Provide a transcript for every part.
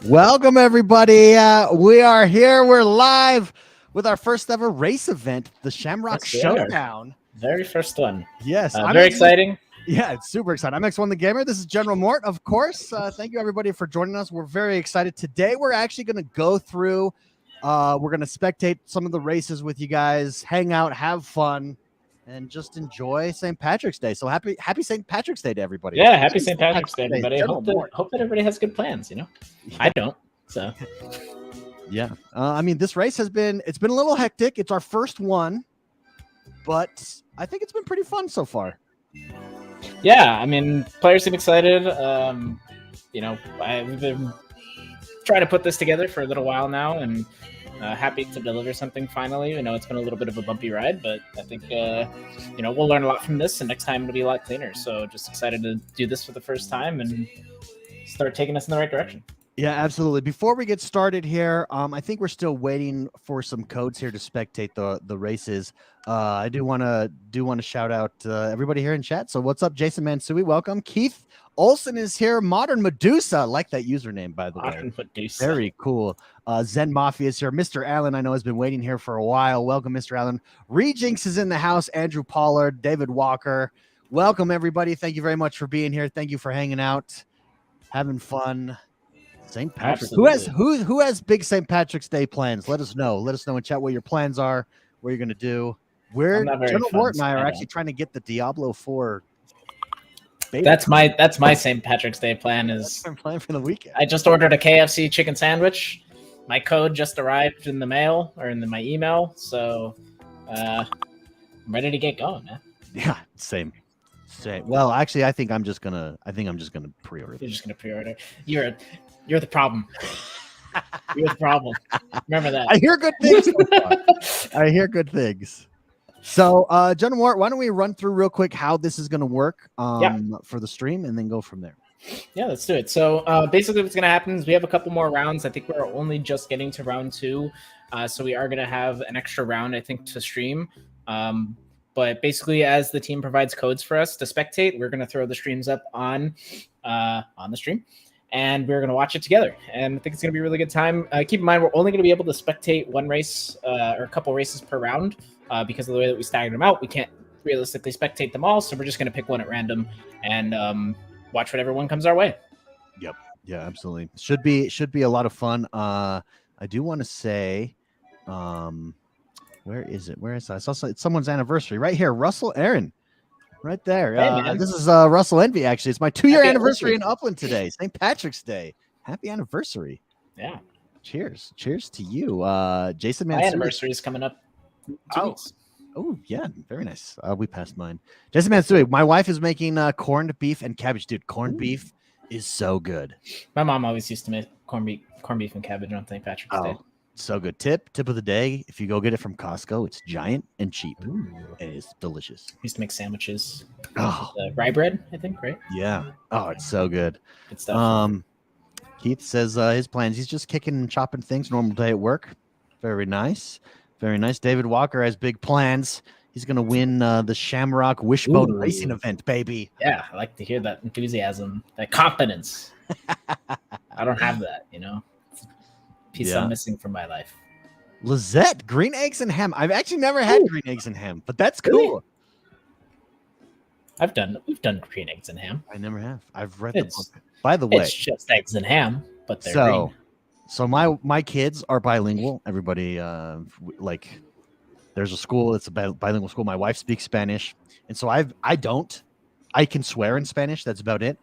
Welcome, everybody. We are here. We're live with our first ever race event, the Shamrock Showdown. Very first one. Yes. Very exciting. Yeah, it's super exciting. I'm X1 the Gamer. This is General Mort, of course. Thank you, everybody, for joining us. We're very excited. Today, we're actually going to go through, we're going to spectate some of the races with you guys, hang out, have fun, and just enjoy St. Patrick's Day. So happy St. Patrick's Day to everybody. Yeah, happy St. Patrick's Day, everybody. Hope that everybody has good plans, Yeah. I don't, so. Yeah. I mean, this race it's been a little hectic. It's our first one, but I think it's been pretty fun so far. Yeah, I mean, players seem excited. We've been trying to put this together for a little while now, and happy to deliver something finally. It's been a little bit of a bumpy ride, but I think we'll learn a lot from this, and next time it'll be a lot cleaner. So just excited to do this for the first time and start taking us in the right direction. Yeah, absolutely. Before we get started here, I think we're still waiting for some codes here to spectate the races. I do want to shout out everybody here in chat. So what's up, Jason Mansui? Welcome. Keith Olson is here. Modern Medusa, I like that username, by the way. Modern Medusa. Very cool. Zen Mafia is here. Mr. Allen, I know, has been waiting here for a while. Welcome, Mr. Allen. Rejinx is in the house. Andrew Pollard, David Walker. Welcome, everybody. Thank you very much for being here. Thank you for hanging out, having fun. St. Patrick. Who has big St. Patrick's Day plans? Let us know. Let us know in chat what your plans are, what you're going to do. General Mort and I are actually trying to get the Diablo 4. That's my St. Patrick's Day plan. I'm planning for the weekend. I just ordered a KFC chicken sandwich. My code just arrived in the mail or in my email, so I'm ready to get going, man. Yeah, same. Well, actually, I think I'm just gonna pre-order. You're just gonna pre-order. You're the problem. You're the problem. Remember that. I hear good things. I hear good things. So, General Mort, why don't we run through real quick how this is going to work for the stream and then go from there? Yeah, let's do it. So, basically what's going to happen is we have a couple more rounds. I think we're only just getting to round 2. So we are going to have an extra round, I think, to stream. But basically, as the team provides codes for us to spectate, we're going to throw the streams up on the stream. And we're going to watch it together. And I think it's going to be a really good time. Keep in mind, we're only going to be able to spectate one race or a couple races per round because of the way that we stagger them out. We can't realistically spectate them all. So we're just going to pick one at random and watch whatever one comes our way. Yep. Yeah, absolutely. Should be a lot of fun. I do want to say, where is it? Where is that? I saw it's someone's anniversary right here. Russell Aaron. Right there. Hey, this is Russell Envy, actually. It's my 2-year anniversary in Upland today. St. Patrick's Day. Happy anniversary. Yeah. Cheers. Cheers to you. Jason Mansui. My anniversary is coming up. 2 weeks. Oh, yeah. Very nice. We passed mine. Jason Mansui, my wife is making corned beef and cabbage. Dude, corned beef is so good. My mom always used to make corned beef and cabbage on St. Patrick's Day. So good. Tip of the day, if you go get it from Costco, it's giant and cheap. Ooh. And it's delicious. We used to make sandwiches. Oh. Rye bread, I think, right? Yeah. Oh, it's so good. Good stuff. Keith says his plans, he's just kicking and chopping things, normal day at work. Very nice. Very nice. David Walker has big plans. He's going to win the Shamrock Wishbone racing event, baby. Yeah, I like to hear that enthusiasm, that confidence. I don't have that, Piece I'm missing from my life. Lizette, green eggs and ham. I've actually never had green eggs and ham, but that's cool. Really? We've done green eggs and ham. I never have. I've read the book. By the way, it's just eggs and ham, but they're green. So my kids are bilingual. Everybody there's a school. It's a bilingual school. My wife speaks Spanish, and so I can swear in Spanish. That's about it.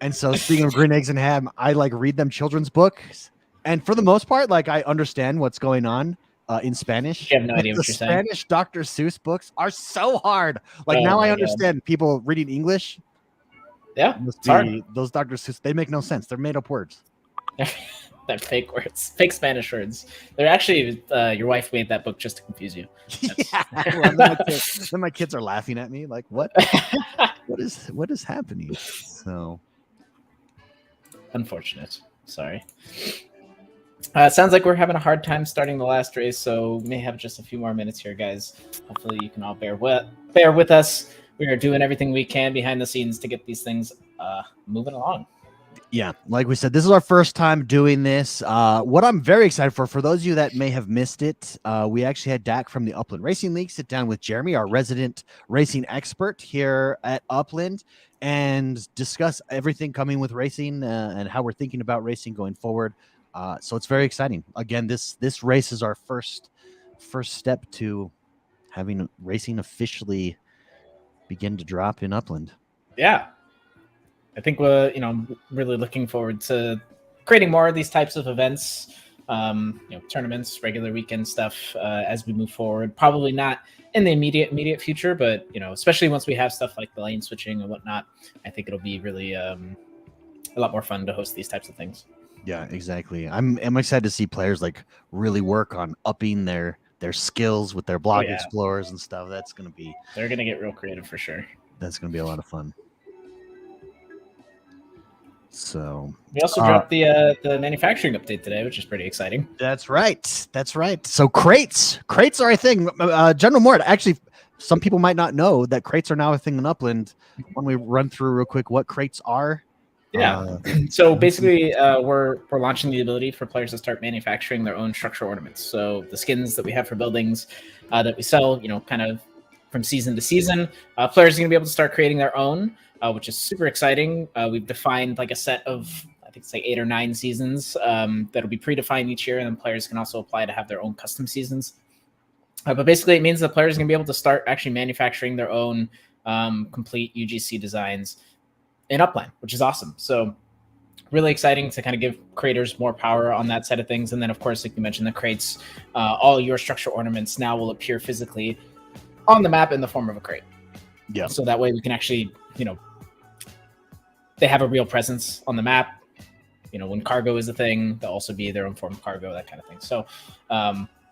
And so speaking of green eggs and ham, I read them children's books. And for the most part, I understand what's going on in Spanish. You have no idea what you're saying. The Spanish Dr. Seuss books are so hard. Now I understand people reading English. Yeah, it's hard. Those Dr. Seuss, they make no sense. They're made up words. They're fake words, fake Spanish words. They're actually your wife made that book just to confuse you. Yeah. Well, then my kids are laughing at me like, what? What is happening? So unfortunate. Sorry. It sounds like we're having a hard time starting the last race, so we may have just a few more minutes here, guys. Hopefully you can all bear with us. We are doing everything we can behind the scenes to get these things moving along. Yeah, like we said, this is our first time doing this. What I'm very excited for those of you that may have missed it, we actually had Dak from the Upland Racing League sit down with Jeremy, our resident racing expert here at Upland, and discuss everything coming with racing and how we're thinking about racing going forward. So it's very exciting. Again, this race is our first step to having racing officially begin to drop in Upland. Yeah, I think we're really looking forward to creating more of these types of events, tournaments, regular weekend stuff as we move forward. Probably not in the immediate future, but especially once we have stuff like the lane switching and whatnot, I think it'll be really a lot more fun to host these types of things. Yeah, exactly. I'm excited to see players like really work on upping their skills with their block explorers and stuff. They're gonna get real creative for sure. That's gonna be a lot of fun. So we also dropped the manufacturing update today, which is pretty exciting. That's right. So crates are a thing. General Mort, actually, some people might not know that crates are now a thing in Upland. When we run through real quick what crates are. Yeah. So basically, we're launching the ability for players to start manufacturing their own structural ornaments. So the skins that we have for buildings that we sell, kind of from season to season, players are going to be able to start creating their own, which is super exciting. We've defined like a set of, I think it's like 8 or 9 seasons that'll be predefined each year, and then players can also apply to have their own custom seasons. But basically, it means that players are going to be able to start actually manufacturing their own complete UGC designs in Upland, which is awesome. So really exciting to kind of give creators more power on that side of things. And then, of course, like you mentioned, the crates, all your structural ornaments now will appear physically on the map in the form of a crate. Yeah. So that way we can actually, they have a real presence on the map. When cargo is a thing, they'll also be their own form of cargo, that kind of thing. So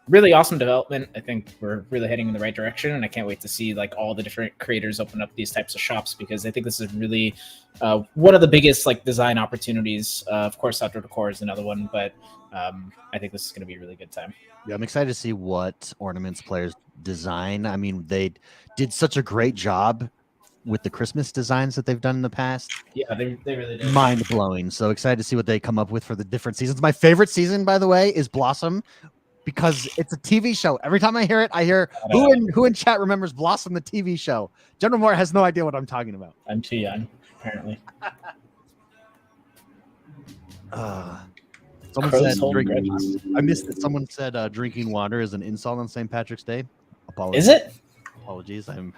really awesome development. I think we're really heading in the right direction, and I can't wait to see like all the different creators open up these types of shops, because I think this is really one of the biggest like design opportunities. Of course, outdoor decor is another one, but I think this is going to be a really good time. Yeah, I'm excited to see what ornaments players design. I mean, they did such a great job with the Christmas designs that they've done in the past. Yeah, they really did. Mind blowing. So excited to see what they come up with for the different seasons. My favorite season, by the way, is Blossom, because it's a TV show. Every time I hear it, I hear who in chat remembers Blossom, the TV show. General Mort has no idea what I'm talking about. I'm too young, apparently. Someone said I missed it. Someone said drinking water is an insult on St. Patrick's Day. Apologies. Is it? Apologies. I'm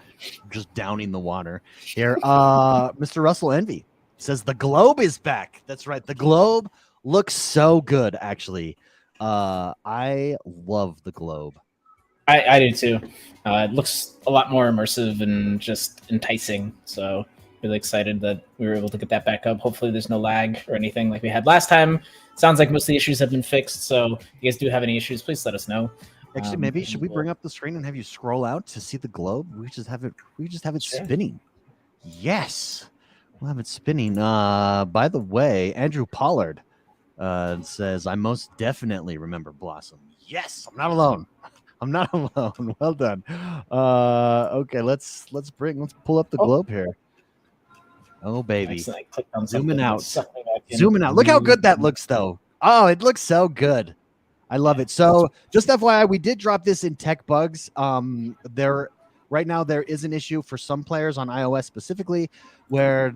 just downing the water here. Mr. Russell Envy says the globe is back. That's right. The globe looks so good, actually. I love the globe. I do too. It looks a lot more immersive and just enticing. So really excited that we were able to get that back up. Hopefully there's no lag or anything like we had last time. Sounds like most of the issues have been fixed. So if you guys do have any issues, please let us know. Actually, maybe should we bring up the screen and have you scroll out to see the globe? We just have it spinning. Yes, we'll have it spinning. By the way, Andrew Pollard says, I most definitely remember Blossom. Yes, I'm not alone. I'm not alone. Well done. Okay, let's pull up the globe here. Oh baby. Zooming out. Look how good that looks though. Oh, it looks so good. I love it. So just FYI, we did drop this in tech bugs. Right now there is an issue for some players on iOS specifically where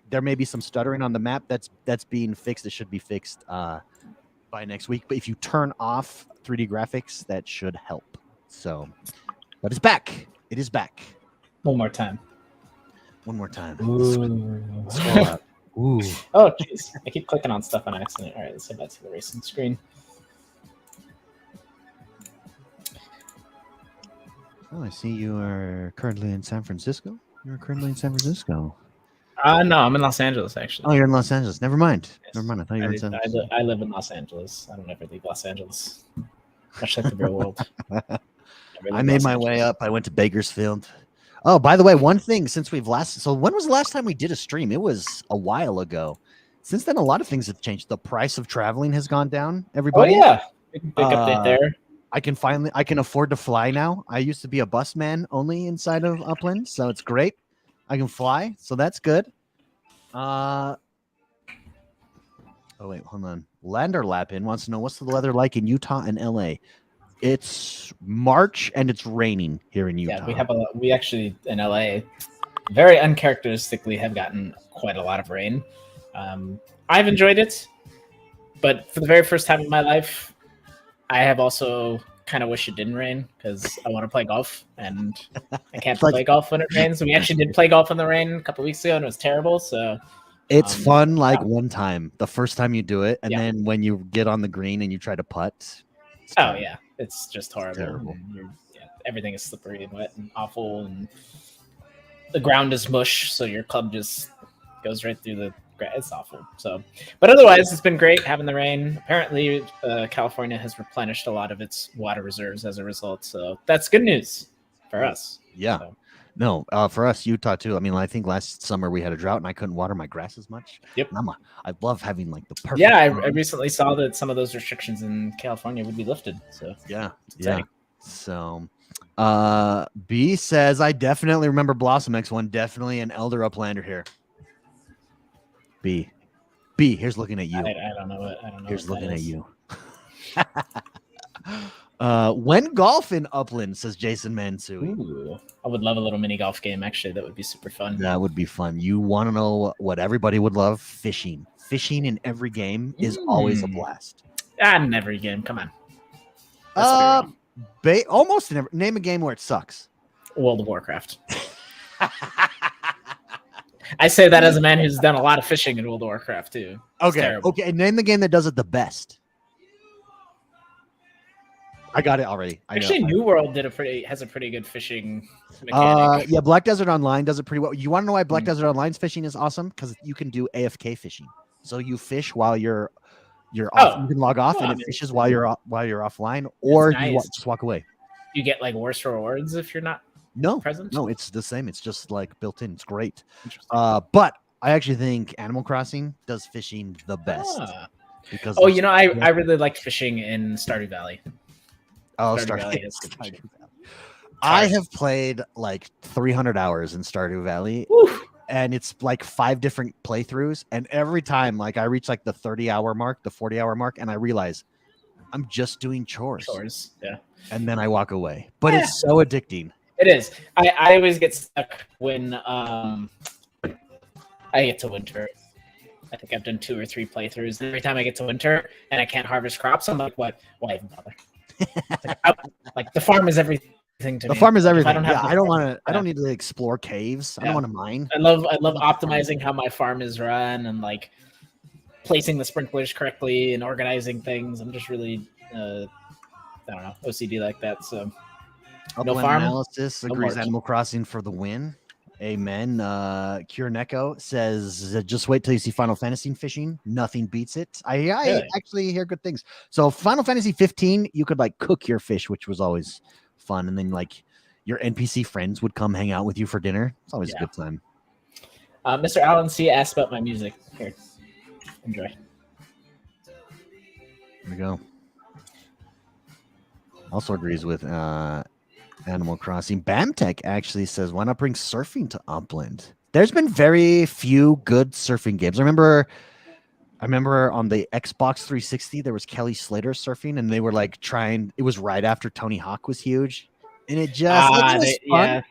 there may be some stuttering on the map that's being fixed. It should be fixed by next week. But if you turn off 3D graphics, that should help. So, but it's back. It is back. One more time. Ooh. Scroll out. Ooh. Oh, jeez. I keep clicking on stuff on accident. All right, let's head back to the racing screen. Oh, I see you are currently in San Francisco. You're currently in San Francisco. No, I'm in Los Angeles, actually. Oh, you're in Los Angeles. Never mind. Yes. Never mind. I thought you were in San Francisco. I live in Los Angeles. I don't ever leave Los Angeles. Much like the real world. I made my way up. I went to Bakersfield. Oh, by the way, one thing since we've so when was the last time we did a stream? It was a while ago. Since then, a lot of things have changed. The price of traveling has gone down. Everybody. Oh, yeah. Big update there. I can afford to fly now. I used to be a bus man only inside of Upland, so it's great. I can fly, so that's good. Oh wait, hold on. Lander Lapin wants to know what's the weather like in Utah and LA. It's March and it's raining here in Utah. Yeah, we actually in LA very uncharacteristically have gotten quite a lot of rain. I've enjoyed it, but for the very first time in my life, I have also kind of wish it didn't rain because I want to play golf and I can't play golf when it rains. We actually did play golf in the rain a couple weeks ago and it was terrible. So it's fun one time, the first time you do it, and then when you get on the green and you try to putt. It's just horrible. It's terrible. Everything is slippery and wet and awful, and the ground is mush, so your club just goes right through the grass. It's awful. So, but otherwise, it's been great having the rain. Apparently, California has replenished a lot of its water reserves as a result, so that's good news for us. Yeah. So. No, for us, Utah too. I mean, I think last summer we had a drought and I couldn't water my grass as much. Yep. I love having like the perfect. Yeah, I recently saw that some of those restrictions in California would be lifted. So yeah. So, B says I definitely remember Blossom X1. Definitely an elder Uplander here. B, here's looking at you. I don't know what. I don't know. Here's looking at you. When golf in Upland, says Jason Mansui. Ooh, I would love a little mini golf game. Actually, that would be super fun. That would be fun. You want to know what everybody would love? Fishing. Fishing in every game is always a blast. In every game. Come on. Almost in every. Name a game where it sucks. World of Warcraft. I say that as a man who's done a lot of fishing in World of Warcraft too. Okay. Name the game that does it the best. I got it already. Actually, New World has a pretty good fishing mechanic. Yeah, Black Desert Online does it pretty well. You want to know why Black Desert Online's fishing is awesome? Because you can do AFK fishing. So you fish while you're off. You can log off and it fishes while you're offline, or you just walk away. You get like worse rewards if you're not present. No, it's the same. It's just like built in. It's great. But I actually think Animal Crossing does fishing the best. Because I really liked fishing in Stardew Valley. Stardew Valley. I have played like 300 hours in Stardew Valley. Woo. And it's like 5 different playthroughs. And every time like I reach like the 30-hour mark, the 40-hour mark, and I realize I'm just doing chores. Yeah. And then I walk away. But it's so addicting. It is. I always get stuck when I get to winter. I think I've done 2 or 3 playthroughs. Every time I get to winter and I can't harvest crops, I'm like, what? Why even bother? Like the farm is everything to me. The farm is everything. I don't need to explore caves. I don't want to mine. I love optimizing how my farm is run and like placing the sprinklers correctly and organizing things. I'm just really I don't know, OCD like that. So Upland Analysis agrees Animal Crossing for the win. Amen. Cure Neko says, just wait till you see Final Fantasy fishing. Nothing beats it. I actually hear good things. So Final Fantasy 15, you could like cook your fish, which was always fun. And then like your NPC friends would come hang out with you for dinner. It's always a good time. Mr. Allen C asked about my music. Here, enjoy. There we go. Also agrees with Animal Crossing. Bamtech actually says, why not bring surfing to Upland? There's been very few good surfing games. I remember on the Xbox 360, there was Kelly Slater surfing, and they were like trying. It was right after Tony Hawk was huge, and it just it was fun,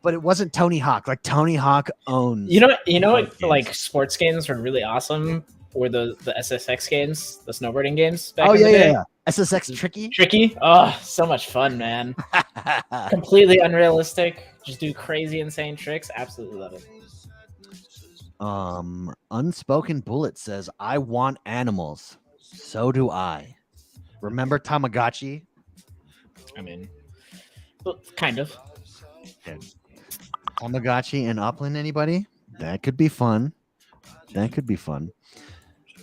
but it wasn't Tony Hawk. Like Tony Hawk owns. You know what? Like sports games were really awesome. Or the SSX games, the snowboarding games. Back in the day. SSX Tricky. Oh, so much fun, man. Completely unrealistic. Just do crazy, insane tricks. Absolutely love it. Unspoken Bullet says, I want animals. So do I. Remember Tamagotchi? I mean, kind of. Yeah. Tamagotchi in Upland, anybody? That could be fun.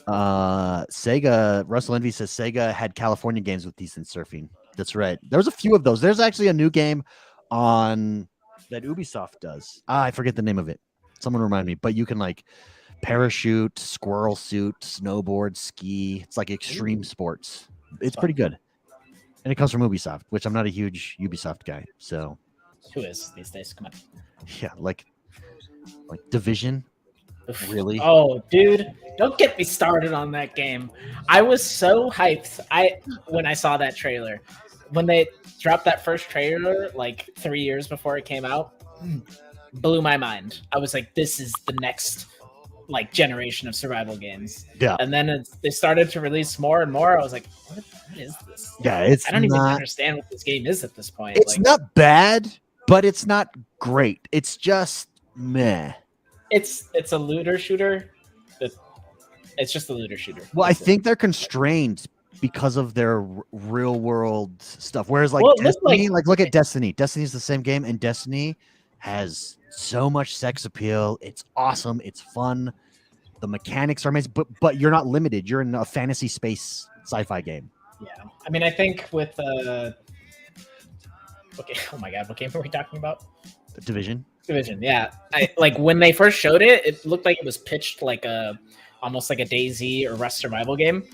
Sega, Russell Envy says Sega had California games with decent surfing. That's right. There was a few of those. There's actually a new game on that Ubisoft does. I forget the name of it. Someone remind me. But you can like parachute, squirrel suit, snowboard, ski. It's like extreme sports. It's pretty good. And it comes from Ubisoft, which I'm not a huge Ubisoft guy. So who is these days? Come on. Yeah, like Division. Really? Oh, dude, don't get me started on that game. I was so hyped. When I saw that trailer, when they dropped that first trailer like 3 years before it came out, blew my mind. I was like, this is the next like generation of survival games. Yeah. And then they started to release more and more. I was like, what is this? Yeah, it's I don't even not, understand what this game is at this point. it's Like, not bad, but it's not great. It's just meh. it's a looter shooter. It's just a looter shooter. Well, I That's it. think they're constrained because of their real world stuff. Whereas like Well, it looked Destiny, like- look at Destiny. Destiny's the same game, and Destiny has so much sex appeal. It's awesome. It's fun. The mechanics are amazing, but you're not limited. You're in a fantasy space sci-fi game. Yeah, I mean, I think with okay, oh my god, what game are we talking about? The Division. Division, yeah. Like when they first showed it, it looked like it was pitched like almost like a DayZ or Rust survival game,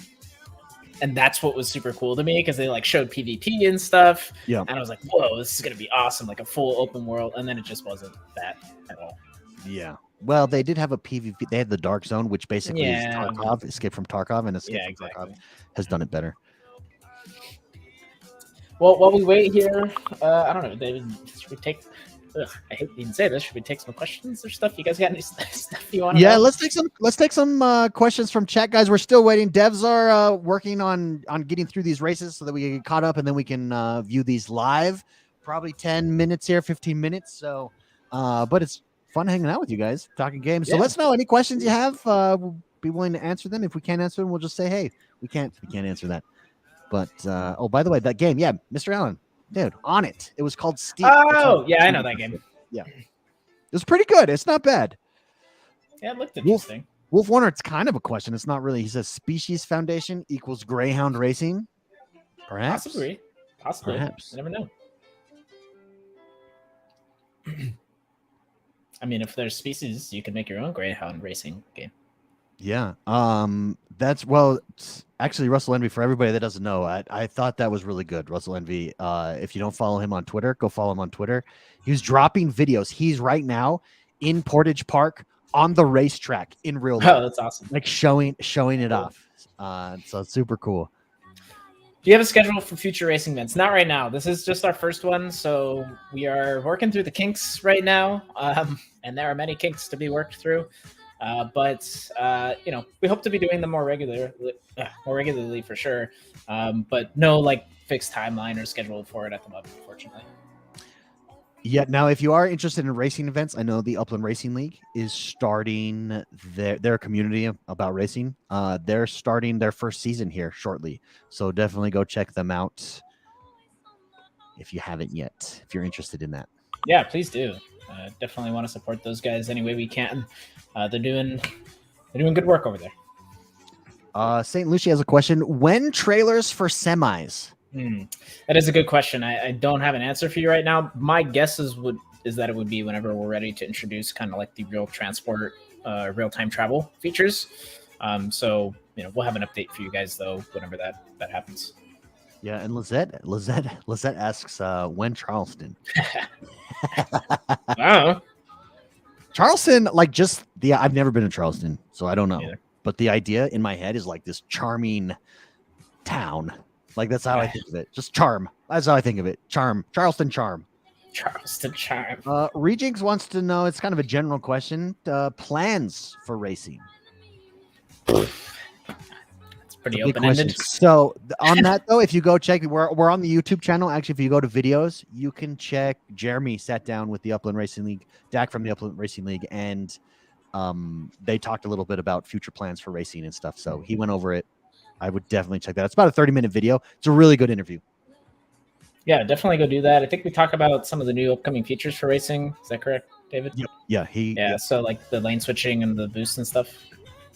and that's what was super cool to me because they like showed PvP and stuff. Yeah, and I was like, whoa, this is gonna be awesome, like a full open world, and then it just wasn't that at all. yeah. Well, they did have a PvP. They had the Dark Zone, which basically is Yeah. Tarkov, Escape from Tarkov, and Escape Yeah, from exactly. Tarkov has done it better. Well, while we wait here, I don't know, David, should we take? I hate to even say this. Should we take some questions or stuff? You guys got any stuff you want? Yeah, let's take some questions from chat, guys. We're still waiting. Devs are working on getting through these races so that we can get caught up, and then we can view these live. Probably 10 minutes here, 15 minutes. So, but it's fun hanging out with you guys, talking games. So Yeah. let's know any questions you have. We'll be willing to answer them. If we can't answer them, we'll just say, hey, we can't answer that. But oh, by the way, that game, yeah, Mr. Allen, dude, on it. It was called Steep. Oh, yeah, I know that game. Yeah, it was pretty good. It's not bad. Yeah, it looked interesting. Wolf Warner, it's kind of a question. It's not really. He says Species Foundation equals Greyhound Racing. Perhaps. Possibly. Perhaps. You never know. I mean, if there's species, you can make your own Greyhound racing game. Yeah. That's well. Actually, Russell Envy. For everybody that doesn't know, I thought that was really good. Russell Envy. If you don't follow him on Twitter, go follow him on Twitter. He's dropping videos. He's right now in Portage Park on the racetrack in real life. Oh, that's awesome. Like showing it off. So it's super cool. Do you have a schedule for future racing events? Not right now. This is just our first one, so we are working through the kinks right now, and there are many kinks to be worked through. But you know, we hope to be doing them more regularly for sure. But no like fixed timeline or schedule for it at the moment, unfortunately. Yeah. Now, if you are interested in racing events, I know the Upland Racing League is starting their community about racing. They're starting their first season here shortly, so definitely go check them out if you haven't yet. If you're interested in that, Yeah, please do. Definitely want to support those guys any way we can. They're doing good work over there. St. Lucie has a question: when trailers for semis? That is a good question. I don't have an answer for you right now. My guess is that it would be whenever we're ready to introduce kind of like the real transport, real-time travel features. So you know, we'll have an update for you guys though whenever that happens. Yeah, and Lizette asks when Charleston. Oh, Charleston, like just I've never been to Charleston, so I don't know. Either. But the idea in my head is like this charming town. Like that's how I think of it. Just charm. That's how I think of it. Charm. Charleston charm. Charleston charm. Rejinx wants to know, it's kind of a general question, plans for racing. It's pretty Big open-ended. question. So on that though, if you go check, we're on the YouTube channel. Actually, if you go to videos, you can check. Jeremy sat down with the Upland Racing League, Dak from the Upland Racing League, and they talked a little bit about future plans for racing and stuff. So he went over it. I would definitely check that. It's about a 30-minute video. It's a really good interview. Yeah, definitely go do that. I think we talk about some of the new upcoming features for racing. Is that correct, David? Yep. Yeah. Yeah. So like the lane switching and the boost and stuff.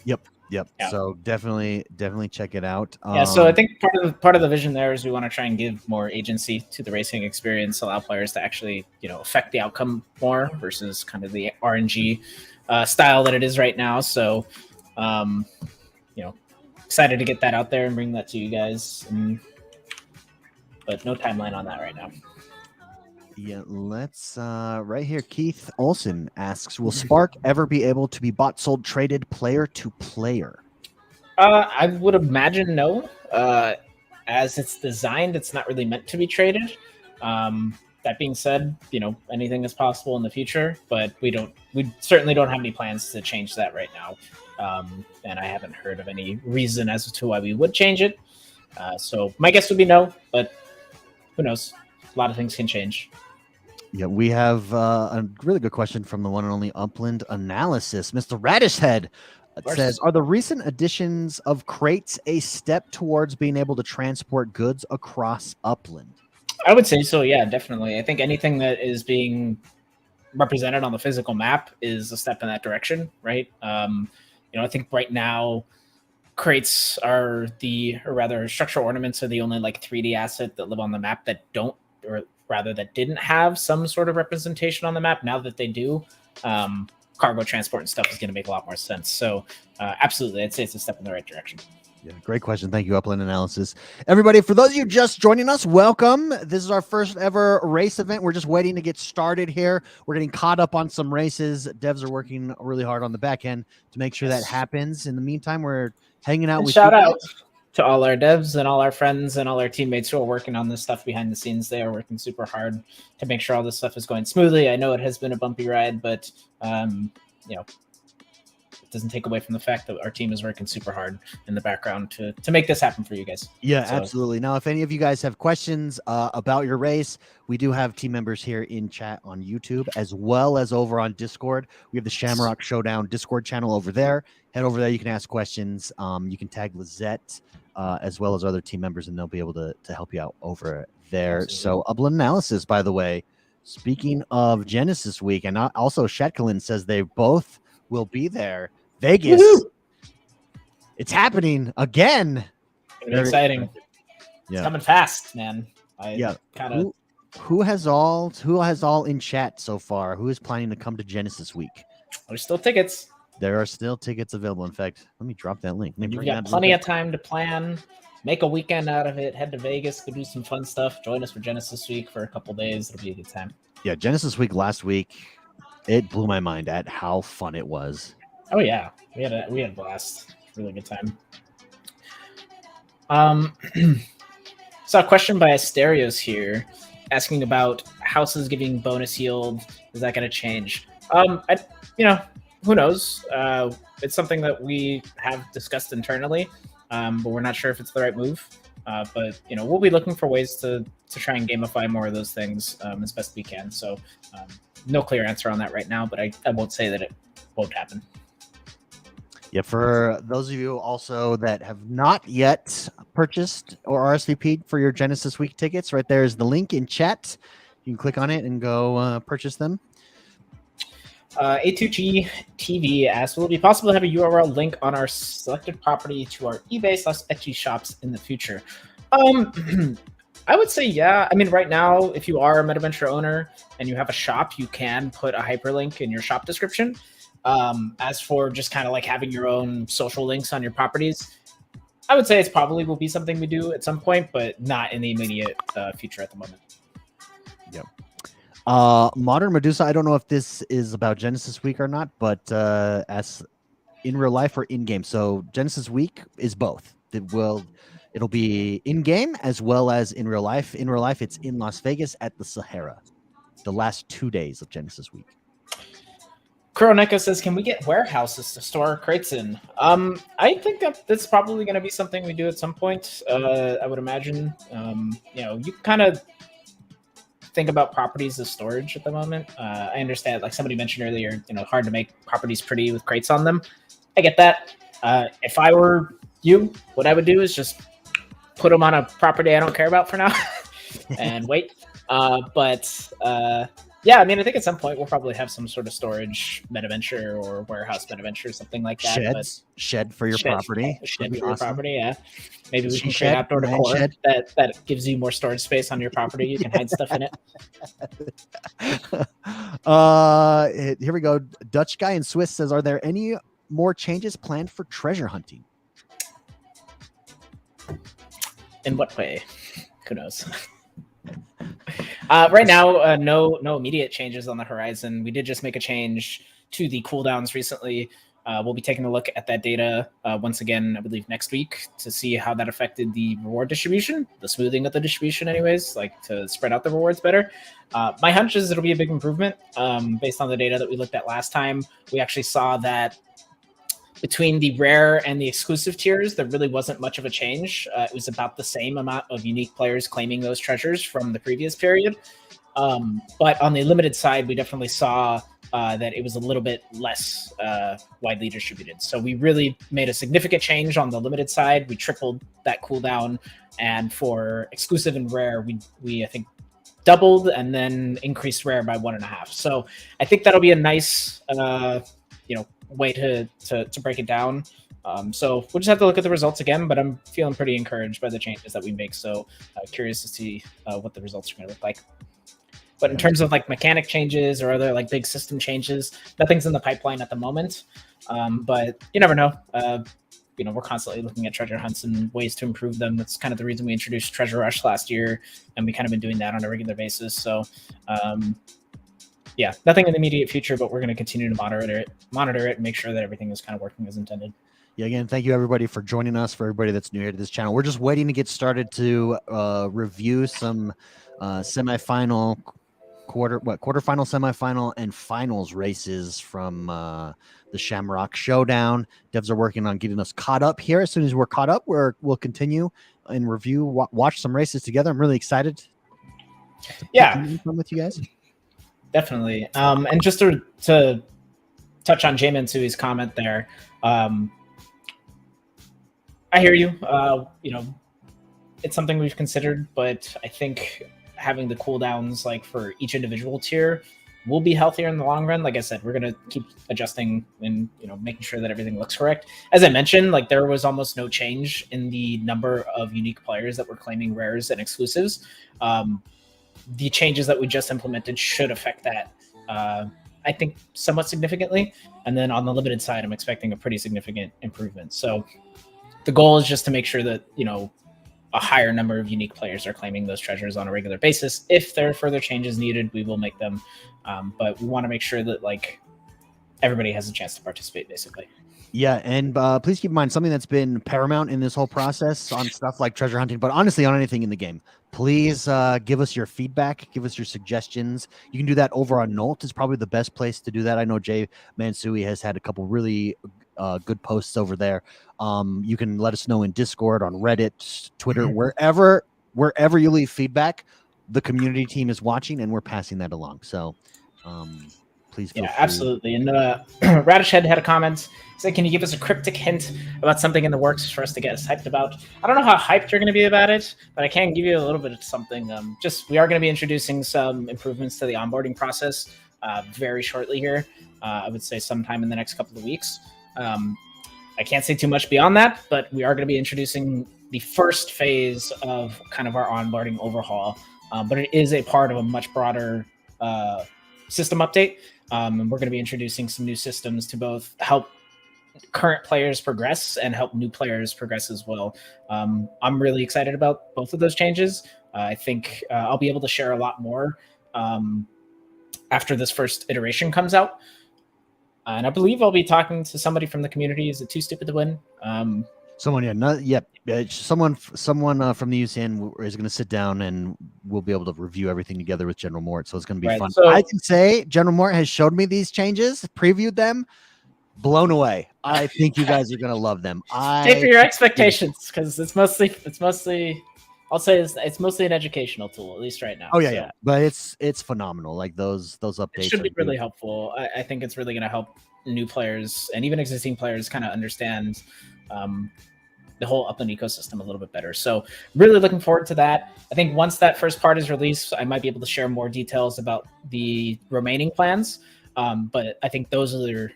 Yep. Yeah. So definitely check it out. Yeah. So I think part of the vision there is we want to try and give more agency to the racing experience, allow players to actually affect the outcome more versus kind of the RNG style that it is right now. So excited to get that out there and bring that to you guys. But no timeline on that right now. Yeah, let's right here. Keith Olson asks, will Spark ever be able to be bought, sold, traded player to player? I would imagine no. As it's designed, it's not really meant to be traded. That being said, anything is possible in the future, but we certainly don't have any plans to change that right now. And I haven't heard of any reason as to why we would change it. So my guess would be no, but who knows? A lot of things can change. Yeah, we have a really good question from the one and only Upland Analysis. Mr. Radishhead says, are the recent additions of crates a step towards being able to transport goods across Upland? I would say so, yeah, definitely. I think anything that is being represented on the physical map is a step in that direction, right? I think right now crates are structural ornaments are the only 3D asset that live on the map that don't, or rather that didn't have some sort of representation on the map. Now that they do, cargo transport and stuff is going to make a lot more sense. So absolutely, I'd say it's a step in the right direction. Yeah, great question. Thank you, Upland Analysis. Everybody, for those of you just joining us, welcome. This is our first ever race event. We're just waiting to get started here. We're getting caught up on some races. Devs are working really hard on the back end to make sure that happens. In the meantime, we're hanging out with shout out to all our devs and all our friends and all our teammates who are working on this stuff behind the scenes. They are working super hard to make sure all this stuff is going smoothly. I know it has been a bumpy ride, but it doesn't take away from the fact that our team is working super hard in the background to make this happen for you guys. Yeah, absolutely. Now, if any of you guys have questions about your race, we do have team members here in chat on YouTube as well as over on Discord. We have the Shamrock Showdown Discord channel over there. Head over there. You can ask questions. You can tag Lizette as well as other team members, and they'll be able to help you out over there. Absolutely. So Upland Analysis, by the way, speaking of Genesis Week, and also Shetkalin says they both will be there. Vegas. Woo-hoo! It's happening again. Very exciting. Yeah. It's coming fast, man. Who has all in chat so far? Who is planning to come to Genesis Week? There's still tickets. There are still tickets available. In fact, let me drop that link. You've got plenty of time to plan. Make a weekend out of it. Head to Vegas. Go do some fun stuff. Join us for Genesis Week for a couple days. It'll be a good time. Yeah, Genesis Week last week, it blew my mind at how fun it was. Oh yeah, we had a blast. Really good time. Saw a question by Asterios here, asking about houses giving bonus yield. Is that going to change? Who knows? It's something that we have discussed internally, but we're not sure if it's the right move. But we'll be looking for ways to try and gamify more of those things as best we can. So no clear answer on that right now, but I won't say that it won't happen. Yeah, for those of you also that have not yet purchased or RSVP'd for your Genesis Week tickets, right there is the link in chat. You can click on it and go purchase them. A2G TV asks, will it be possible to have a URL link on our selected property to our eBay/Etsy shops in the future? I would say yeah. I mean, right now, if you are a MetaVenture owner and you have a shop, you can put a hyperlink in your shop description. As for just kind of having your own social links on your properties, I would say it's probably will be something we do at some point, but not in the immediate future at the moment. Yep. Modern Medusa, I don't know if this is about Genesis Week or not, but as in real life or in game. So Genesis Week is both. It'll be in game as well as in real life. In real life, it's in Las Vegas at the Sahara, the last 2 days of Genesis Week. Kuroneko says, can we get warehouses to store our crates in? I think that's probably going to be something we do at some point. I would imagine. You kind of think about properties as storage at the moment. I understand, like somebody mentioned earlier, hard to make properties pretty with crates on them. I get that. If I were you, what I would do is just put them on a property I don't care about for now and wait. Yeah, I mean, I think at some point we'll probably have some sort of storage MetaVenture or warehouse MetaVenture, something like that. Shed for your property. Shed for your property, yeah. Maybe we can create outdoor decor that gives you more storage space on your property. You can hide stuff in it. Here we go. Dutch guy in Swiss says, are there any more changes planned for treasure hunting? In what way? Who knows? Right now, no immediate changes on the horizon. We did just make a change to the cooldowns recently. We'll be taking a look at that data once again, I believe next week, to see how that affected the reward distribution, the smoothing of the distribution anyways, like to spread out the rewards better. My hunch is it'll be a big improvement based on the data that we looked at last time. We actually saw that between the rare and the exclusive tiers, there really wasn't much of a change. It was about the same amount of unique players claiming those treasures from the previous period. But on the limited side, we definitely saw that it was a little bit less widely distributed. So we really made a significant change on the limited side. We tripled that cooldown. And for exclusive and rare, we I think, doubled and then increased rare by 1.5. So I think that'll be a nice way to break it down. So we'll just have to look at the results again, but I'm feeling pretty encouraged by the changes that we make. So curious to see what the results are going to look like. But in terms of like mechanic changes or other like big system changes, nothing's in the pipeline at the moment. But you never know. We're constantly looking at treasure hunts and ways to improve them. That's kind of the reason we introduced Treasure Rush last year, and we kind of been doing that on a regular basis. So yeah, nothing in the immediate future, but we're going to continue to monitor it and make sure that everything is kind of working as intended. Yeah, again, thank you everybody for joining us. For everybody that's new here to this channel, we're just waiting to get started to review some quarterfinal, semifinal, and finals races from the Shamrock Showdown. Devs are working on getting us caught up here. As soon as we're caught up, we'll continue and review, watch some races together. I'm really excited. Yeah, fun with you guys. Definitely. And just to touch on Jamin Sui's comment there, I hear you. It's something we've considered, but I think having the cooldowns like for each individual tier will be healthier in the long run. Like I said, we're gonna keep adjusting and making sure that everything looks correct. As I mentioned, like there was almost no change in the number of unique players that were claiming rares and exclusives. The changes that we just implemented should affect that, I think, somewhat significantly. And then on the limited side, I'm expecting a pretty significant improvement. So the goal is just to make sure that, a higher number of unique players are claiming those treasures on a regular basis. If there are further changes needed, we will make them. But we want to make sure that like everybody has a chance to participate, basically. Yeah, and please keep in mind something that's been paramount in this whole process on stuff like treasure hunting, but honestly on anything in the game. Please give us your feedback, give us your suggestions. You can do that over on Nolt. Is probably the best place to do that. I know Jay Mansui has had a couple really good posts over there. You can let us know in Discord, on Reddit, Twitter, wherever you leave feedback. The community team is watching, and we're passing that along. So please feel free. Absolutely. And Radish had a comment. He said, can you give us a cryptic hint about something in the works for us to get us hyped about? I don't know how hyped you're going to be about it, but I can give you a little bit of something. We are going to be introducing some improvements to the onboarding process very shortly here. I would say sometime in the next couple of weeks. I can't say too much beyond that, but we are going to be introducing the first phase of kind of our onboarding overhaul. But it is a part of a much broader system update. And we're going to be introducing some new systems to both help current players progress and help new players progress as well. I'm really excited about both of those changes. I think I'll be able to share a lot more after this first iteration comes out. And I believe I'll be talking to somebody from the community. Is it too stupid to win? Someone from the UCN is going to sit down and we'll be able to review everything together with General Mort. So it's going to be fun. So, I can say General Mort has showed me these changes, previewed them, blown away. I think you guys are going to love them. Taper your expectations, because it's mostly. I'll say it's mostly an educational tool, at least right now. Oh yeah, but it's phenomenal. Like those updates it should be really helpful. I think it's really going to help new players and even existing players kind of understand the whole Upland ecosystem a little bit better. So really looking forward to that. I think once that first part is released, I might be able to share more details about the remaining plans. But I think those are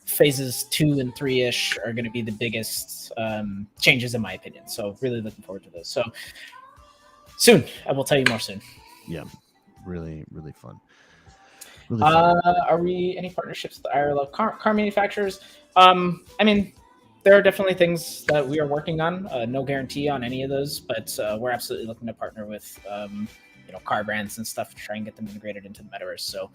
phases 2 and 3-ish are going to be the biggest changes in my opinion. So really looking forward to those. So soon, I will tell you more soon. Yeah, really, really fun. Really fun. Are we any partnerships with IRL car manufacturers? I mean, there are definitely things that we are working on. No guarantee on any of those, but we're absolutely looking to partner with car brands and stuff to try and get them integrated into the metaverse. So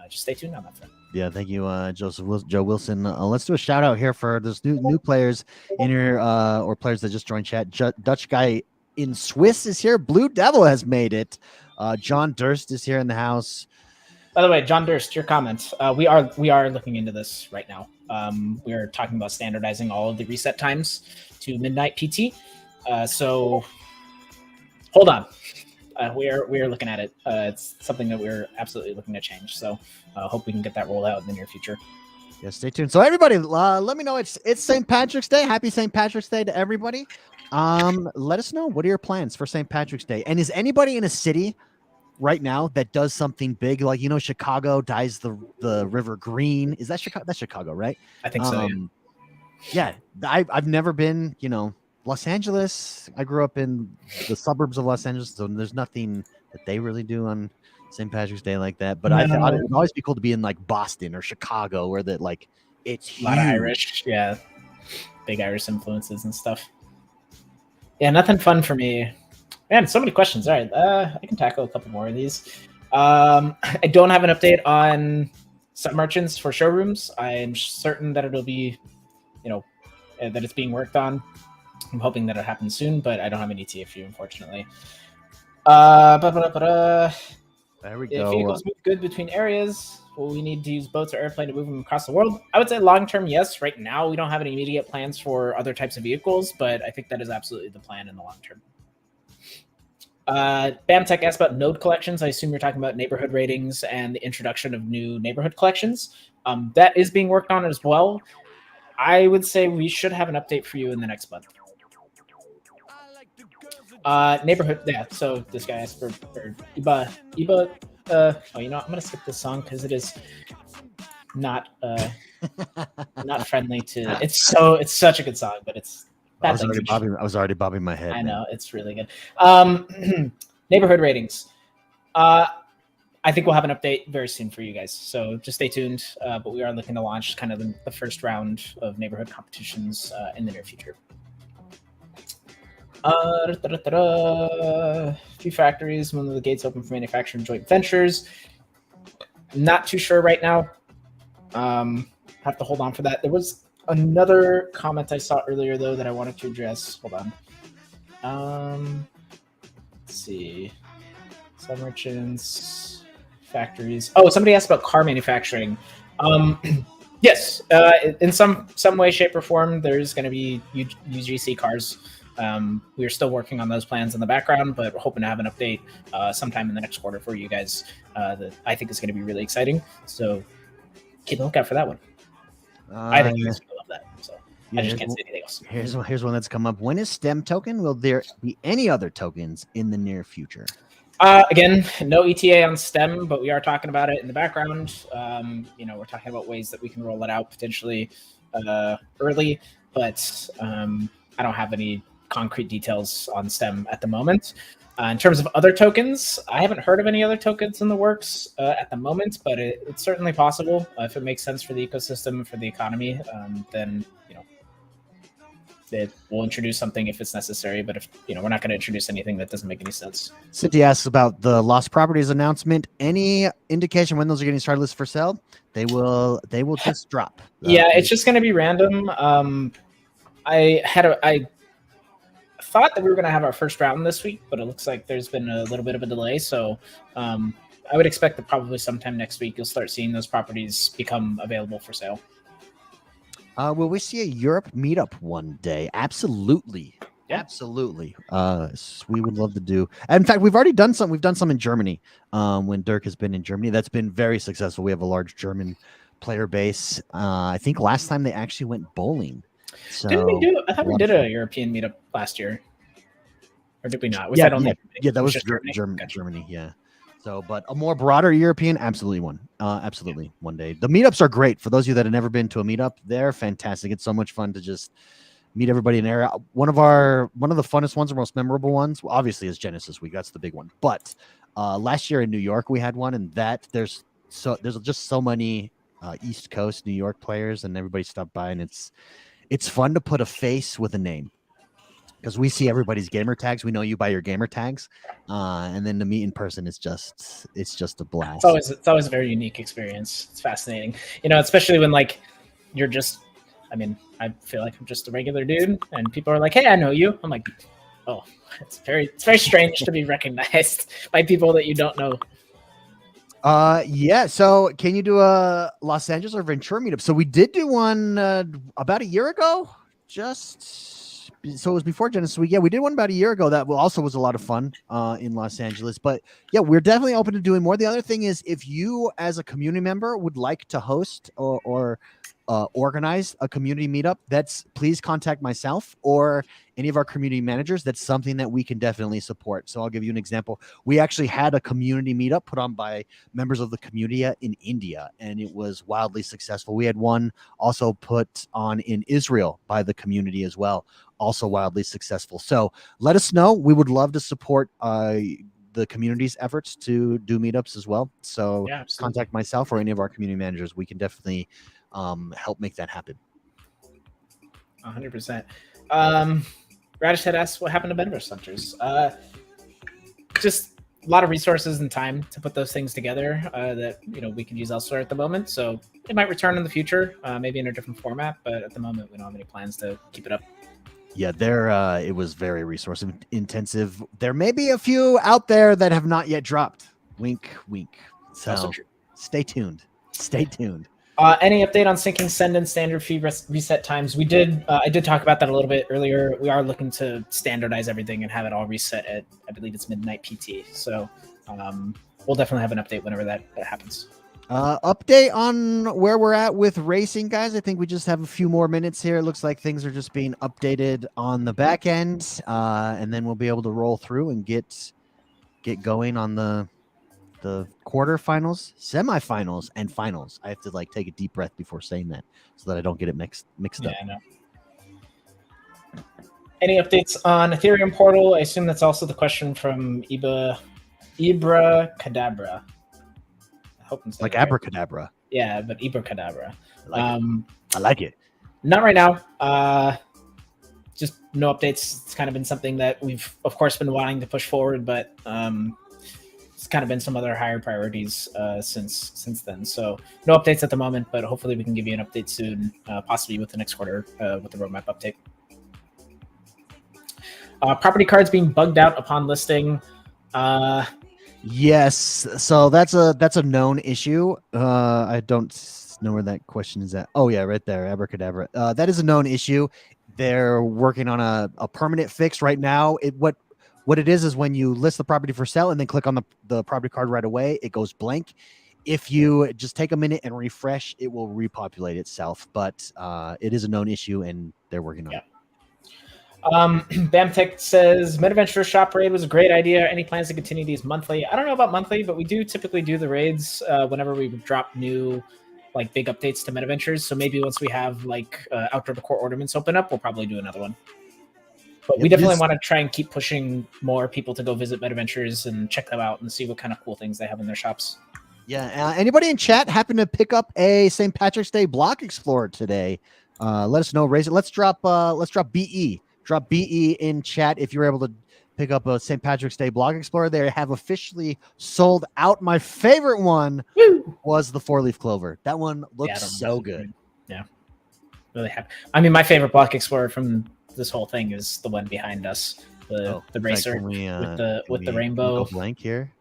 just stay tuned on that front. Yeah, thank you, Joe Wilson. Let's do a shout out here for those new players in here, or players that just joined chat. Dutch guy in Swiss is here. Blue Devil has made it. John Durst is here in the house. By the way, John Durst, your comment. We are looking into this right now. We are talking about standardizing all of the reset times to midnight PT. So hold on. We are looking at it. It's something that we're absolutely looking to change. So hope we can get that rolled out in the near future. Yeah, stay tuned. So everybody, let me know. It's St. Patrick's Day. Happy St. Patrick's Day to everybody. Let us know, what are your plans for St. Patrick's Day? And is anybody in a city right now that does something big, like Chicago dyes the river green? Is that Chicago? That's Chicago, right? I think so. Yeah. I've never been. Los Angeles. I grew up in the suburbs of Los Angeles, so there's nothing that they really do on St. Patrick's Day like that. But I thought it would always be cool to be in like Boston or Chicago, where that like it's huge. A lot of Irish, yeah, big Irish influences and stuff. Yeah, nothing fun for me. Man, so many questions. All right, I can tackle a couple more of these. I don't have an update on sub-merchants for showrooms. I'm certain that it'll be, that it's being worked on. I'm hoping that it happens soon, but I don't have any ETA for you, unfortunately. There we go. If vehicles move good between areas, will we need to use boats or airplane to move them across the world? I would say long-term, yes. Right now, we don't have any immediate plans for other types of vehicles, but I think that is absolutely the plan in the long term. Bamtech asked about node collections. I assume you're talking about neighborhood ratings and the introduction of new neighborhood collections. That is being worked on as well. I would say we should have an update for you in the next month. Neighborhood, yeah. So this guy asked for Iba. I'm gonna skip this song because it is not not friendly to. It's such a good song, but it's. I was already bobbing my head. I know, it's really good. Neighborhood ratings. I think we'll have an update very soon for you guys. So just stay tuned. But we are looking to launch kind of the first round of neighborhood competitions in the near future. Few factories, one of the gates open for manufacturing joint ventures. Not too sure right now. Have to hold on for that. There was another comment I saw earlier though that I wanted to address. Hold on. Let's see. Some merchants, factories. Oh, somebody asked about car manufacturing. Yes, in some way, shape, or form, there's going to be UGC cars. We are still working on those plans in the background, but we're hoping to have an update sometime in the next quarter for you guys that I think is going to be really exciting. So keep a lookout for that one. I think you guys will love that. So I just can't say anything else. Here's one that's come up. When is STEM token? Will there be any other tokens in the near future? Again, no ETA on STEM, but we are talking about it in the background. We're talking about ways that we can roll it out potentially early, but I don't have any concrete details on STEM at the moment. In terms of other tokens, I haven't heard of any other tokens in the works at the moment, but it's certainly possible. If it makes sense for the ecosystem, for the economy, then we'll introduce something if it's necessary. But if we're not going to introduce anything that doesn't make any sense. Cindy asks about the Lost Properties announcement. Any indication when those are getting started list for sale? They will just drop. Yeah, it's just going to be random. I thought that we were going to have our first round this week, but it looks like there's been a little bit of a delay. So I would expect that probably sometime next week you'll start seeing those properties become available for sale. Will we see a Europe meetup one day? Absolutely. Yeah. Absolutely. We would love to do. In fact, we've already done some. We've done some in Germany. When Dirk has been in Germany, that's been very successful. We have a large German player base. I think last time they actually went bowling. So, didn't we do? I thought we did a European meetup last year, or did we not? Was that only? Yeah, that was Germany. Yeah. So, but a more broader European, absolutely one day. The meetups are great for those of you that have never been to a meetup. They're fantastic. It's so much fun to just meet everybody in an area. One of the funnest ones or most memorable ones, well, obviously, is Genesis Week. That's the big one. But last year in New York, we had one, and there's just so many East Coast New York players, and everybody stopped by, and it's fun to put a face with a name. because we see everybody's gamer tags. We know you by your gamer tags, and then to meet in person is just a blast. It's always a very unique experience. It's fascinating, especially when like you're just. I mean, I feel like I'm just a regular dude, and people are like, "Hey, I know you." I'm like, "Oh, it's very strange to be recognized by people that you don't know." Yeah. So, can you do a Los Angeles or Ventura meetup? So we did do one about a year ago. So it was before Genesis Week. Yeah, we did one about a year ago. That also was a lot of fun in Los Angeles. But yeah, we're definitely open to doing more. The other thing is, if you as a community member would like to host or organize a community meetup, please contact myself or any of our community managers. That's something that we can definitely support. So I'll give you an example. We actually had a community meetup put on by members of the community in India, and it was wildly successful. We had one also put on in Israel by the community as well, also wildly successful. So let us know. We would love to support the community's efforts to do meetups as well. So Yeah, contact myself or any of our community managers. We can definitely help make that happen. 100%. Radish had asked what happened to metaverse hunters. Just a lot of resources and time to put those things together that we could use elsewhere at the moment. So it might return in the future, maybe in a different format. But at the moment, we don't have any plans to keep it up. Yeah, it was very resource intensive. There may be a few out there that have not yet dropped. Wink, wink. So stay tuned. Stay tuned. Any update on syncing send and standard fee reset times? We did. I did talk about that a little bit earlier. We are looking to standardize everything and have it all reset at, I believe it's midnight PT. So we'll definitely have an update whenever that happens. Update on where we're at with racing, guys. I think we just have a few more minutes here. It looks like things are just being updated on the back end, and then we'll be able to roll through and get going on the quarterfinals, semifinals, and finals. I have to take a deep breath before saying that so that I don't get it mixed up. I know. Any updates on Ethereum portal? I assume that's also the question from Ibra Cadabra. I hope I'm saying like abracadabra. Yeah, but Ibra Cadabra. I like it. Not right now. Just no updates. It's kind of been something that we've, of course, been wanting to push forward, but it's kind of been some other higher priorities since then. So no updates at the moment, but hopefully we can give you an update soon, possibly with the next quarter with the roadmap update. Property cards being bugged out upon listing. Yes, so that's a known issue. I don't know where that question is at. Oh yeah, right there, abracadabra. That is a known issue. They're working on a permanent fix right now. What it is when you list the property for sale and then click on the property card right away, it goes blank. If you just take a minute and refresh, it will repopulate itself. But it is a known issue, and they're working on it. Bamtech says MetaVenture Shop Raid was a great idea. Any plans to continue these monthly? I don't know about monthly, but we do typically do the raids whenever we drop new big updates to MetaVentures. So maybe once we have outdoor decor ornaments open up, we'll probably do another one. But we definitely want to try and keep pushing more people to go visit MetaVentures and check them out and see what kind of cool things they have in their shops. Yeah. Anybody in chat happen to pick up a St. Patrick's Day Block Explorer today? Let us know. Raise it. Let's drop BE. Drop BE in chat if you're able to pick up a St. Patrick's Day Block Explorer. They have officially sold out. My favorite one was the 4-leaf clover. That one looks so good. Yeah, really happy. I mean, my favorite Block Explorer from this whole thing is the one behind us, the racer with the rainbow. Go blank here.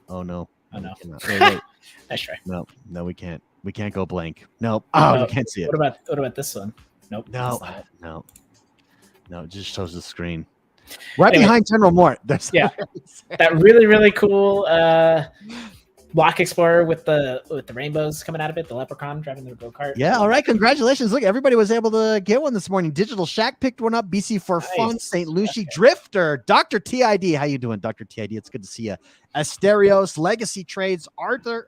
Oh no. Oh no. Wait. Nice try. No, we can't. We can't go blank. Nope. Oh, you can't see it. What about this one? Nope. No. It just shows the screen. Right behind General Mort. That really, really cool Block Explorer with the rainbows coming out of it, the leprechaun driving the go-kart. Yeah, all right. Congratulations. Look, everybody was able to get one this morning. Digital Shack picked one up. BC for Fun, St. Lucie, Drifter, Dr. TID. How you doing, Dr. TID? It's good to see you. Asterios, Legacy Trades, Arthur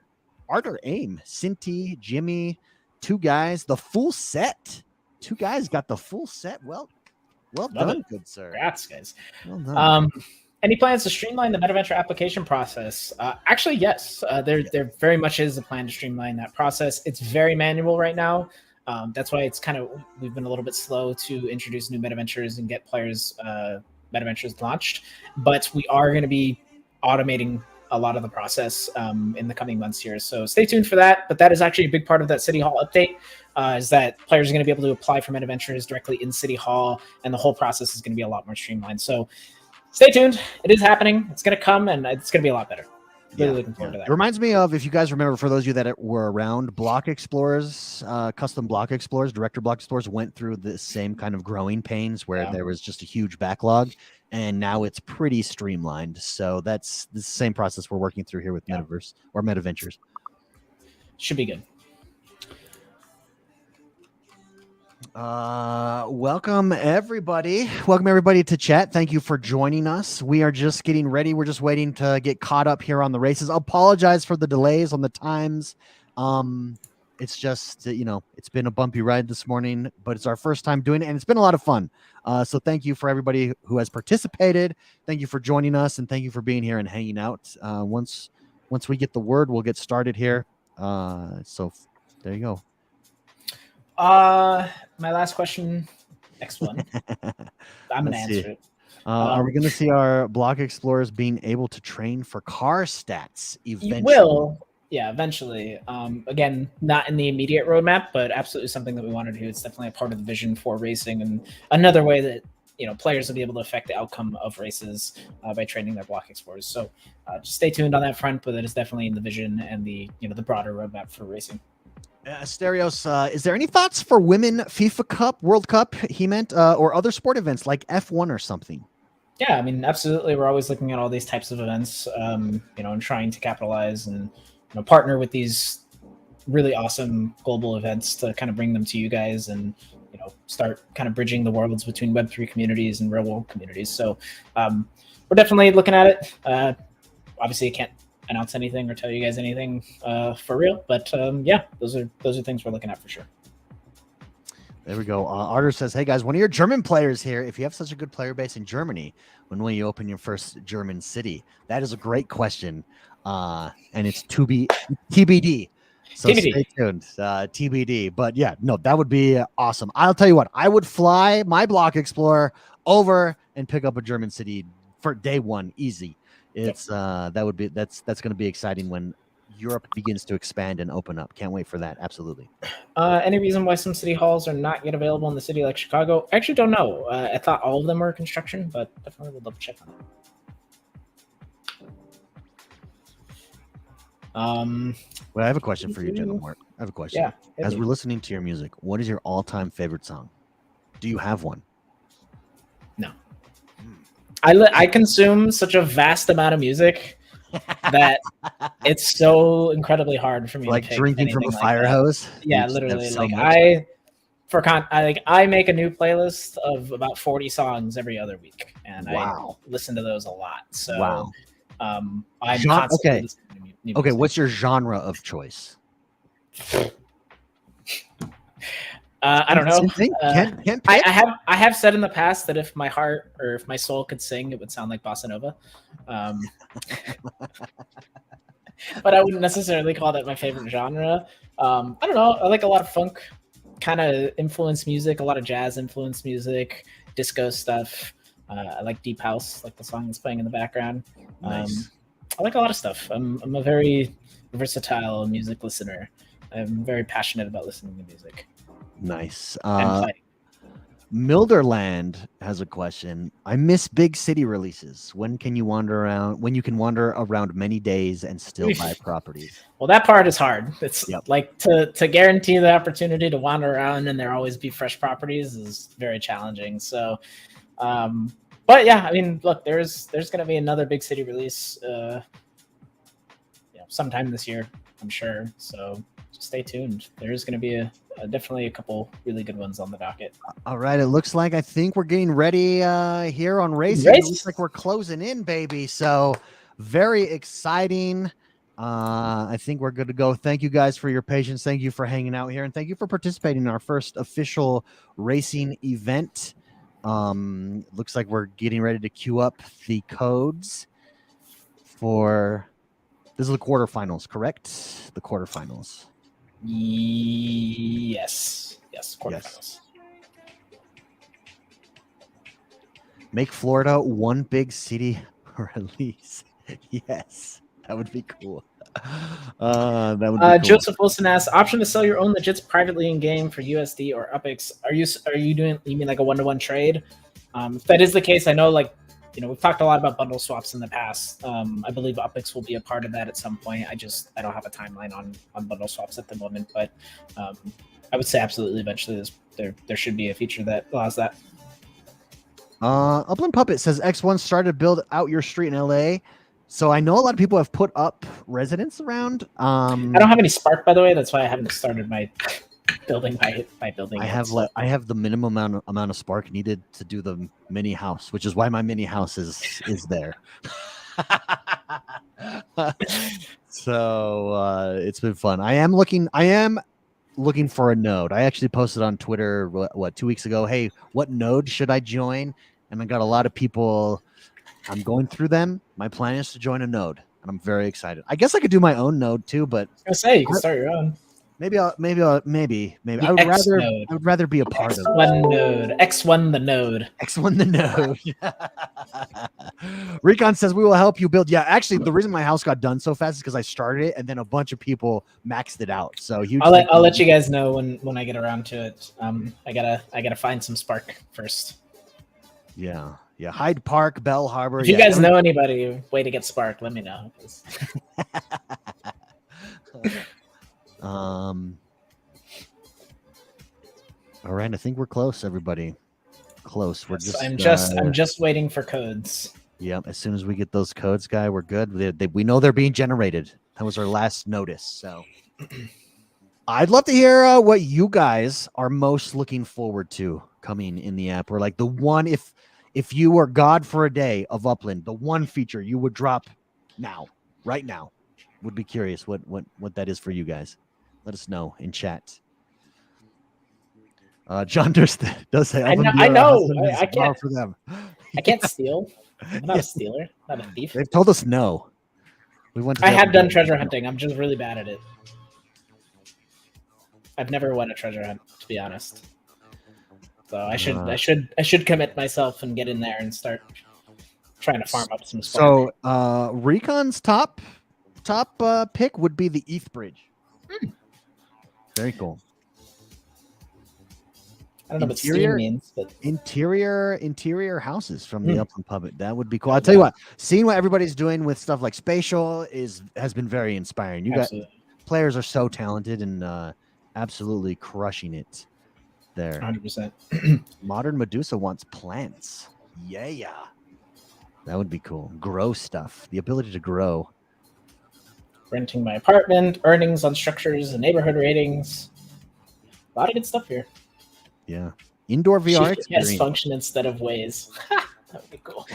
Aim, Cinti, Jimmy, two guys, the full set. Two guys got the full set. Well done, good sir. Congrats, guys. Well done. Any plans to streamline the MetaVenture application process? Actually, yes. There very much is a plan to streamline that process. It's very manual right now. That's why we've been a little bit slow to introduce new MetaVentures and get players MetaVentures launched, but we are going to be automating a lot of the process in the coming months here. So stay tuned for that. But that is actually a big part of that City Hall update, is that players are going to be able to apply for MetaVentures directly in City Hall, and the whole process is going to be a lot more streamlined. So stay tuned. It is happening. It's going to come, and it's going to be a lot better. Really looking forward to that. It reminds me of, if you guys remember, for those of you that were around, Block Explorers, custom Block Explorers, Director Block Explorers went through the same kind of growing pains where there was just a huge backlog, and now it's pretty streamlined. So that's the same process we're working through here with Metaverse or MetaVentures. Should be good. Welcome everybody to chat. Thank you for joining us. We are just getting ready. We're just waiting to get caught up here on the races. Apologize for the delays on the times. It's just, it's been a bumpy ride this morning, but it's our first time doing it, and it's been a lot of fun. So thank you for everybody who has participated. Thank you for joining us, and thank you for being here and hanging out. Once we get the word, we'll get started here. So there you go. My last question, X1. I'm gonna answer it. Are we going to see our Block Explorers being able to train for car stats eventually? You will, eventually. Again, not in the immediate roadmap, but absolutely something that we want to do. It's definitely a part of the vision for racing, and another way that players will be able to affect the outcome of races by training their Block Explorers. So just stay tuned on that front, but it is definitely in the vision and the the broader roadmap for racing. Asterios, is there any thoughts for Women FIFA Cup, World Cup, he meant, or other sport events like F1 or something? Yeah, I mean, absolutely. We're always looking at all these types of events, and trying to capitalize and partner with these really awesome global events to kind of bring them to you guys and start kind of bridging the worlds between Web3 communities and real world communities. So we're definitely looking at it. Obviously, I can't announce anything or tell you guys anything for real, but those are things we're looking at for sure. There we go. Arter says, hey guys, one of your German players here. If you have such a good player base in Germany, when will you open your first German city? That is a great question, and it's TBD. So TBD. Stay tuned, TBD. But yeah, no, that would be awesome. I'll tell you what, I would fly my Block Explorer over and pick up a German city for day one, easy. It's that's going to be exciting when Europe begins to expand and open up. Can't wait for that. Absolutely. Any reason why some city halls are not yet available in the city like Chicago? I actually don't know. I thought all of them were in construction, but definitely would love to check on that. Well, I have a question for you, General Mort. I have a question. Yeah. As we're listening to your music, what is your all-time favorite song? Do you have one? No. I consume such a vast amount of music that it's so incredibly hard for me to pick drinking from a fire hose. Yeah, literally. So I make a new playlist of about 40 songs every other week, and I listen to those a lot. So I'm constantly listening to new music. Okay, what's your genre of choice? I don't know. Can't I have said in the past that if my heart or if my soul could sing, it would sound like bossa nova. But I wouldn't necessarily call that my favorite genre. I don't know. I like a lot of funk kind of influenced music, a lot of jazz influenced music, disco stuff. I like deep house, like the song that's playing in the background. Nice. I like a lot of stuff. I'm a very versatile music listener. I'm very passionate about listening to music. Nice. Milderland has a question. I miss big city releases. When can you wander around? When you can wander around many days and still buy properties? Well, that part is hard. It's like to guarantee the opportunity to wander around and there always be fresh properties is very challenging. So, but yeah, I mean, look, there's going to be another big city release, sometime this year, I'm sure. So just stay tuned. There's going to be definitely a couple really good ones on the docket. All right. It looks like I think we're getting ready here on racing. It looks like we're closing in, baby. So very exciting. I think we're good to go. Thank you guys for your patience. Thank you for hanging out here. And thank you for participating in our first official racing event. Looks like we're getting ready to queue up the codes for this is the quarterfinals, correct? The quarterfinals. Yes, quarterfinals. Make Florida one big city release. Yes, that would be cool. That would be cool. Joseph Wilson asks, option to sell your own legits privately in game for USD or UPX. Are you doing? You mean like a 1-to-1 trade? If that is the case, I know we've talked a lot about bundle swaps in the past. I believe UPX will be a part of that at some point. I don't have a timeline on bundle swaps at the moment, but I would say absolutely eventually there should be a feature that allows that. Upland Puppet says X1 started to build out your street in LA. So I know a lot of people have put up residents around. I don't have any Spark, by the way. That's why I haven't started my building by building. I have the minimum amount of Spark needed to do the mini house, which is why my mini house is there. So it's been fun. I am looking for a node. I actually posted on Twitter 2 weeks ago. Hey, what node should I join? And I got a lot of people. I'm going through them. My plan is to join a node, and I'm very excited. I guess I could do my own node too, but I was gonna say you can start your own. Maybe. I would rather be a part of X1 node. X1 the node. X1 the node. Recon says we will help you build. Yeah, actually, the reason my house got done so fast is because I started it and then a bunch of people maxed it out. So I'll let you guys know when I get around to it. I gotta find some Spark first. Yeah. Hyde Park, Bell Harbor. If you guys know anybody way to get Spark, let me know. All right, I think we're close, everybody. Close. We're I'm just waiting for codes. Yep. As soon as we get those codes, guy, we're good. We know they're being generated. That was our last notice. So I'd love to hear what you guys are most looking forward to coming in the app, or like the one if you were God for a day of Upland, the one feature you would drop right now. Would be curious what that is for you guys. Let us know in chat. John does say, I know. I can't for them. I can't steal. I'm not a stealer. Not a thief. They've told us no. I have done treasure hunting. I'm just really bad at it. I've never won a treasure hunt, to be honest. So I should commit myself and get in there and start trying to farm up some Spark. So Recon's top pick would be the ETH bridge. Very cool. I don't know what Steam means, but interior houses from the Upland Puppet. That would be cool. I'll tell you what, seeing what everybody's doing with stuff like spatial has been very inspiring. Players are so talented and absolutely crushing it there. 100%. Modern Medusa wants plants. Yeah. That would be cool. Grow stuff. The ability to grow. Renting my apartment, earnings on structures and neighborhood ratings. A lot of good stuff here. Yeah. Indoor VR experience. Yes, function instead of ways. That would be cool.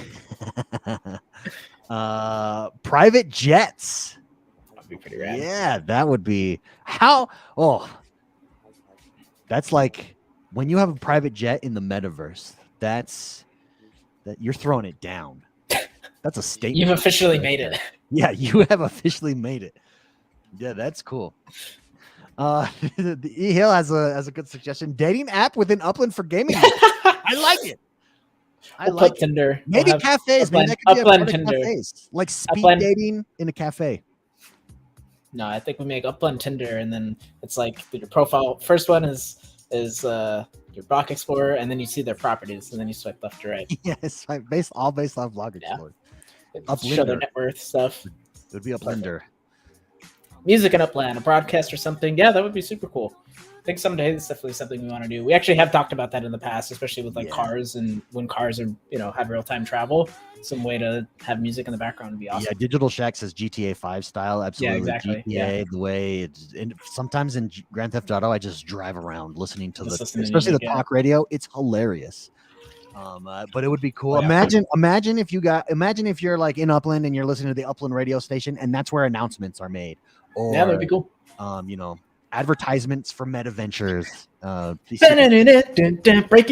Private jets. That would be pretty rad. Yeah, that would be that's like when you have a private jet in the metaverse, that you're throwing it down. That's a statement. You've officially made it. Yeah, you have officially made it. Yeah, that's cool. The E Hill has a good suggestion. Dating app within Upland for gaming. I like it. I like Tinder. Maybe cafes. Maybe that could be Upland a part Tinder. of cafes. Like speed dating in a cafe. No, I think we make Upland Tinder, and then it's like your profile. First one is your Block Explorer, and then you see their properties, and then you swipe left to right. Yes, based off Block Explorer. Show their net worth stuff. It would be Uplander. Music in Upland, a broadcast or something. Yeah, that would be super cool. I think someday it's definitely something we want to do. We actually have talked about that in the past, especially with cars, and when cars are have real time travel. Some way to have music in the background would be awesome. Yeah, Digital Shack says GTA 5 style. Absolutely. Yeah, exactly. GTA, the way it's, and sometimes in Grand Theft Auto, I just drive around listening to especially the talk radio. It's hilarious. But it would be cool. Imagine if you're like in Upland and you're listening to the Upland radio station, and that's where announcements are made. Or, yeah, that'd be cool. Advertisements for Meta Ventures. Breaking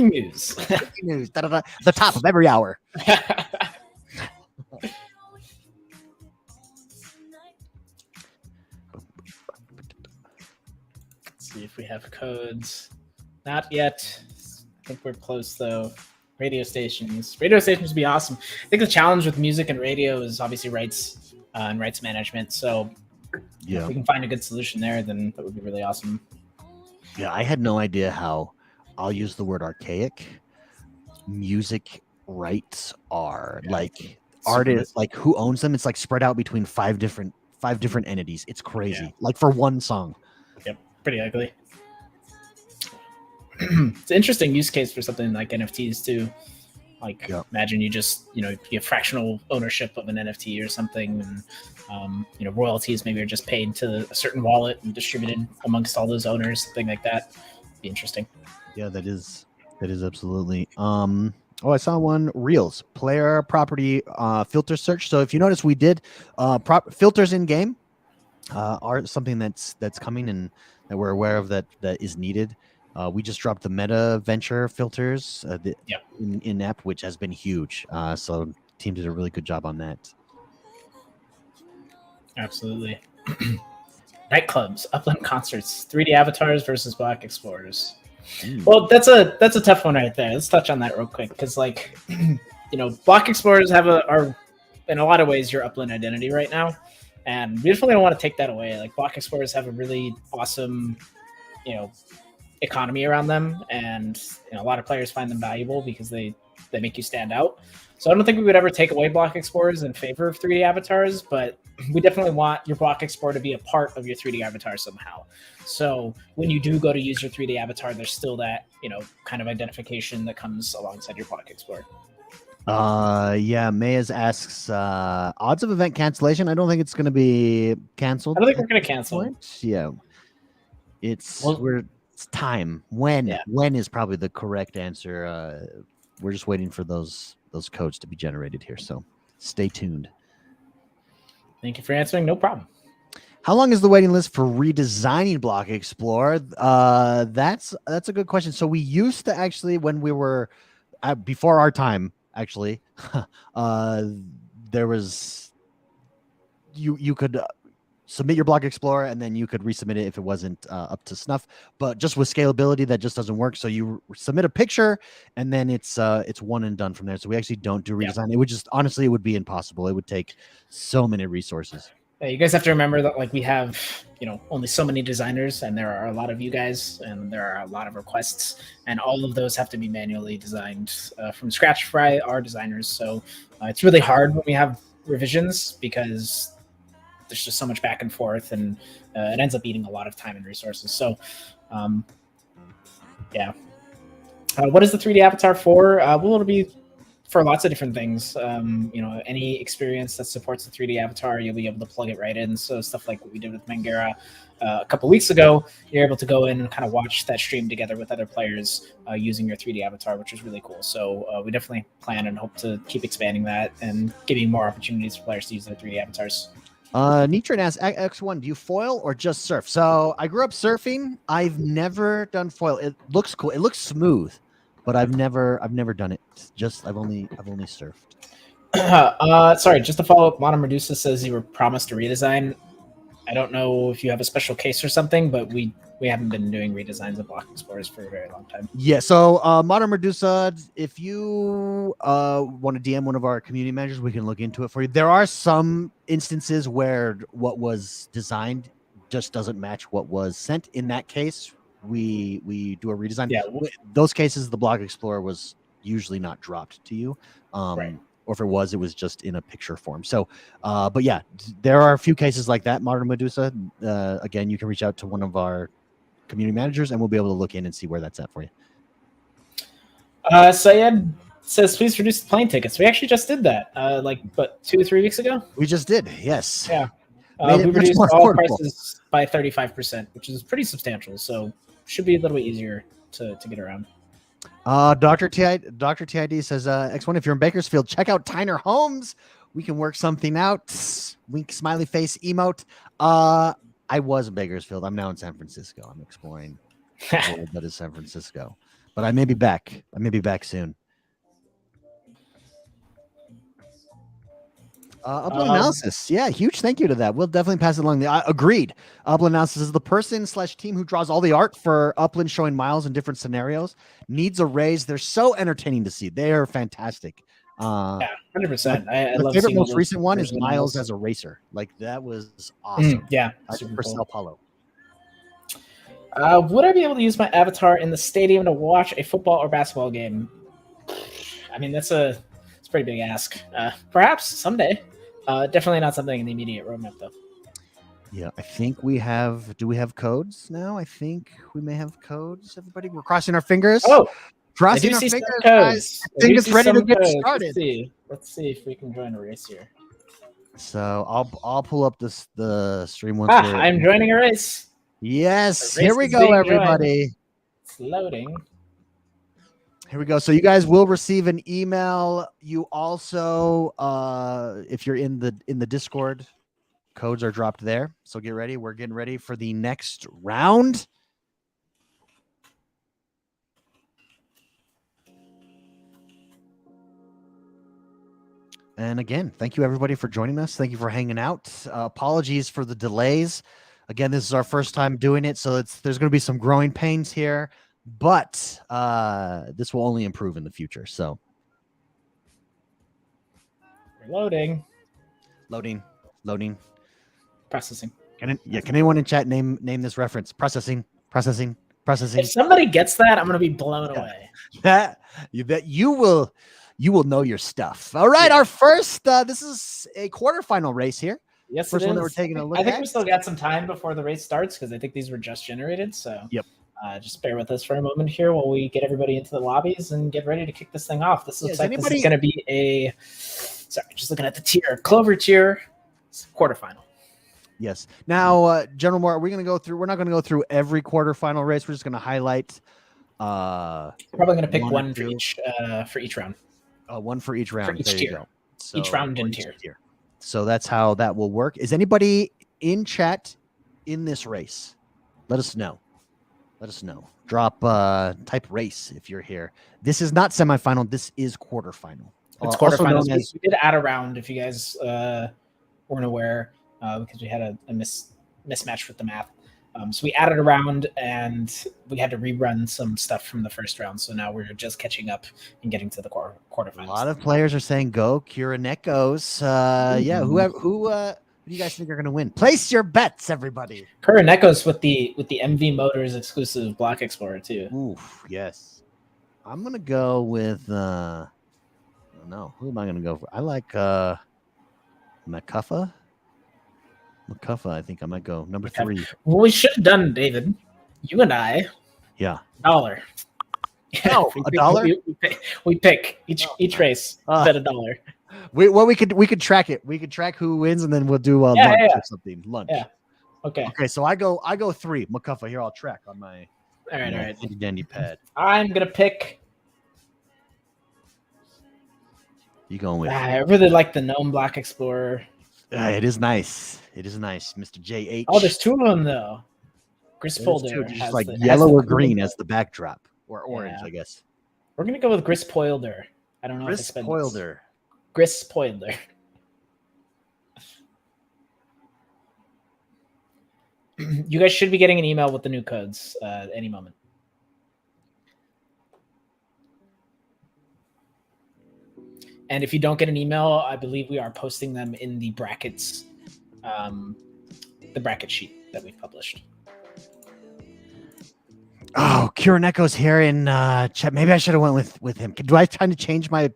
news. Breaking news. The top of every hour. Let's see if we have codes. Not yet. I think we're close though. Radio stations. Radio stations would be awesome. I think the challenge with music and radio is obviously rights and rights management. So if we can find a good solution there, then that would be really awesome. Yeah, I had no idea how, I'll use the word archaic, music rights are. Like artists, like who owns them? It's like spread out between five different entities. It's crazy. Like for one song. Yep, pretty ugly. It's an interesting use case for something like NFTs too. Like imagine you just you have fractional ownership of an NFT or something, and royalties maybe are just paid to a certain wallet and distributed amongst all those owners, something like that. Be interesting. Yeah, that is absolutely. Oh, I saw one. Reels player property filter search. So if you notice, we did filters in game are something that's coming and that we're aware of that is needed. We just dropped the meta venture filters in app, which has been huge. So team did a really good job on that. Absolutely. Nightclubs, Upland concerts, 3D avatars versus Block Explorers. Well, that's a tough one right there. Let's touch on that real quick because, like, Block Explorers are in a lot of ways your Upland identity right now, and we definitely don't want to take that away. Like, Block Explorers have a really awesome, economy around them, and a lot of players find them valuable because they make you stand out. So I don't think we would ever take away Block Explorers in favor of 3D avatars, but we definitely want your Block Explorer to be a part of your 3D avatar somehow. So when you do go to use your 3D avatar, there's still that kind of identification that comes alongside your Block Explorer. Mayas asks odds of event cancellation. I don't think it's going to be canceled. I don't think we're going to cancel. Yeah, it's time. When is probably the correct answer. We're just waiting for those codes to be generated here, so stay tuned. Thank you for answering. No problem. How long is the waiting list for redesigning Block Explorer? That's a good question. So we used to actually, when we were before our time, actually, there was you could submit your Block Explorer and then you could resubmit it if it wasn't up to snuff. But just with scalability, that just doesn't work. So you submit a picture and then it's one and done from there. So we actually don't do redesign. It would just, honestly, it would be impossible. It would take so many resources. Yeah, you guys have to remember that, like, we have only so many designers, and there are a lot of you guys, and there are a lot of requests, and all of those have to be manually designed from scratch by our designers. So it's really hard when we have revisions because there's just so much back and forth, and it ends up eating a lot of time and resources. So what is the 3D avatar for? Well, it'll be for lots of different things. Any experience that supports the 3D avatar, you'll be able to plug it right in. So stuff like what we did with Mangera a couple weeks ago, you're able to go in and kind of watch that stream together with other players using your 3D avatar, which is really cool. So we definitely plan and hope to keep expanding that and giving more opportunities for players to use their 3D avatars. Nitrin asks, X1, do you foil or just surf? So I grew up surfing. I've never done foil. It looks cool. It looks smooth, but I've never done it. I've only surfed. Sorry, just to follow up, Modern Medusa says you were promised a redesign. I don't know if you have a special case or something, but we haven't been doing redesigns of Block Explorers for a very long time. Yeah, so Modern Medusa, if you want to DM one of our community managers, we can look into it for you. There are some instances where what was designed just doesn't match what was sent. In that case, we do a redesign. Yeah, those cases, the Block Explorer was usually not dropped to you. Right. Or if it was just in a picture form. So, but yeah, there are a few cases like that. Modern Medusa, again, you can reach out to one of our community managers and we'll be able to look in and see where that's at for you. Syed says, please reduce the plane tickets. We actually just did that, 2 or 3 weeks ago? We just did, yes. Yeah. We reduced all prices by 35%, which is pretty substantial. So should be a little bit easier to get around. Dr. TID says, X1, if you're in Bakersfield, check out Tyner Homes. We can work something out. Wink, smiley face, emote. I was in Bakersfield. I'm now in San Francisco. I'm exploring the world that is San Francisco. But I may be back. I may be back soon. Upland Analysis. Yeah, huge thank you to that. We'll definitely pass it along. Agreed. Upland Analysis is the person/team who draws all the art for Upland, showing Miles in different scenarios. Needs a raise. They're so entertaining to see. They are fantastic. Yeah, 100%. I My love favorite, seeing most recent one is Miles. Miles as a racer. Like, that was awesome. Yeah, I super for cool. Sao Paulo. Would I be able to use my avatar in the stadium to watch a football or basketball game? I mean, it's a pretty big ask. Perhaps someday. Definitely not something in the immediate roadmap, though. Yeah, I think we have. Do we have codes now? I think we may have codes. Everybody, we're crossing our fingers. Oh, crossing our fingers, guys. I think it's ready to get started. Let's see if we can join a race here. So I'll pull up the stream once. I'm joining a race. Yes, here we go, everybody. Joined. It's loading. Here we go. So you guys will receive an email. You also, if you're in the Discord, codes are dropped there. So get ready. We're getting ready for the next round. And again, thank you everybody for joining us. Thank you for hanging out. Apologies for the delays. Again, this is our first time doing it, so there's going to be some growing pains here, but this will only improve in the future. So, loading, processing. Can anyone in chat name this reference? Processing. If somebody gets that, I'm going to be blown away. You bet you will know your stuff. All right, our first. This is a quarterfinal race here. Yes, first one that we're taking a look at. I think we still got some time before the race starts because I think these were just generated. So yep. Just bear with us for a moment here while we get everybody into the lobbies and get ready to kick this thing off. This looks like this is going to be a. Sorry, just looking at the tier. Clover tier quarterfinal. Yes. Now, General Mort, we're not going to go through every quarterfinal race. We're just going to highlight. Probably going to pick one for each round. One for each round. For each tier. So each round in tier. So that's how that will work. Is anybody in chat in this race? Let us know. Drop type race if you're here. This is not semifinal. This is quarterfinal. It's quarterfinals. We did add a round if you guys weren't aware because we had a mismatch with the math. So we added a round and we had to rerun some stuff from the first round. So now we're just catching up and getting to the quarterfinals. A lot of players are saying go Kuronekos. Yeah, who do you guys think are going to win? Place your bets, everybody. Kuronekos with the MV Motors exclusive Block Explorer too. Oof, yes. I'm going to go with I don't know. Who am I going to go for? I like McCuffa. I think I might go number 3. Well, we should have done, David. You and I. Yeah. $1. Oh, $1? We pick each race. Bet $1. We could track it. We could track who wins, and then we'll do lunch or something. Lunch. Yeah. Okay. Okay. So I go 3. McCuffa. Here, I'll track on my. All right. Dandy pad. I'm gonna pick. You going with? I really like the Gnome Block Explorer. It is nice. Mr. JH. Oh, there's 2 of them though. Grispolder just like yellow or green as the backdrop, or orange, I guess. We're gonna go with Grispolder. I don't know. Grispolder. Grispolder. You guys should be getting an email with the new codes any moment. And if you don't get an email, I believe we are posting them in the brackets, the bracket sheet that we've published. Oh, Kuroneko's here in chat. Maybe I should have went with him. Do I have time to change my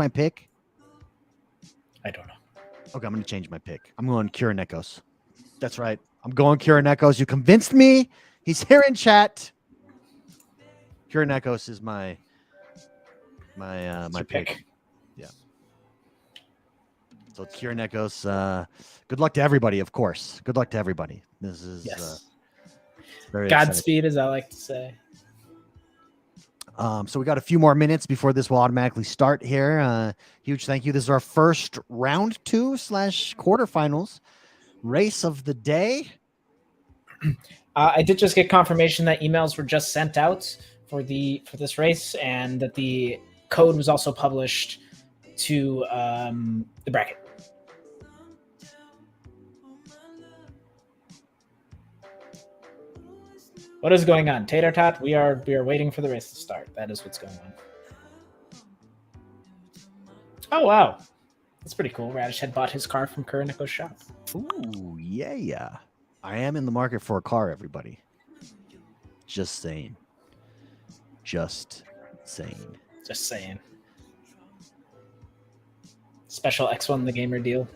pick? I don't know. Okay, I'm going to change my pick. I'm going Kuronekos. That's right. I'm going Kuronekos. You convinced me. He's here in chat. Kuronekos is my pick. Yeah. So it's Kuronekos. Good luck to everybody, of course. Good luck to everybody. This is very Godspeed, as I like to say. So we got a few more minutes before this will automatically start here. Huge thank you. This is our first round 2/quarterfinals race of the day. I did just get confirmation that emails were just sent out for this race, and that the code was also published to the bracket. What is going on? Tater Tot, we are waiting for the race to start. That is what's going on. Oh, wow. That's pretty cool. Radish had bought his car from Kuronico's shop. Ooh, yeah. I am in the market for a car, everybody. Just saying. Just saying. Special X1 the Gamer deal.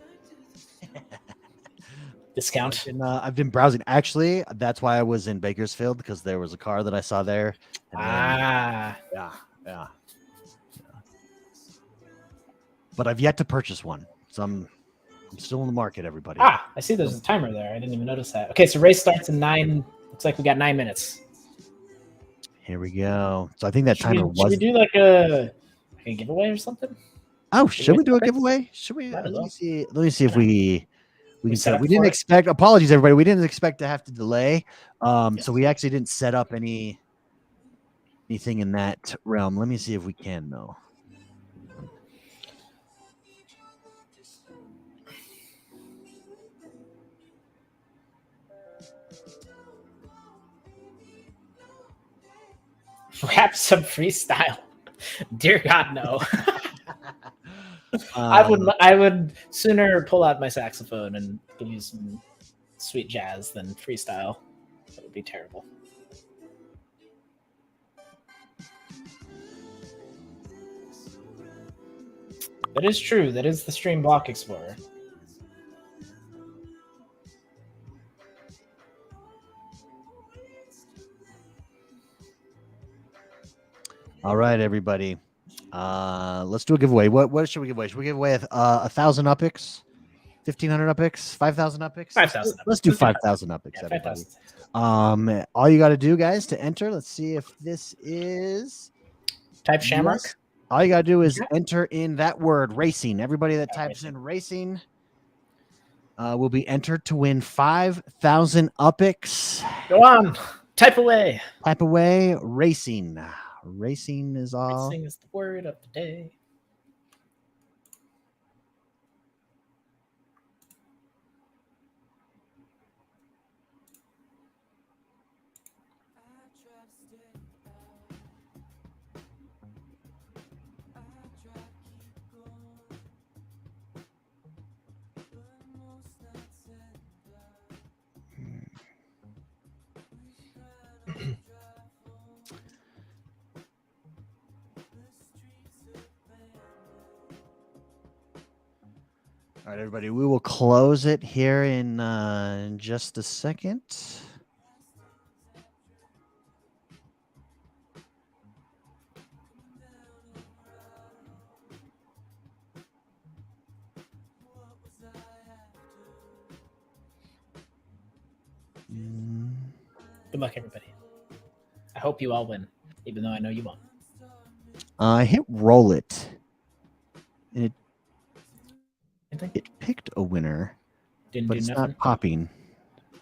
Discount. I've been browsing. Actually, that's why I was in Bakersfield, because there was a car that I saw there. Yeah. But I've yet to purchase one, so I'm still in the market, everybody. I see there's a timer there. I didn't even notice that. Okay, so race starts in 9. Looks like we got 9 minutes. Here we go. So I think that timer was. Should we do like a giveaway or something? Oh, should we do a giveaway? Should we? Let me see if we can set up. We didn't expect. Apologies, everybody. We didn't expect to have to delay. Yes. So we actually didn't set up anything in that realm. Let me see if we can though. Rap some freestyle. Dear God, no. I would sooner pull out my saxophone and give you some sweet jazz than freestyle. That would be terrible. That is true. That is the Stream Block Explorer. All right, everybody. Let's do a giveaway. What should we give away? Should we give away 1,000 UPIX, 1,500 UPIX, 5,000 UPIX? 5,000. Let's do 5,000 UPIX, Yeah, everybody. 5,000. All you got to do, guys, to enter. Let's see if this is. Type Shamrock. Yes. All you got to do is enter in that word, racing. Everybody that types in racing will be entered to win 5,000 UPIX. Go on. Type away. Type away, racing. Racing is all. Racing is the word of the day. All right, everybody, we will close it here in just a second. Good luck, everybody. I hope you all win, even though I know you won't. I hit roll it, and it picked a winner, but it's not popping.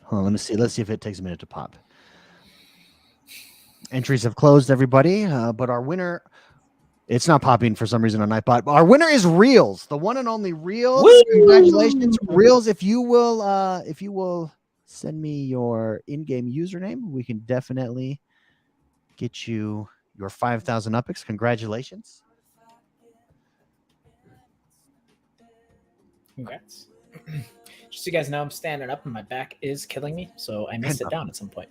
Hold on, let me see. Let's see if it takes a minute to pop. Entries have closed, everybody, but our winner, it's not popping for some reason on Nightbot. Our winner is Reels, the one and only Reels. Woo! Congratulations, Reels! If you will send me your in-game username, we can definitely get you your 5,000 UPIX. Congratulations. Congrats. Just so you guys know, I'm standing up and my back is killing me, so I may sit down at some point.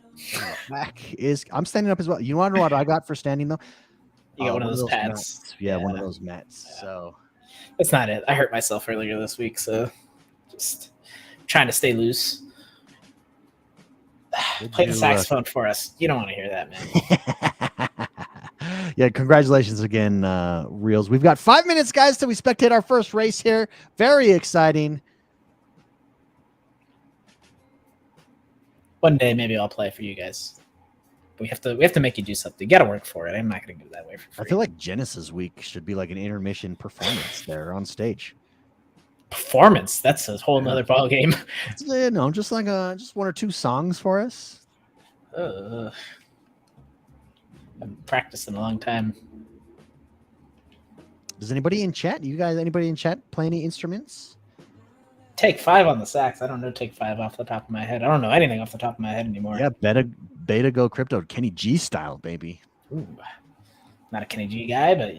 I'm standing up as well. You want to know what I got for standing though? You got one of those pads. Mats. Yeah, one of those mats. Yeah. So that's not it. I hurt myself earlier this week, so just trying to stay loose. Play the saxophone for us. You don't want to hear that, man. Yeah, congratulations again, Reels. We've got 5 minutes, guys, till we spectate our first race here. Very exciting. One day, maybe I'll play for you guys. We have to make you do something. You got to work for it. I'm not going to give it that way for free. I feel like Genesis Week should be like an intermission performance there on stage. Performance? That's a whole nother ball game. No, just like just one or two songs for us. I've practiced in a long time. Does anybody in chat? Anybody in chat play any instruments? Take 5 on the sax. I don't know Take 5 off the top of my head. I don't know anything off the top of my head anymore. Yeah, beta go crypto, Kenny G style, baby. Ooh, not a Kenny G guy, but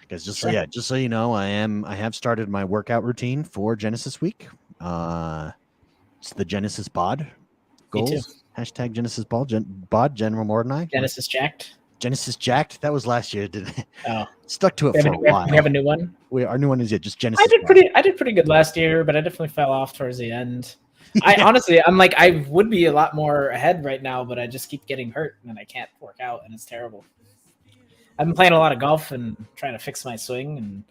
Because just so you know, I have started my workout routine for Genesis Week. It's the Genesis bod goals. Hashtag Genesis bod. General Mort and I. Genesis jacked. Genesis jacked. That was last year. Oh, stuck to it for a while. We have a new one. Our new one is just Genesis. I did pretty good last year, but I definitely fell off towards the end. I honestly, I'm like, I would be a lot more ahead right now, but I just keep getting hurt and I can't work out, and it's terrible. I've been playing a lot of golf and trying to fix my swing, and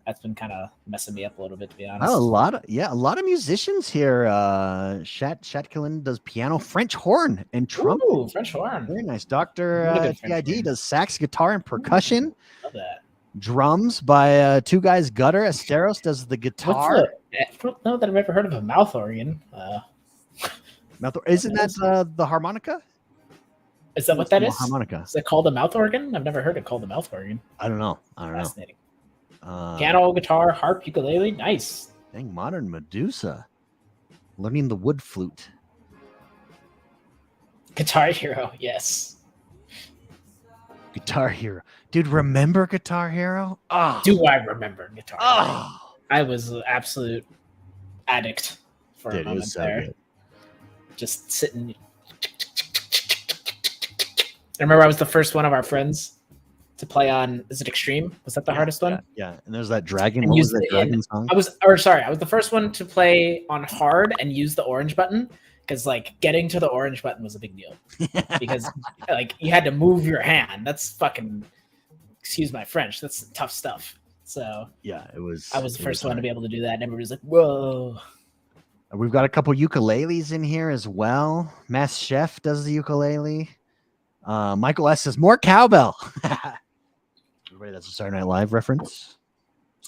that's been kind of messing me up a little bit, to be honest. Oh, a lot of musicians here. Shatkillen does piano, French horn, and trumpet. Ooh, French horn. Very nice. Dr. TID does sax, guitar, and percussion. Love that. Drums by two guys. Gutter Asteros does the guitar. I don't know that I've ever heard of a mouth organ. Isn't that the harmonica? Is that what that is? Harmonica. Is it called a mouth organ? I've never heard it called a mouth organ. I don't know. Fascinating. Piano, guitar, harp, ukulele. Nice. Dang, modern Medusa. Learning the wood flute. Guitar Hero, yes. Guitar Hero. Dude, remember Guitar Hero? Oh. Do I remember Guitar Hero? Oh. I was an absolute addict for a moment there. Good. Just sitting. I remember I was the first one of our friends to play on, is it Extreme? Was that the hardest one? Yeah. And there's that dragon. What was that dragon song? I was the first one to play on hard and use the orange button, because like getting to the orange button was a big deal. Because like you had to move your hand. That's fucking, excuse my French, that's tough stuff. So yeah, I was the first one to be able to do that, and everybody's like, whoa. We've got a couple ukuleles in here as well. Mass Chef does the ukulele. Michael S says more cowbell. Everybody, that's a Saturday Night Live reference.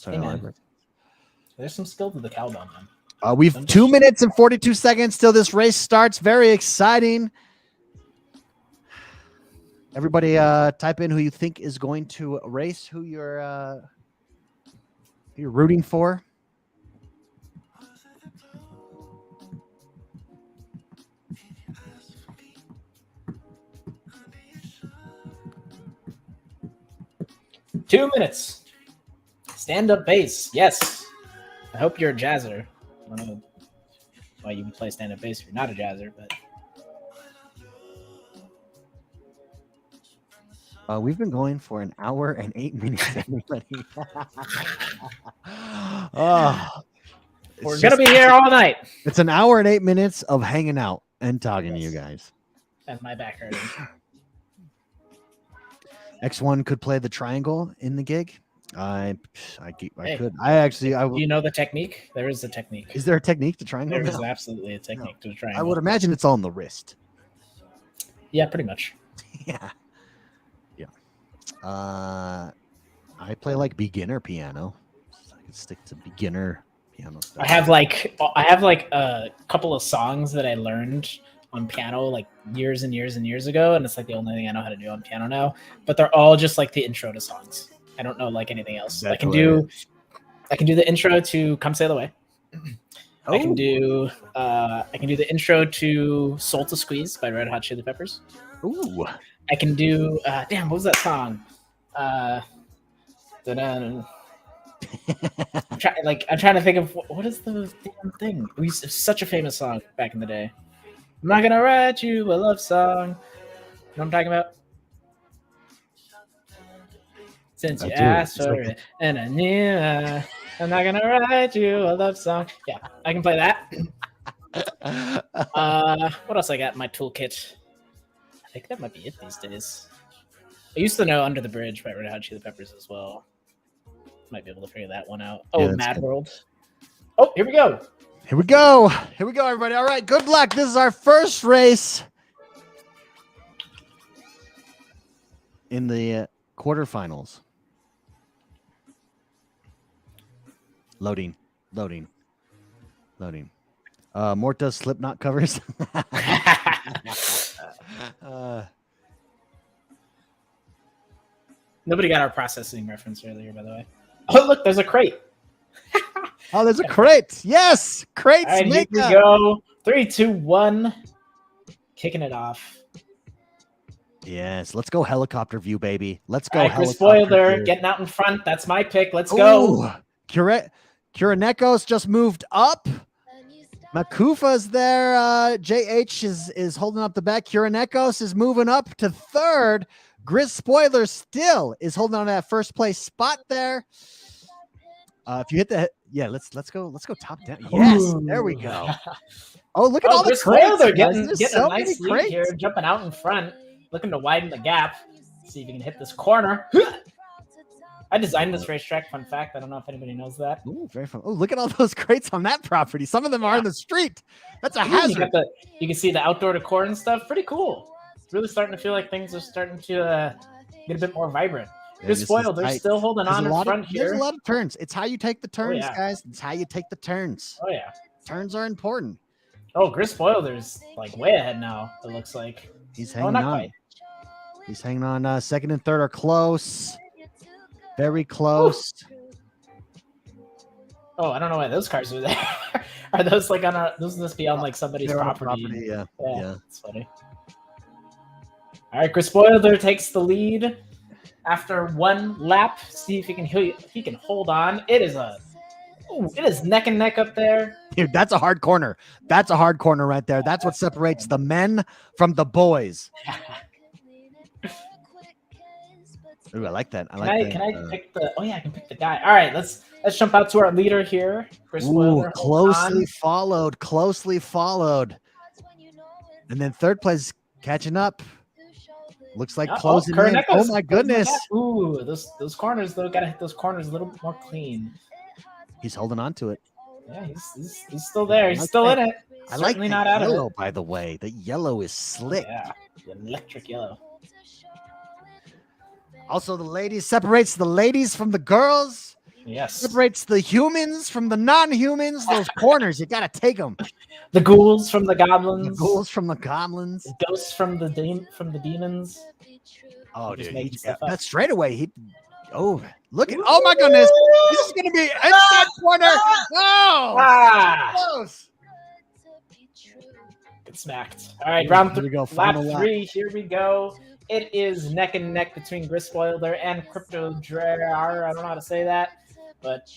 There's some skill to the cowbell, man. We've 2 minutes and 42 seconds till this race starts. Very exciting. Everybody, type in who you think is going to race, who you're rooting for. Two minutes. Stand-up bass. Yes. I hope you're a jazzer. I don't know why you would play stand-up bass if you're not a jazzer, but we've been going for an hour and 8 minutes, everybody. We're gonna be here all night. It's an hour and 8 minutes of hanging out and talking to you guys. That's my back hurting. X1 could play the triangle in the gig. I could. Do you know the technique? There is a technique. Is there a technique to triangle? There is absolutely a technique to triangle. I would imagine it's on the wrist. Yeah, pretty much. Yeah. I play like beginner piano. So I can stick to beginner piano stuff. I have like a couple of songs that I learned on piano like years and years and years ago, and it's like the only thing I know how to do on piano now. But they're all just like the intro to songs. I don't know like anything else. I can do the intro to "Come Sail Away." I can do the intro to "Soul to Squeeze" by Red Hot Chili Peppers. Ooh. I can do what was that song? I'm trying to think of what is the damn thing. It's such a famous song back in the day. I'm not gonna write you a love song. You know what I'm talking about? Since you asked for it, and I knew I'm not gonna write you a love song. Yeah, I can play that. What else I got in my toolkit? I think that might be it these days. I used to know "Under the Bridge" by Red Hot Chili Peppers as well. Might be able to figure that one out. Oh, yeah, Mad World. Oh, here we go. Here we go, everybody. All right, good luck. This is our first race in the quarterfinals. Loading. Mort does Slipknot covers. Nobody got our processing reference earlier, by the way. Oh, look, there's a crate. Oh, there's a crate. Yes, crates. All right, here we makeup. go. 3, 2, 1. Kicking it off. Yes, let's go helicopter view, baby. Let's go. All right, Chris helicopter Spoiler view. getting out in front. That's my pick. Let's go. Kuronekos just moved up. Makufa's there. JH is holding up the back. Kuronekos is moving up to third. Grizz Spoiler still is holding on to that first place spot there. If you hit the let's go top down. Yes, there we go. Oh, look at all the crates. They're getting so a nice lead crates here, jumping out in front, looking to widen the gap. See if you can hit this corner. I designed this racetrack. Fun fact. I don't know if anybody knows that. Ooh, very fun. Oh, look at all those crates on that property. Some of them are in the street. That's a hazard. You can see the outdoor decor and stuff. Pretty cool. It's really starting to feel like things are starting to get a bit more vibrant. Good spoil. They're still holding on in front here. There's a lot of turns. It's how you take the turns, guys. It's how you take the turns. Oh, yeah. Turns are important. Oh, Grizz Spoiler's like way ahead now, it looks like. He's hanging on. Quite. He's hanging on. Second and third are close. Very close. Oh, I don't know why those cars are there. Are those like on a... Those must be on like somebody's property. Yeah. That's funny. All right, Grizz Spoiler takes the lead after one lap. See if he can hold on. It is neck and neck up there. Dude, that's a hard corner. That's a hard corner right there. That's what separates the men from the boys. Ooh, I like that. Can I pick the... Oh, yeah, I can pick the guy. All right, let's jump out to our leader here. Chris Spoiler, closely followed. And then third place catching up. Looks like closing in. Oh, my goodness. Ooh, those corners, though, got to hit those corners a little bit more clean. He's holding on to it. Yeah, he's still there. He's still in it. I like the yellow, by the way. The yellow is slick. Yeah, the electric yellow. Also, the ladies separates the ladies from the girls. Yes. Separates the humans from the non-humans. Those corners, you gotta take them. The ghouls from the goblins. The ghouls from the goblins. The ghosts from the demons. Oh, dude, that's straight away. Look at! Oh my goodness! This is gonna be inside corner. Oh, close. Get smacked. All right, round 3. Lap 3. Here we go. It is neck and neck between Grizz Spoiler and Crypto Drar. I don't know how to say that, but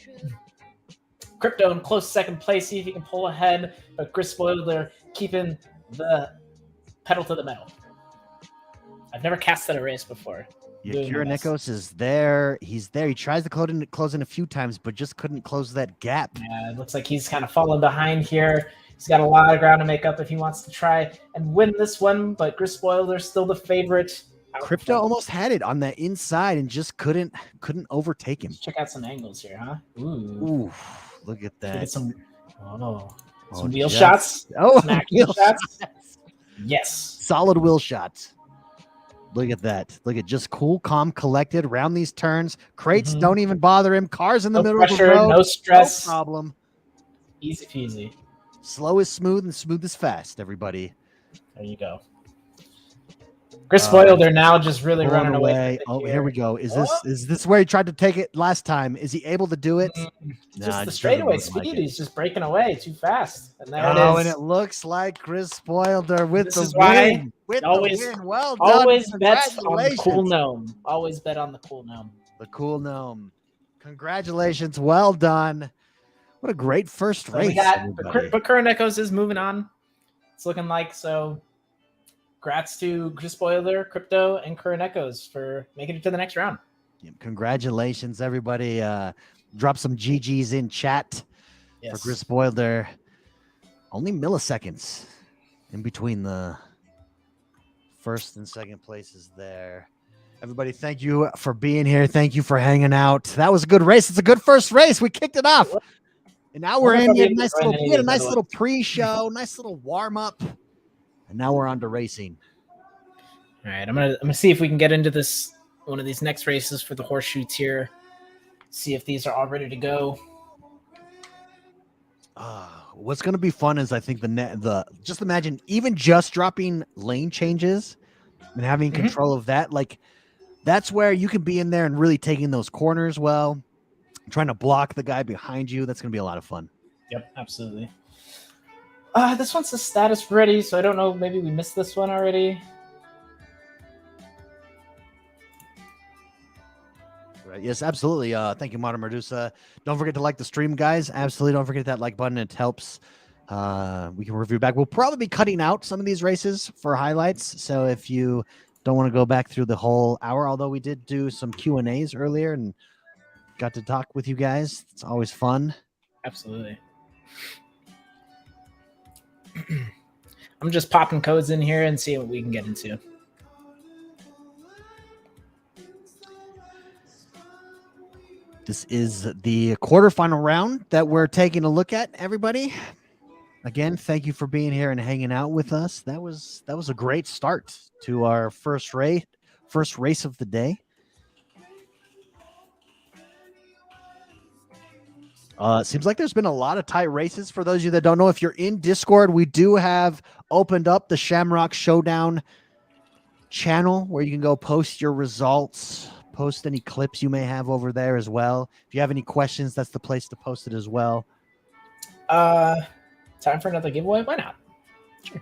Crypto in close second place. See if he can pull ahead, but Grizz Spoiler keeping the pedal to the metal. I've never casted a race before. Yeah, Kuronekos is there. He's there. He tries to close in a few times, but just couldn't close that gap. Yeah, it looks like he's kind of falling behind here. He's got a lot of ground to make up if he wants to try and win this one, but Grizz Spoiler's still the favorite. Crypto almost had it on the inside and just couldn't overtake him. Let's check out some angles here, huh? Ooh, look at that. Some wheel shots. Oh, wheel shots. Yes. Solid wheel shots. Look at that. Look at just cool, calm, collected around these turns. Crates don't even bother him. Cars in the middle pressure, of the road. No stress. No problem. Easy peasy. Slow is smooth and smooth is fast, everybody. There you go. Grizz Spoiler, they're now just really running away. Oh, here we go. Is this where he tried to take it last time? Is he able to do it? Just the straightaway speed. He's just breaking away too fast. And there it is. Oh, and it looks like Grizz Spoiler with the win. With the win. Well done. Always bet on the cool gnome. Always bet on the cool gnome. The cool gnome. Congratulations. Well done. What a great first race. But Kuronekos is moving on. It's looking like so. Congrats to Grizz Spoiler, Crypto, and Kuronekos for making it to the next round. Congratulations, everybody. Drop some GGs in chat for Grizz Spoiler. Only milliseconds in between the first and second places there. Everybody, thank you for being here. Thank you for hanging out. That was a good race. It's a good first race. We kicked it off. And now we're in. We had a nice little pre-show, nice little warm-up. And now we're on to racing. All right, I'm gonna see if we can get into one of these next races for the horseshoe tier. See if these are all ready to go. What's gonna be fun is I think just imagine even just dropping lane changes and having control of that. Like that's where you can be in there and really taking those corners well. trying to block the guy behind you. That's going to be a lot of fun. Yep, absolutely. This one's the status ready, so I don't know. Maybe we missed this one already. Right. Yes, absolutely. Thank you, Modern Medusa. Don't forget to like the stream, guys. Absolutely. Don't forget that like button. It helps. We can review back. We'll probably be cutting out some of these races for highlights. So if you don't want to go back through the whole hour, although we did do some Q&As earlier and got to talk with you guys. It's always fun. Absolutely. I'm just popping codes in here and seeing what we can get into. This is the quarterfinal round that we're taking a look at, everybody. Again, thank you for being here and hanging out with us. That was a great start to our first race of the day. Seems like there's been a lot of tight races. For those of you that don't know, if you're in Discord, we do have opened up the Shamrock Showdown channel where you can go post your results, post any clips you may have over there as well. If you have any questions, that's the place to post it as well. Time for another giveaway? Why not? Sure.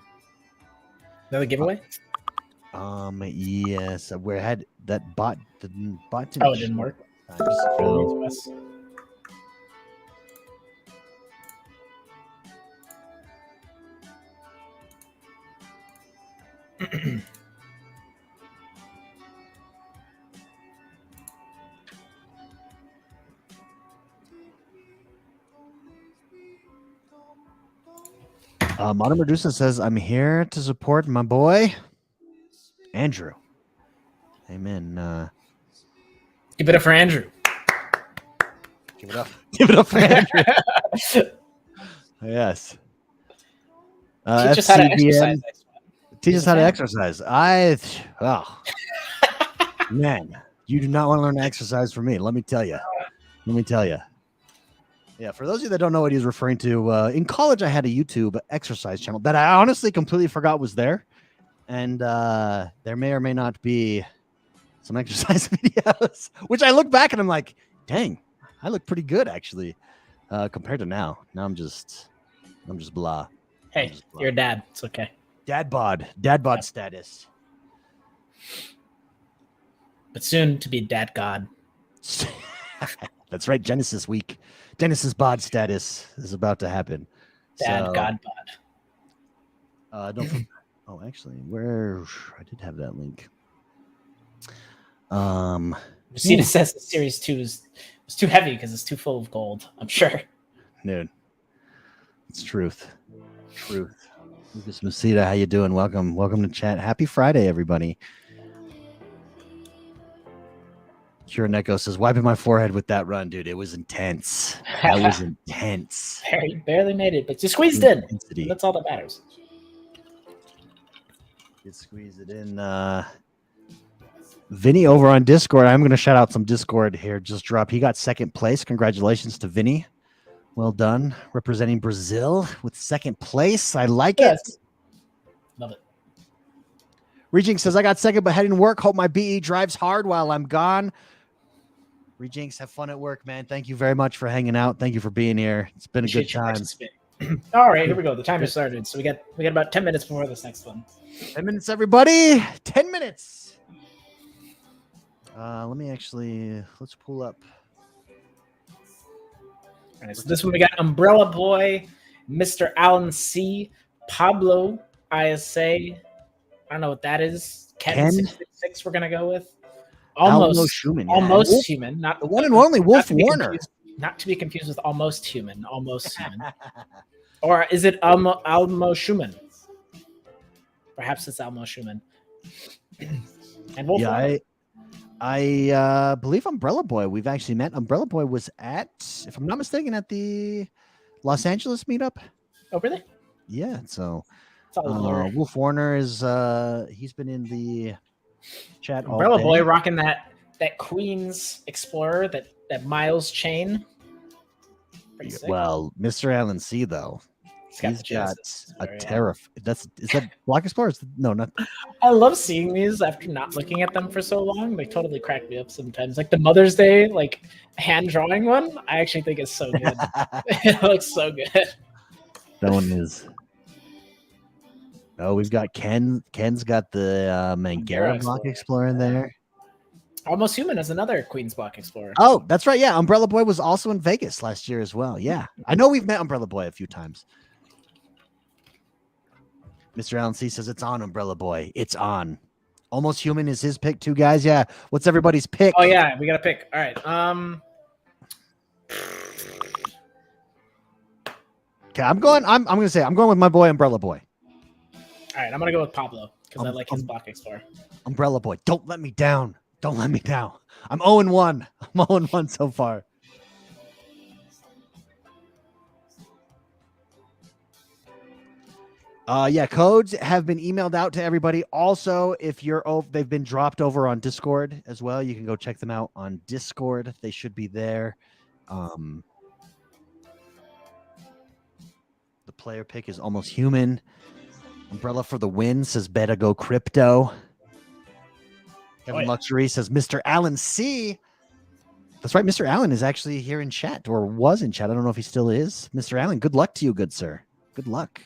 Another giveaway? Yes. We had that bot didn't it didn't work. Modern Medusa says, I'm here to support my boy, Andrew. Amen. Give it up for Andrew. Give it up. Give it up for Andrew. Yes. Teach us how to exercise. Teach us how to exercise. Man, you do not want to learn to exercise from me. Let me tell you. Yeah, for those of you that don't know what he's referring to, in college I had a YouTube exercise channel that I honestly completely forgot was there. And there may or may not be some exercise videos, which I look back and I'm like, dang, I look pretty good actually, compared to now. Now I'm just blah. Hey, you're a dad. It's okay. Dad bod status. But soon to be dad god. That's right. Genesis week. Genesis bod status is about to happen. Dad god bod. Don't forget. Oh, actually, where I did have that link. Rosita says series 2 is too heavy because it's too full of gold. I'm sure. Dude, it's truth. Lucas Masita, how you doing? Welcome to chat. Happy Friday, everybody. Kiraneko says, wiping my forehead with that run, dude. It was intense. That was intense. Barely made it, but you squeezed in. That's all that matters. You squeeze it in. Vinny over on Discord. I'm going to shout out some Discord here. Just dropped. He got second place. Congratulations to Vinny. Well done. Representing Brazil with second place. I like it. Love it. Rejinx says, I got second, but heading to work. Hope my BE drives hard while I'm gone. Rejinx, have fun at work, man. Thank you very much for hanging out. Thank you for being here. It's been a good time. All right, here we go. The timer started. So we got about 10 minutes before this next one. 10 minutes, everybody. 10 minutes. Let's pull up. All right, so this one we got Umbrella Boy, Mr. Alan C, Pablo ISA. I don't know what that is. Ken 666 we're going to go with. Almost human. Almost human. Not the one and only Wolf Warner. Not to be confused with Almost Human. Almost Human. Or is it Almo Schumann? Perhaps it's Almo Schumann. And Wolf Warner. I believe Umbrella Boy. We've actually met. Umbrella Boy was at, if I'm not mistaken, at the Los Angeles meetup. Oh, really? Yeah. So Wolf Warner is he's been in the chat. Umbrella Boy rocking that Queen's Explorer, that Miles chain. Well, Mr. Alan C though, got the got Genesis. a Terraf. Is that Block Explorer? No, not. I love seeing these after not looking at them for so long. They totally crack me up sometimes. Like the Mother's Day, like hand drawing one, I actually think is so good. It looks so good. That one is. Oh, we've got Ken. Ken's got the Mangara Block Explorer in there. Almost Human is another Queen's Block Explorer. Oh, that's right. Yeah, Umbrella Boy was also in Vegas last year as well. Yeah, I know we've met Umbrella Boy a few times. Mr. Allen C says it's on, Umbrella Boy. It's on. Almost Human is his pick too, guys. Yeah. What's everybody's pick? Oh yeah, we got to pick. All right. Okay, I'm going with my boy Umbrella Boy. All right, I'm gonna go with Pablo because I like his Block Explorer. Umbrella Boy, don't let me down. Don't let me down. I'm 0-1. I'm 0-1 so far. Yeah, codes have been emailed out to everybody. Also, if they've been dropped over on Discord as well. You can go check them out on Discord. They should be there. The player pick is Almost Human. Umbrella for the win says better go crypto. Kevin Luxury says Mr. Allen C. That's right. Mr. Allen is actually here in chat, or was in chat. I don't know if he still is. Mr. Allen, good luck to you, good sir. Good luck.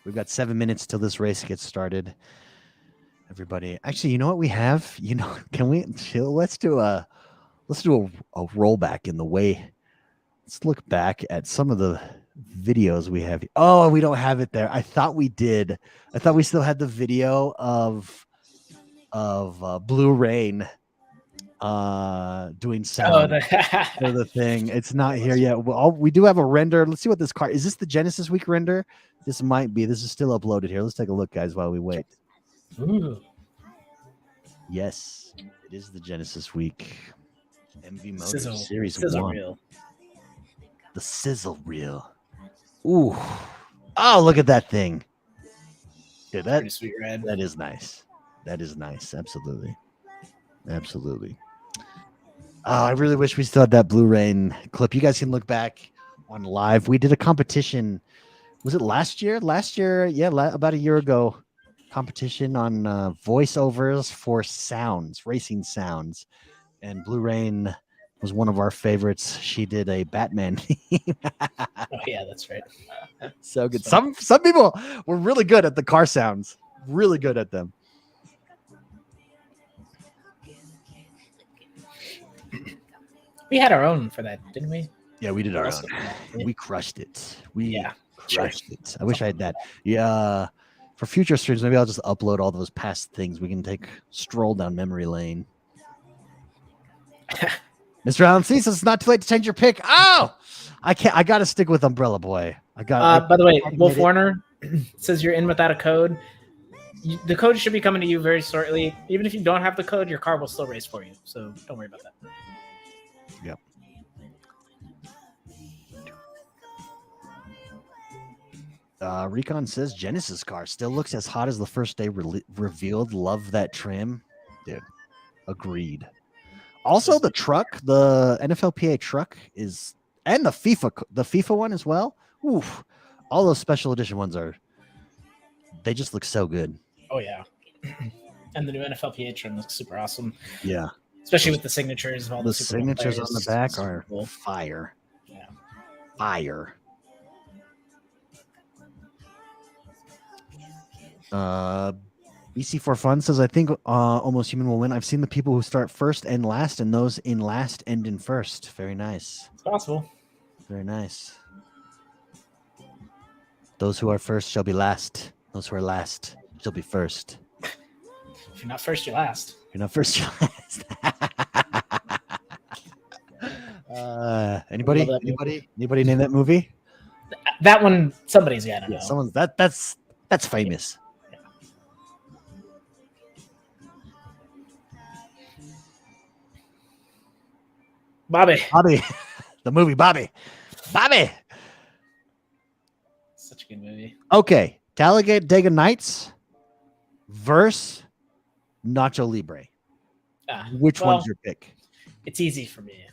We've got 7 minutes till this race gets started. Everybody, actually, you know what we have? Can we chill? Let's do a rollback in the way. Let's look back at some of the videos we have. Oh, we don't have it there. I thought we did. I thought we still had the video of Blue Rain doing sound for the thing. It's not here yet. We do have a render. Let's see what this car is. This the Genesis Week render? This might be. This is still uploaded here. Let's take a look, guys, while we wait. Ooh. Yes, it is the Genesis Week. MV Motor Sizzle. Series Sizzle 1. reel. The sizzle reel. Ooh. Oh, look at that thing. Dude, Pretty sweet red. That is nice. That is nice. Absolutely. Absolutely. Oh, I really wish we still had that Blue Rain clip. You guys can look back on live. We did a competition. Was it last year? Last year, yeah, about a year ago. Competition on voiceovers for sounds, racing sounds. And Blue Rain was one of our favorites. She did a Batman theme. Oh yeah, that's right. So good. Some people were really good at the car sounds. Really good at them. We had our own for that, didn't we? Yeah, we did our own. We crushed it. Crushed it. I wish I had that. Yeah. For future streams, maybe I'll just upload all those past things. We can stroll down memory lane. Mr. Allen C says it's not too late to change your pick. Oh, I can't. I got to stick with Umbrella Boy. I got. By the way, Wolf Warner says you're in without a code. The code should be coming to you very shortly. Even if you don't have the code, your car will still race for you. So don't worry about that. Yep. Recon says Genesis car still looks as hot as the first day revealed. Love that trim, dude. Agreed. Also, the truck, the NFLPA truck is, and the FIFA one as well. Oof, all those special edition ones they just look so good. Oh yeah, and the new NFLPA trim looks super awesome. Yeah, especially with the signatures of all the signatures on the back are cool. Fire. Yeah, fire. BC for Fun says, I think Almost Human will win. I've seen the people who start first and last, and those in last end in first. Very nice. It's possible. Very nice. Those who are first shall be last. Those who are last shall be first. If you're not first, you're last. If you're not first, you're last. Anybody name that movie? That one, somebody's got to know. Someone's that's famous. Yeah. Bobby. The movie Bobby. Such a good movie. Okay, Talladega Nights versus Nacho Libre. Which one's your pick? it's easy for me.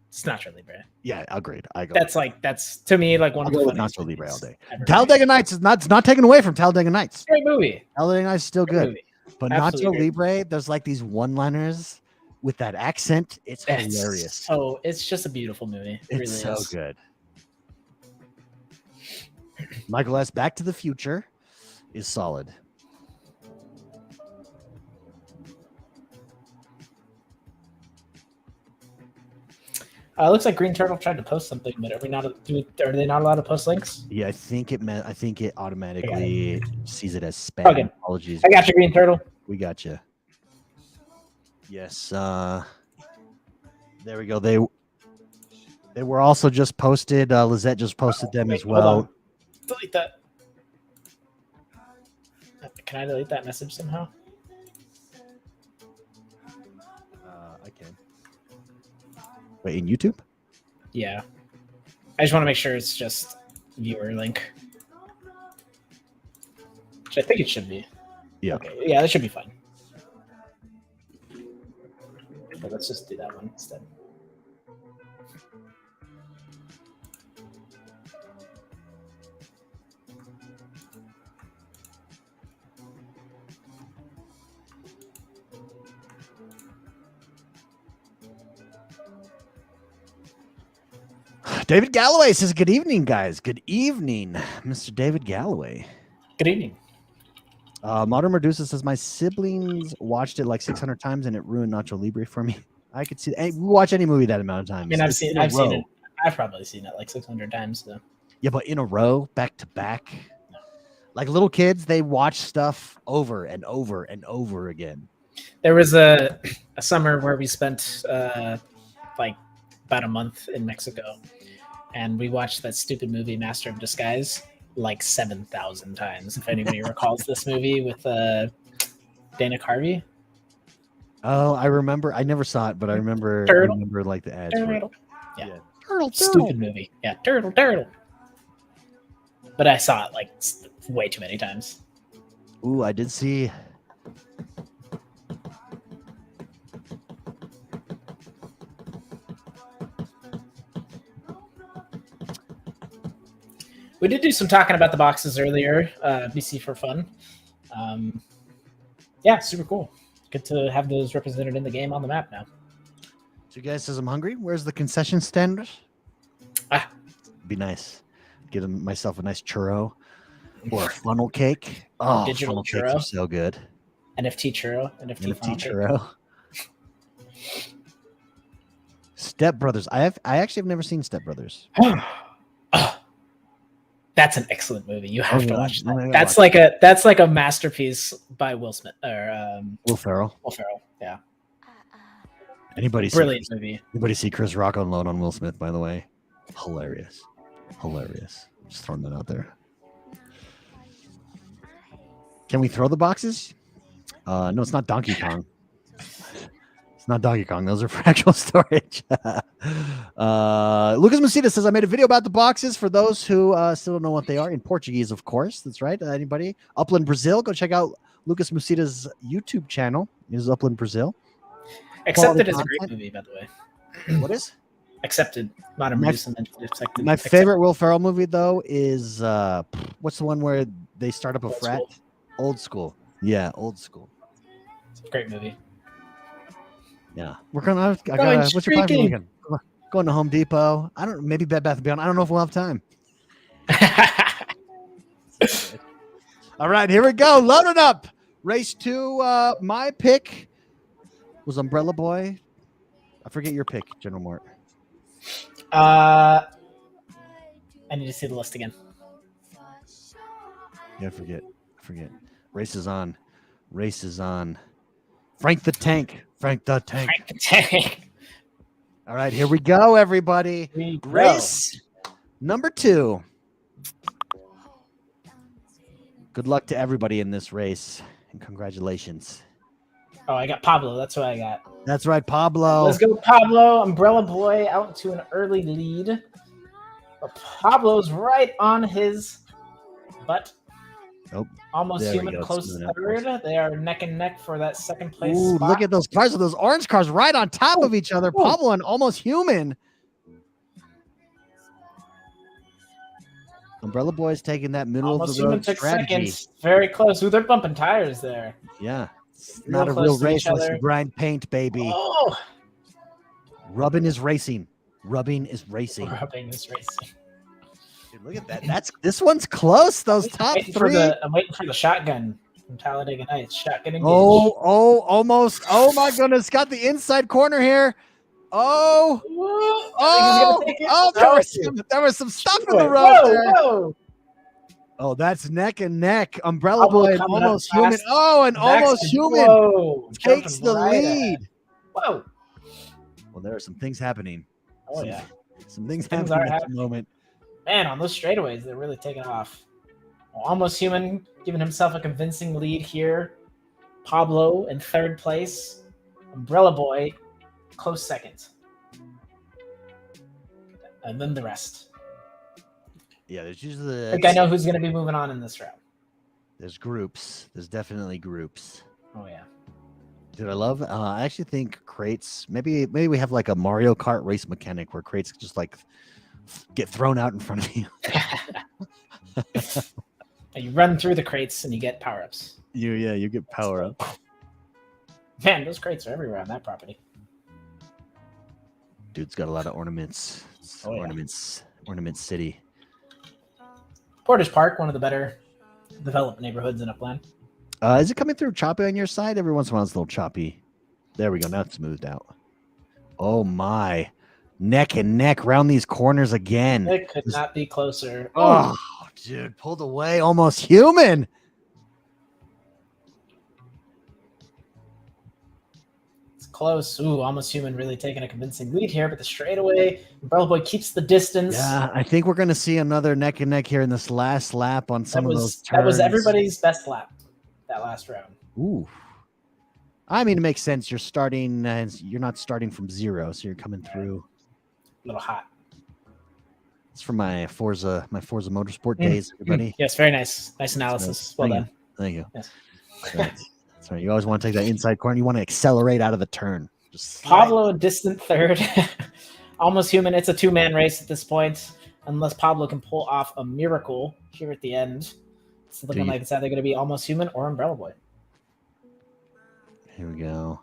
It's Nacho Libre. Yeah, agreed. That's to me like one I'll of the go with funniest Nacho Libre movies all day. ever Talladega Nights is not taken away from Talladega Nights. Great movie. Talladega Nights is still Great good. movie. But Absolutely Nacho Libre, there's like these one-liners with that accent. It's hilarious. So it's just a beautiful movie. It It's really so is. good. Michael S. Back to the Future is solid. Looks like Green Turtle tried to post something, but are they not allowed to post links? Yeah, I think it automatically sees it as spam. Okay. Apologies. I got you, Green Turtle. We got you. Yes. There we go. They were also just posted. Lizette just posted them as well. Delete that. Can I delete that message somehow? I can. Wait, in YouTube? Yeah. I just want to make sure it's just viewer link. Which I think it should be. Yeah. Okay. Yeah, that should be fine. But let's just do that one instead. David Galloway says, "Good evening, guys. Good evening, Mr. David Galloway." Good evening. Modern Medusa says, "My siblings watched it like 600 times and it ruined Nacho Libre for me." I could see we watch any movie that amount of times. I mean, I've seen it. I've probably seen it like 600 times though. Yeah, but in a row, back to back. No. Like little kids, they watch stuff over and over and over again. There was a summer where we spent like about a month in Mexico, and we watched that stupid movie Master of Disguise like 7,000 times. If anybody recalls this movie with Dana Carvey. Oh, I remember. I never saw it, but I remember. Turtle. I remember like the ads. Turtle. Yeah. Turtle. Stupid movie. Yeah, turtle. But I saw it like way too many times. Ooh, I did see. We did do some talking about the boxes earlier, BC for fun. Yeah, super cool. Good to have those represented in the game on the map now. So you guys says I'm hungry. Where's the concession stand? Be nice. Get myself a nice churro or a funnel cake. Oh, digital funnel cakes are so good. NFT churro. NFT churro. Step Brothers. I actually have never seen Step Brothers. That's an excellent movie. You have to watch that. That's like a masterpiece by Will Smith or Will Ferrell. Will Ferrell, yeah. Brilliant movie. Anybody see Chris Rock on loan on Will Smith? By the way, hilarious. Just throwing that out there. Can we throw the boxes? No, it's not Donkey Kong. It's not Donkey Kong. Those are for actual storage. Lucas Macida says, I made a video about the boxes for those who still don't know what they are. In Portuguese, of course. That's right. Anybody? Upland, Brazil. Go check out Lucas Macida's YouTube channel. It is Upland, Brazil. Accepted is a great movie, by the way. What is? Accepted. My favorite Will Ferrell movie, though, is what's the one where they start up a frat? Old School. Yeah, Old School. It's a great movie. Yeah, we're gonna. What's your plan for the weekend? Going to Home Depot. Maybe Bed Bath & Beyond. I don't know if we'll have time. All right, here we go. Load it up. Race 2. My pick was Umbrella Boy. I forget your pick, General Mort. I need to see the list again. Yeah, I forget. Race is on. Frank the Tank. All right, here we go, everybody. Race number 2. Good luck to everybody in this race, and congratulations. Oh, I got Pablo. That's what I got. That's right, Pablo. Let's go, Pablo. Umbrella Boy out to an early lead. But Pablo's right on his butt. Oh, Almost there we Human go. close Smoothing out third. They are neck and neck for that second place Ooh, spot. look at those cars, those orange cars right on top of each other. Pablo and Almost Human. Umbrella Boy's taking that middle Almost of the Human road took strategy. seconds. Very close. Ooh, they're bumping tires there. Yeah. It's Real not a close real to each race unless other. you grind paint, baby. Oh, Rubbing is racing. Rubbing is racing. rubbing is racing. Dude, look at that. This one's close. Those top three. I'm waiting for the shotgun from Talladega Nights. Shotgun engage. Almost. Oh my goodness. Got the inside corner here. Oh, there was some stuff in the road there. Whoa. Oh, that's neck and neck. Umbrella Boy and coming up Almost Human. fast. Oh, and Almost Human takes the lead. Whoa. Well, there are some things happening. Oh, yeah. Some things Things happening are at the moment. Man, on those straightaways, they're really taking off. Well, Almost Human giving himself a convincing lead here. Pablo in third place. Umbrella Boy, close second. And then the rest. Yeah, there's usually. I think I know who's going to be moving on in this round. There's groups. There's definitely groups. Oh, yeah. Dude, I love. I actually think crates. Maybe we have like a Mario Kart race mechanic where crates just like get thrown out in front of you. You run through the crates and you get power ups. You get power up. Man, those crates are everywhere on that property. Dude's got a lot of ornaments. Oh, yeah. Ornament City. Porter's Park, one of the better developed neighborhoods in Upland. Is it coming through choppy on your side? Every once in a while it's a little choppy. There we go. Now it's smoothed out. Oh my. Neck and neck round these corners again. It could not be closer. Oh, dude, pulled away. Almost Human. It's close. Ooh, Almost Human really taking a convincing lead here, but the straightaway, Umbrella Boy keeps the distance. Yeah, I think we're going to see another neck and neck here in this last lap on some of those turns. That was everybody's best lap, that last round. Ooh. I mean, it makes sense. You're starting, you're not starting from zero, so you're coming through. A little hot. It's from my Forza Motorsport days, everybody. Yes, very nice. Nice analysis. Well done. Thank you. Yes. That's right. You always want to take that inside corner. You want to accelerate out of the turn. Just Pablo a distant third. Almost Human. It's a two-man race at this point, unless Pablo can pull off a miracle here at the end. It's looking like it's either going to be Almost Human or Umbrella Boy. Here we go.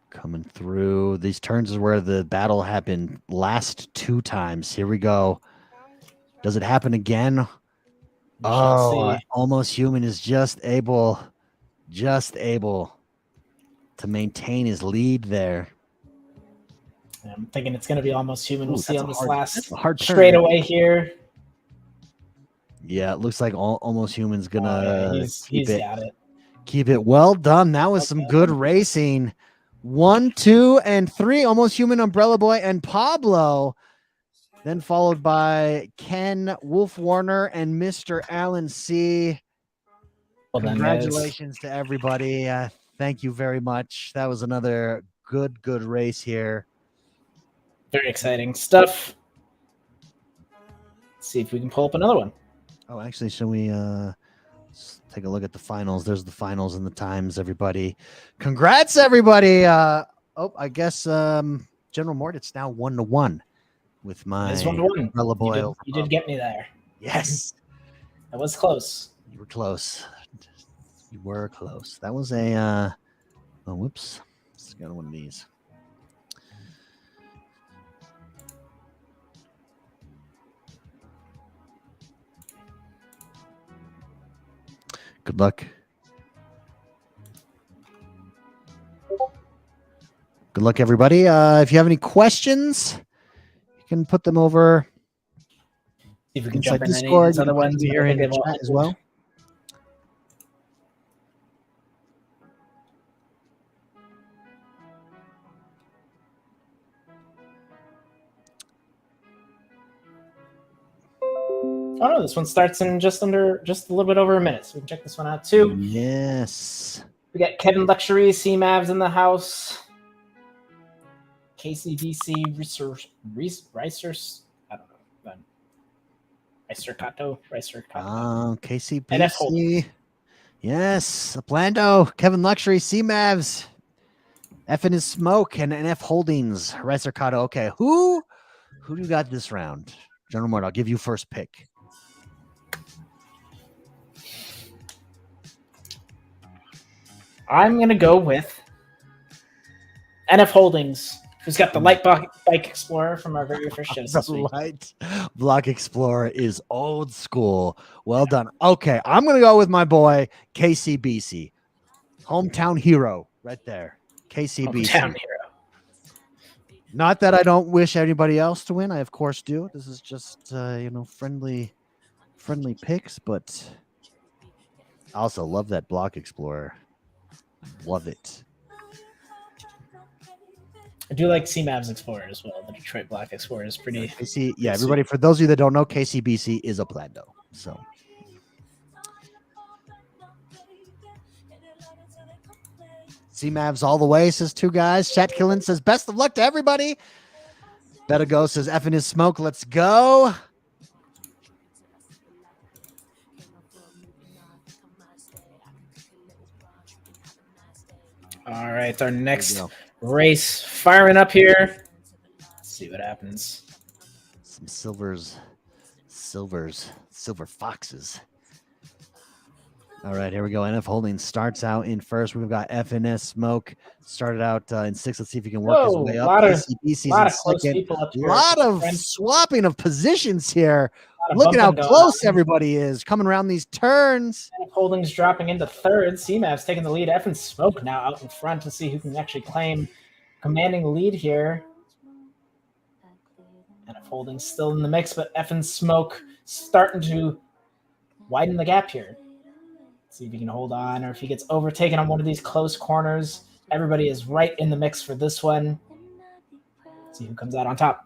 Coming through. These turns is where the battle happened last two times. Here we go. Does it happen again? Oh, Almost Human is just able to maintain his lead there. I'm thinking it's going to be Almost Human. We'll see on this last hard straightaway here. Yeah, it looks like Almost Human's going to keep it. Well done. That was some good racing. 1, 2, and 3. Almost Human, Umbrella Boy, and Pablo. Then followed by Ken, Wolf Warner, and Mr. Alan C. Well, congratulations to everybody. Thank you very much. That was another good race here. Very exciting stuff. Let's see if we can pull up another one. Oh, actually, shall we take a look at the finals? There's the finals and the times, everybody. Congrats, everybody. I guess General Mort, it's now 1-1 with my Umbrella Boy. You did get me there. Yes. That was close. You were close. You were close. That was a whoops. Let's go to one of these. Good luck. Good luck, everybody. If you have any questions, you can put them over if we can jump in Discord. Any other ones here in the chat as well. Oh no, this one starts in just a little bit over a minute. So we can check this one out too. Yes. We got Kevin Luxury, C-Mavs in the house. KCVC Research, I don't know. Rice Ricardo. Oh, NF KCBC. Yes, Uplando, Kevin Luxury, C-Mavs, F and his Smoke, and NF Holdings, Rice Ricardo. Okay, who do you got this round? General Mort, I'll give you first pick. I'm gonna go with NF Holdings, who's got the light bike explorer from our very first show. The light block explorer is old school. Well done. Okay, I'm gonna go with my boy KCBC, hometown hero, right there. KCBC. Hometown hero. Not that I don't wish anybody else to win. I of course do. This is just friendly picks, but I also love that block explorer. Love it. I do like C-Mavs Explorer as well. The Detroit Black Explorer is pretty. Yeah, everybody. For those of you that don't know, KCBC is Uplando. So. C-Mavs all the way, says two guys. Chat Killen says, best of luck to everybody. Better go, says F and his Smoke. Let's go. All right, our next race firing up here. Let's see what happens. Some silver foxes. All right, here we go. NF Holdings starts out in first. We've got FNS Smoke started out in sixth. Let's see if he can work his way up. A lot in of close second. people up here. A lot of swapping of positions here. Look at how close everybody is coming around these turns. NF Holdings dropping into third. C-Mavs taking the lead. F and Smoke now out in front to see who can actually claim commanding the lead here. NF Holdings still in the mix, but F and Smoke starting to widen the gap here. See if he can hold on or if he gets overtaken on one of these close corners. Everybody is right in the mix for this one. See who comes out on top.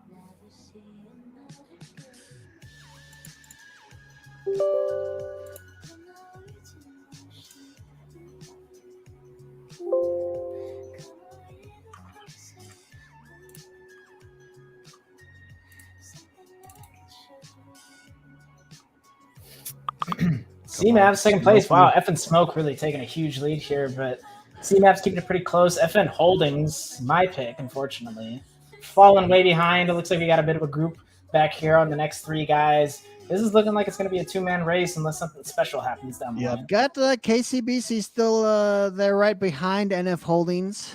C-Mavs second place. Wow, F and Smoke really taking a huge lead here, but C-Mavs keeping it pretty close. FN Holdings, my pick, unfortunately, falling way behind. It looks like we got a bit of a group back here on the next three guys. This is looking like it's going to be a two-man race unless something special happens down the line. I've got KCBC still there right behind NF Holdings.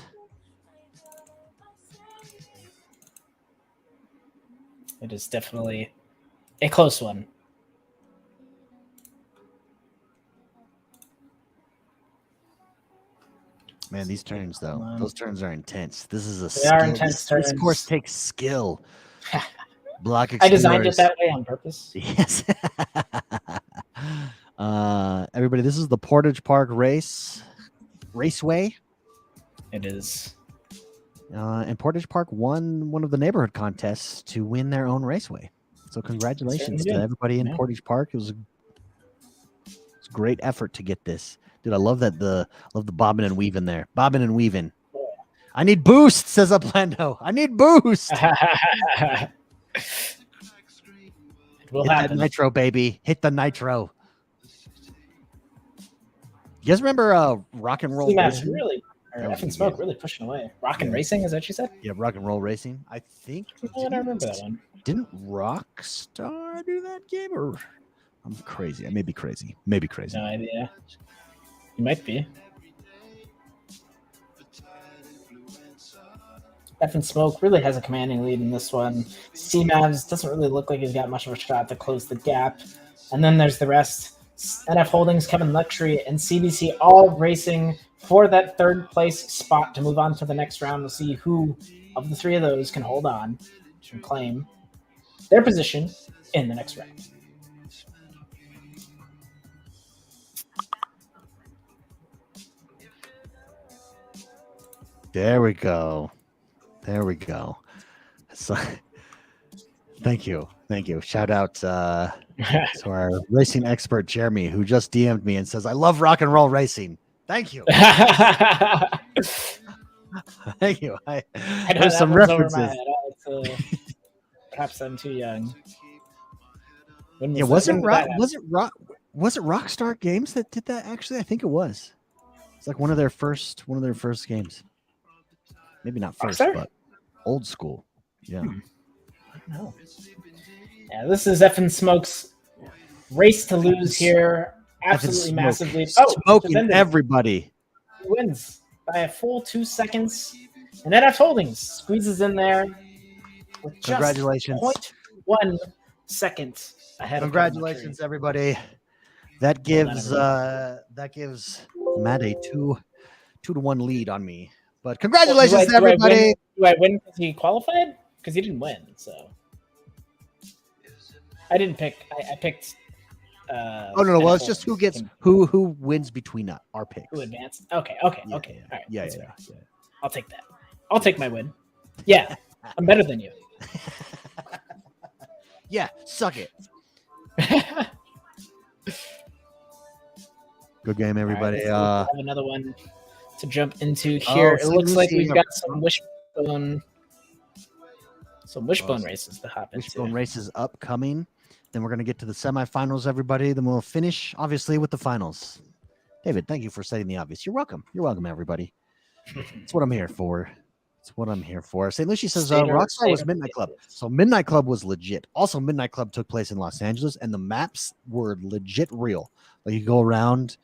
It is definitely a close one. Man, these turns though, those turns are intense. This is They are intense turns. This course takes skill. Block I designed it that way on purpose. Yes. Everybody, this is the Portage Park Raceway. It is. And Portage Park won one of the neighborhood contests to win their own raceway. So congratulations to everybody in Portage Park. It was a great effort to get this. Dude, I love that the bobbing and weaving there. Bobbing and weaving. I need boost, says Uplando. I need boost. It will Hit happen. that nitro, baby. Hit the nitro. You guys remember Rock and Roll Racing? Really, or F and Smoke really pushing away. Rock and Racing, is that what you said? Yeah, Rock and Roll Racing. I think. I don't remember that one. Didn't Rockstar do that game? Or I'm crazy. I may be crazy. Maybe crazy. No idea. You might be. F and Smoke really has a commanding lead in this one. C-Mavs doesn't really look like he's got much of a shot to close the gap. And then there's the rest. NF Holdings, Kevin Luxury, and CBC all racing for that third place spot to move on to the next round. We'll see who of the three of those can hold on to claim their position in the next round. There we go. There we go. So, thank you. Shout out to our racing expert, Jeremy, who just DM'd me and says, I love rock and roll racing. Thank you. Thank you. There's some references. Perhaps I'm too young. When Yeah, was was it Rockstar Games that did that? Actually, I think it was. It's like one of their first games. Maybe not first, Rockstar? but old school. Yeah. I don't know. Yeah, this is F and Smoke's race to lose here. Absolutely massive lead. Oh, Smoking everybody. He wins by a full 2 seconds. And NetApp Holdings squeezes in there with just Congratulations. 0.1 seconds ahead. Congratulations, everybody. That gives Matt a 2-1 lead on me. But congratulations to everybody. Do I win because he qualified? Because he didn't win, so I didn't pick. I picked. No. Well, it's just who wins between our picks. Who advanced? Okay. All right. Yeah. I'll take that. I'll take my win. Yeah, I'm better than you. Yeah, suck it. Good game, everybody. Right, have another one to jump into here. It looks like we've got some wishbone races to hop into. Wishbone races upcoming. Then we're going to get to the semifinals, everybody. Then we'll finish, obviously, with the finals. David, thank you for stating the obvious. You're welcome. You're welcome, everybody. That's what I'm here for. That's what I'm here for. St. Lucie says Rockstar was Midnight Club. So Midnight Club was legit. Also, Midnight Club took place in Los Angeles, and the maps were legit real. Like, you go around,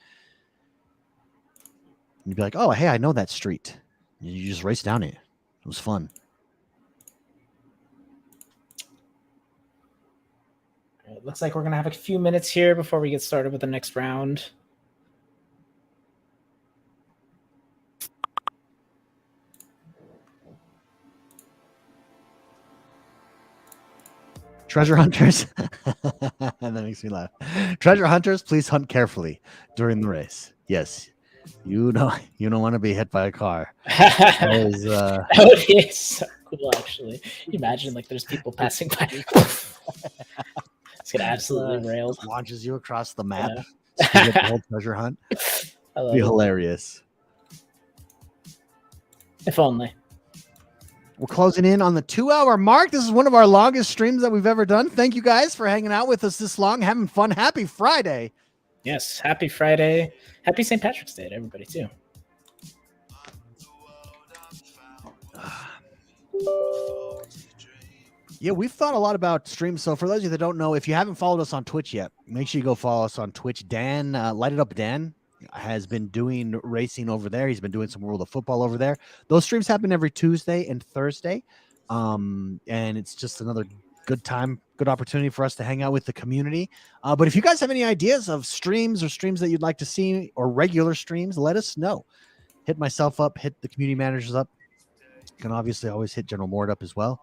and you'd be like, oh, hey, I know that street. And you just race down it. It was fun. It looks like we're going to have a few minutes here before we get started with the next round. Treasure hunters. That makes me laugh. Treasure hunters, please hunt carefully during the race. Yes. You don't want to be hit by a car. That would be so cool, actually. Can you imagine, like, there's people passing by. It's gonna absolutely rail. Launches you across the map. Yeah. The whole treasure hunt. Be hilarious. If only. We're closing in on the 2-hour mark. This is one of our longest streams that we've ever done. Thank you guys for hanging out with us this long, having fun. Happy Friday. Yes, happy Friday. Happy St. Patrick's Day to everybody, too. Yeah, we've thought a lot about streams. So for those of you that don't know, if you haven't followed us on Twitch yet, make sure you go follow us on Twitch. Dan, Light It Up Dan, has been doing racing over there. He's been doing some World of Football over there. Those streams happen every Tuesday and Thursday. And it's just another good time, good opportunity for us to hang out with the community. But if you guys have any ideas of streams or streams that you'd like to see or regular streams, let us know. Hit myself up, hit the community managers up. You can obviously always hit General Mort up as well.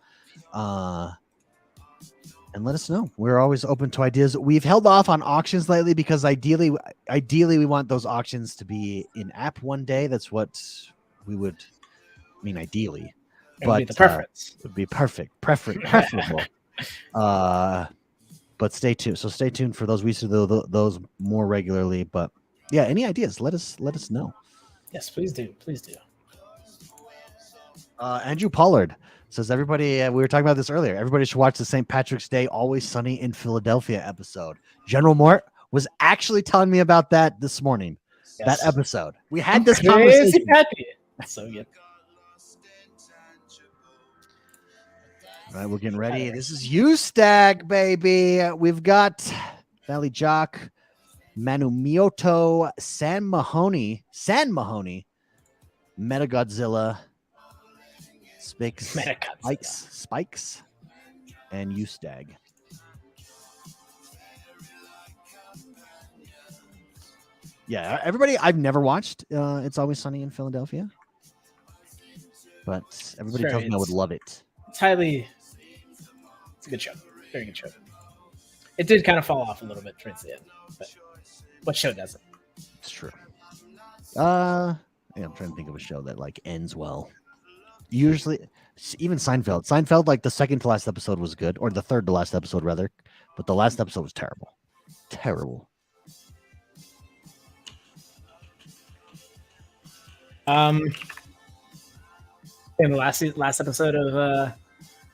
And let us know. We're always open to ideas. We've held off on auctions lately because ideally we want those auctions to be in app one day. That's what we would ideally. It would be the preference. It would be preferable. But stay tuned. So stay tuned for those. We see those more regularly. But yeah, any ideas? Let us know. Yes, please do. Please do. Andrew Pollard says, everybody, we were talking about this earlier. Everybody should watch the St. Patrick's Day Always Sunny in Philadelphia episode. General Mort was actually telling me about that this morning. Yes. That episode. We had this conversation. That's so good. All right, we're getting ready. This is U-Stag, baby. We've got Valley Jock, Manumioto, San Mahoney, Metagodzilla, Spikes, and U-Stag. Yeah, everybody, I've never watched It's Always Sunny in Philadelphia, but everybody tells me I would love it. It's a good show. Very good show. It did kind of fall off a little bit towards the end, but what show doesn't? It's true. I'm trying to think of a show that like ends well. Usually, even Seinfeld, like the second to last episode was good, or the third to last episode rather, but the last episode was terrible. In the last episode of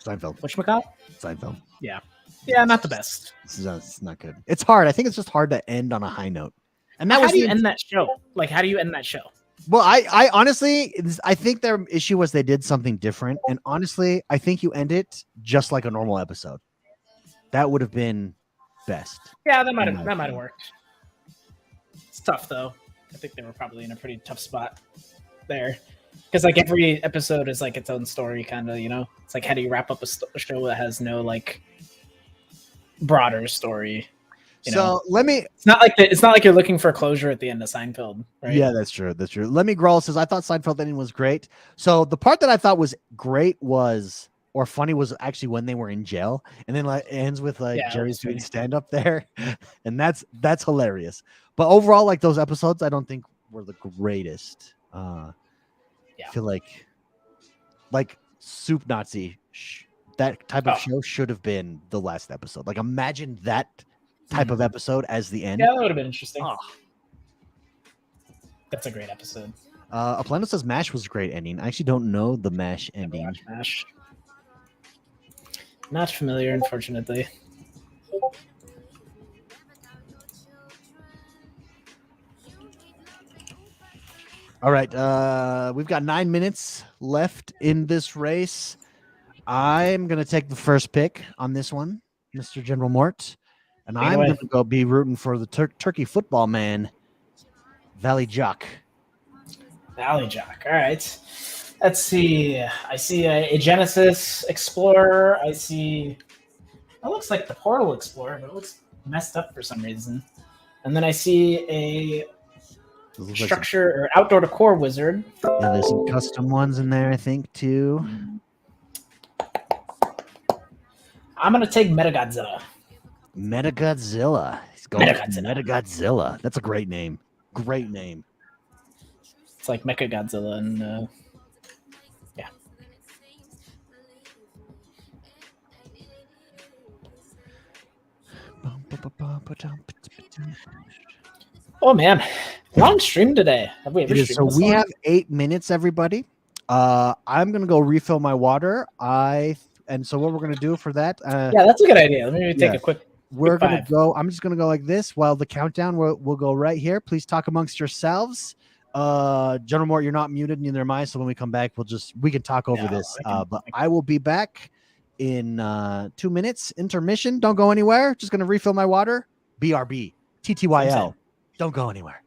Seinfeld. Whatchamacallit? Seinfeld. Yeah. Yeah, not the best. It's not good. It's hard. I think it's just hard to end on a high note. And that How was do you the end that show? Like, how do you end that show? well, I honestly, I think their issue was they did something different. And honestly, I think you end it just like a normal episode. That would have been best. Yeah, that in might my have opinion. worked. It's tough though. I think they were probably in a pretty tough spot there, because like every episode is like its own story, kind of. You know, it's like how do you wrap up a show that has no like broader story? You know, Let me. it's not like you're looking for closure at the end of Seinfeld, right? Yeah, that's true. That's true. Let me Growl says I thought Seinfeld ending was great. So the part that I thought was great was or funny was actually when they were in jail, and then like it ends with like Yeah, Jerry's obviously. doing stand up there, and that's hilarious. But overall, like those episodes, I don't think were the greatest. Yeah. I feel like Soup Nazi, that type of show should have been the last episode. Like imagine that type of episode as the end. Yeah, that would have been interesting. Oh. That's a great episode. Uplanders says MASH was a great ending. I actually don't know the MASH ending. MASH. Not familiar, unfortunately. All right, we've got 9 minutes left in this race. I'm gonna take the first pick on this one, Mr. General Mort, and I'm gonna go be rooting for the Turkey football man, Valley Jock. Valley Jock. All right. Let's see. I see a Genesis Explorer. I see. That looks like the Portal Explorer, but it looks messed up for some reason. And then I see a structure or outdoor decor wizard. Yeah, there's some custom ones in there, I think, too. I'm gonna take Metagodzilla. Metagodzilla. He's going Metagodzilla. That's a great name. Great name. It's like Mechagodzilla and yeah. Oh man, long stream today. Have we ever streamed this we long? have 8 minutes, everybody. I'm gonna go refill my water. So what we're gonna do for that? Yeah, that's a good idea. Let me take a quick. We're gonna go. I'm just gonna go like this while the countdown. We'll go right here. Please talk amongst yourselves. General Mort, you're not muted, neither am I. So when we come back, we can talk over this. I will be back in 2 minutes. Intermission. Don't go anywhere. Just gonna refill my water. BRB. TTYL. Don't go anywhere.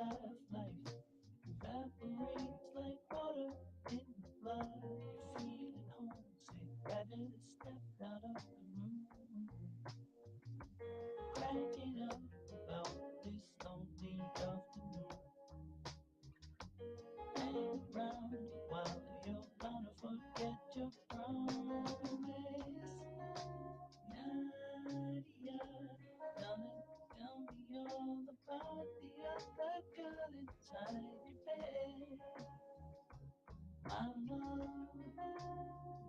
of life evaporates like water in the blood. Feeling homesick, rather step out of the room. Cracking up about this lonely afternoon. Hang around while you're gonna forget your promise. Nadia, darling, tell me all about the other girl inside your bed. My love,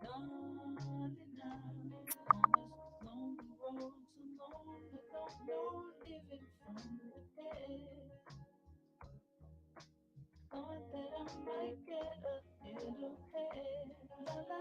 darling, I'm on this lonely road so long I don't know living from the dead. Thought that I might get a little head. La la la.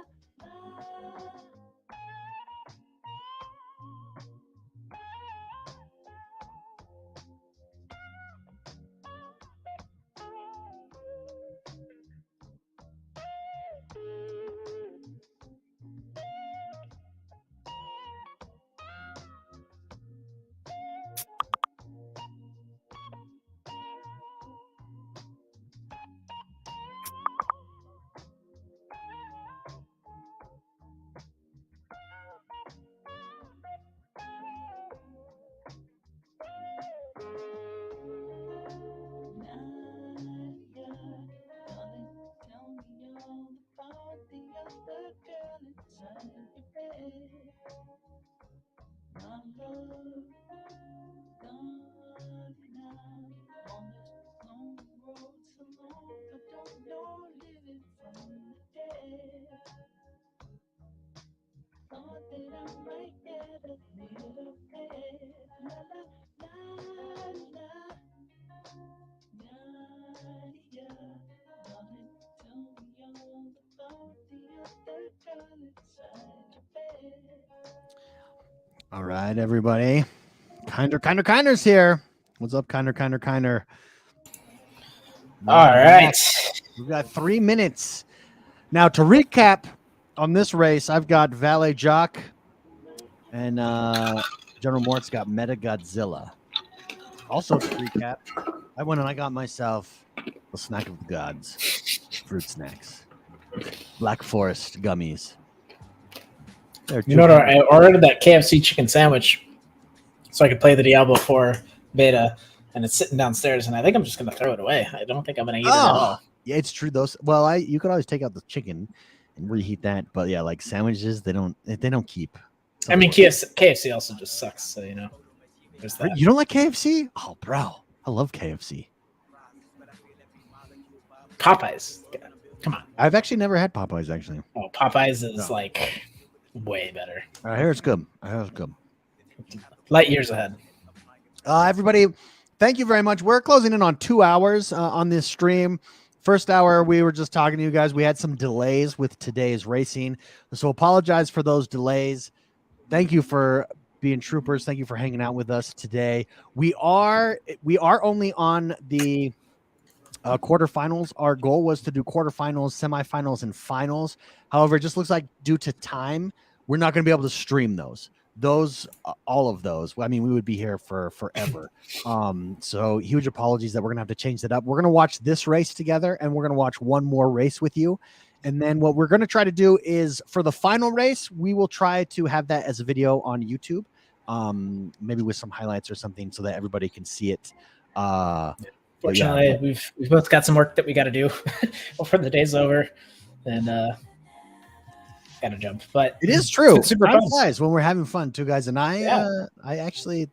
Nadia, darling, tell me all about the other girl inside your bed. My love, darling, I'm on this lonely road so long I don't know living from the dead. Thought that I might get a little head. La la la la. Nadia, darling, tell me all about the other girl inside your bed. All right, everybody. Kinder's here. What's up, Kinder? All right. We've got 3 minutes. Now, to recap on this race, I've got Valet Jock and General Mort's got Meta Godzilla. Also, to recap, I went and I got myself a snack of the gods, fruit snacks, Black Forest gummies. You know what? I ordered that KFC chicken sandwich so I could play the Diablo 4 beta, and it's sitting downstairs, and I think I'm just going to throw it away. I don't think I'm going to eat it at all. Yeah, it's true. Well, you could always take out the chicken and reheat that, but yeah, like sandwiches, they don't keep. I mean, KFC also just sucks, so you know. There's that. You don't like KFC? Oh, bro, I love KFC. Popeyes, come on. I've actually never had Popeyes. Actually, oh, Popeyes is like way better. I hear it's good. Light years ahead. Everybody, thank you very much. We're closing in on 2 hours on this stream. First hour, we were just talking to you guys. We had some delays with today's racing, so apologize for those delays. Thank you for being troopers. Thank you for hanging out with us today. We are only on the quarterfinals. Our goal was to do quarterfinals, semifinals, and finals. However, it just looks like due to time, we're not going to be able to stream those. All of those. I mean, we would be here for forever. So huge apologies that we're going to have to change that up. We're going to watch this race together, and we're going to watch one more race with you. And then what we're going to try to do is for the final race, we will try to have that as a video on YouTube, maybe with some highlights or something so that everybody can see it. Fortunately, we've both got some work that we got to do before the day's over, and got to jump. But it is true. Super Time fun. flies when we're having fun, too, guys. And I actually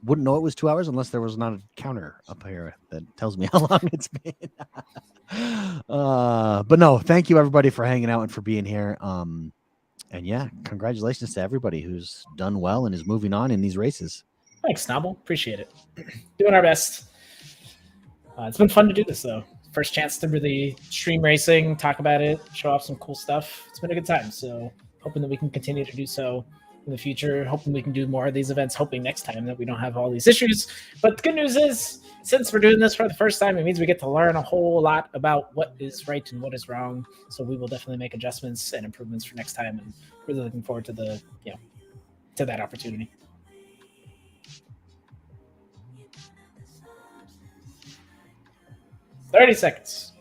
wouldn't know it was 2 hours unless there was not a counter up here that tells me how long it's been. But no, thank you everybody for hanging out and for being here. And yeah, congratulations to everybody who's done well and is moving on in these races. Thanks, Snobble. Appreciate it. Doing our best. It's been fun to do this, though. First chance to really stream racing, talk about it, show off some cool stuff. It's been a good time. So hoping that we can continue to do so in the future. Hoping we can do more of these events. Hoping next time that we don't have all these issues. But the good news is, since we're doing this for the first time, it means we get to learn a whole lot about what is right and what is wrong. So we will definitely make adjustments and improvements for next time. And really looking forward to to that opportunity. 30 seconds.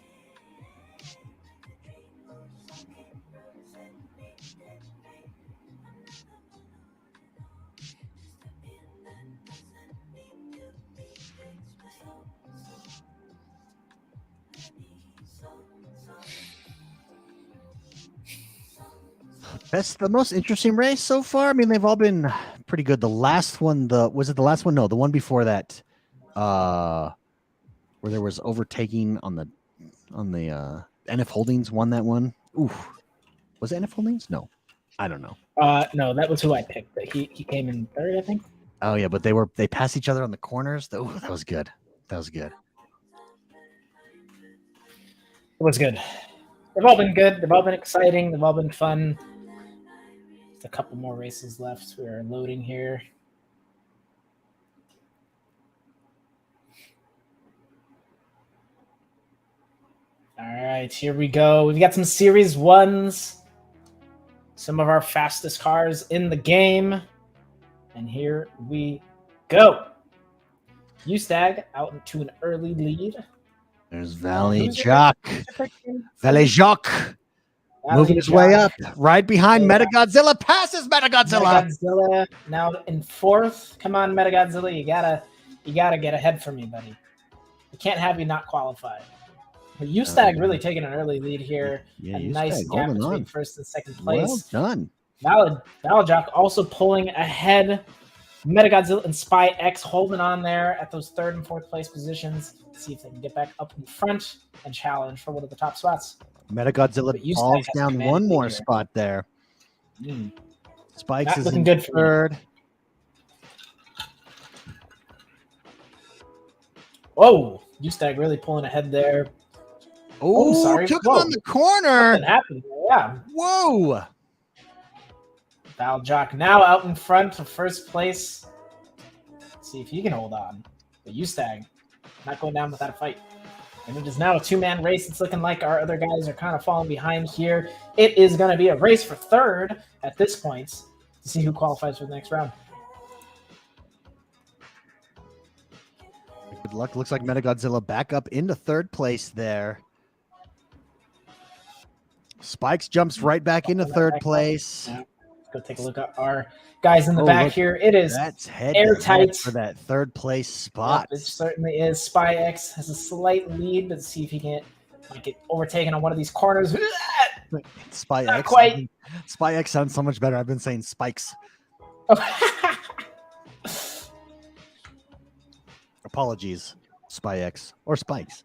That's the most interesting race so far. I mean, they've all been pretty good. The last one, was it the last one? No, the one before that, where there was overtaking on the NF Holdings won that one. Oof. Was it NF Holdings? No, I don't know. No, that was who I picked. But he came in third, I think. Oh yeah, but they passed each other on the corners. Oh, that was good. That was good. It was good. They've all been good. They've all been exciting. They've all been fun. Just a couple more races left. We're loading here. All right, here we go. We've got some Series 1s. Some of our fastest cars in the game. And here we go. Ustag out into an early lead. There's Valley Jock. Valley Jock. Moving his way up. Right behind Metagodzilla. Passes Metagodzilla. Metagodzilla now in fourth. Come on, Metagodzilla. You gotta get ahead for me, buddy. We can't have you not qualified. But Ustag really taking an early lead here. Yeah, a nice gap between first and second place. Well done. Valjock also pulling ahead. Metagodzilla and Spy X holding on there at those third and fourth place positions. See if they can get back up in front and challenge for one of the top spots. Metagodzilla falls down one more spot there. Spikes is looking good for third. Whoa, Ustag really pulling ahead there. Oh, sorry. Took him on the corner. Something happened there, yeah. Whoa. Valjock now out in front of first place. Let's see if he can hold on. But Ustag not going down without a fight. And it is now a two-man race. It's looking like our other guys are kind of falling behind here. It is going to be a race for third at this point to see who qualifies for the next round. Good luck. Looks like Metagodzilla back up into third place there. Spikes jumps right back into third place. Yeah. Go take a look at our guys in the back here. It is airtight for that third place spot. Yep, it certainly is. Spy X has a slight lead, but see if he can get overtaken on one of these corners. Spy Not X. quite. Spy X sounds so much better. I've been saying Spikes. Apologies, Spy X or Spikes.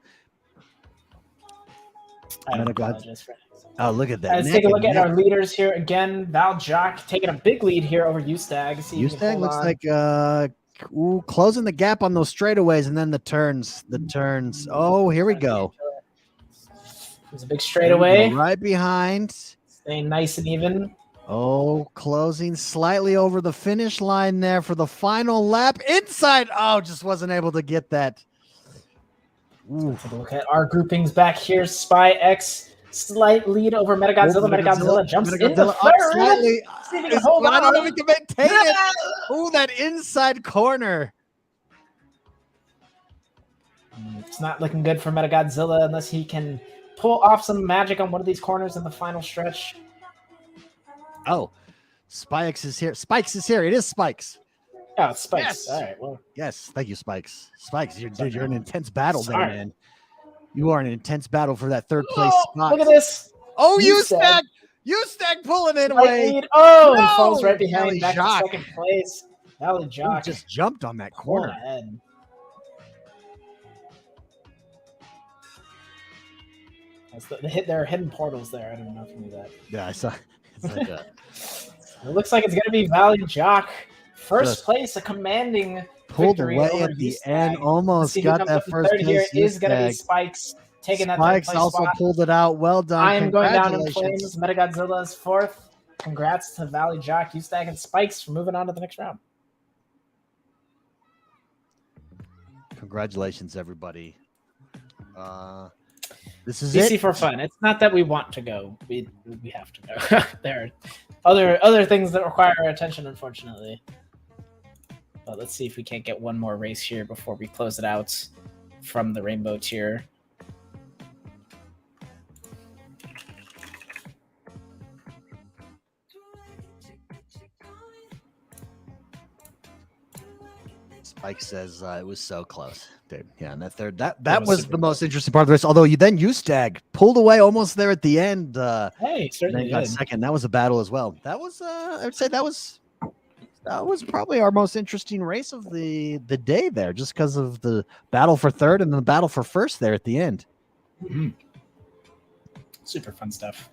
I don't apologize for that. Oh, look at that. Let's take a look at our leaders here again. Valjock taking a big lead here over Ustag. Ustag looks like closing the gap on those straightaways and then the turns. Oh, here we go. There's a big straightaway. Right behind. Staying nice and even. Oh, closing slightly over the finish line there for the final lap. Inside. Oh, just wasn't able to get that. Take a look at our groupings back here. Spy X. Slight lead over Metagodzilla. Metagodzilla jumps into third. Slightly. See if he can hold on. I don't know if he can maintain it. Oh, that inside corner. It's not looking good for Metagodzilla unless he can pull off some magic on one of these corners in the final stretch. Oh, Spikes is here. Spikes is here. It is Spikes. Oh, it's Spikes. Yes. All right. Well, yes. Thank you, Spikes. Spikes, you're in an intense battle there, man. You are in an intense battle for that third place spot. Look at this. Oh, Ustag pulling it away. Oh, and falls right behind back to second place. Valley Jock just jumped on that corner. Ahead. There are hidden portals there. I don't know if you knew that. Yeah, I saw. It's like it looks like it's going to be Valley Jock. First place, a commanding pulled victory away over at the Ustag. end, almost got that first place. Here is going to be Spikes taking that third place also spot. pulled it out. Well done. I am going down in flames. Metagodzilla is fourth. Congrats to Valley Jock, Ustag, and Spikes for moving on to the next round. Congratulations, everybody. This is DC for fun. It's not that we want to go. We have to go. There are other things that require our attention, unfortunately. But let's see if we can't get one more race here before we close it out from the rainbow tier. Mike says it was so close, dude. Yeah, and that third that was was super the most interesting part of the race. Although you stag pulled away almost there at the end. Hey, And certainly then got did. second. That was a battle as well. That was I would say that was probably our most interesting race of the day there, just because of the battle for third and the battle for first there at the end. Super fun stuff.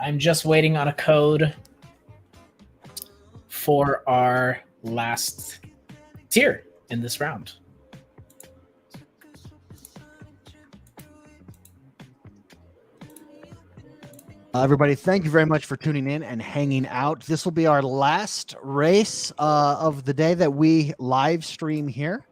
I'm just waiting on a code for our last tier in this round. Everybody, thank you very much for tuning in and hanging out. This will be our last race of the day that we live stream here.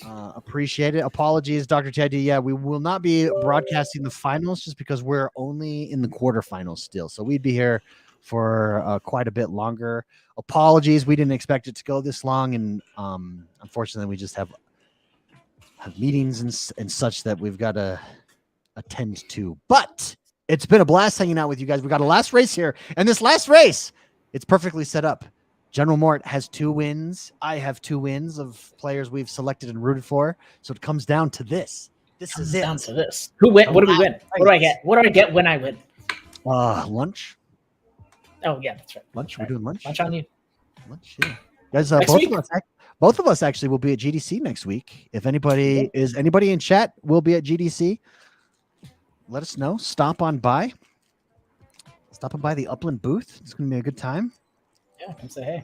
Appreciate it. Apologies, Dr. TID. Yeah, we will not be broadcasting the finals just because we're only in the quarterfinals still. So we'd be here for quite a bit longer. Apologies. We didn't expect it to go this long. And unfortunately, we just have meetings and such that we've got to attend to. But it's been a blast hanging out with you guys. We got a last race here. And this last race, it's perfectly set up. General Mort has 2 wins. I have 2 wins of players we've selected and rooted for. So it comes down to this. This is it. Down to this. Who win? What do we win? What do I get? What do I get when I win? Lunch. Oh yeah, that's right. Lunch. We're doing lunch. Lunch on you. Lunch. Yeah. Guys, Next week? both of us actually will be at GDC next week. If anybody in chat will be at GDC, let us know. Stop on by. Stop on by the Upland booth. It's going to be a good time. Yeah, come say hey.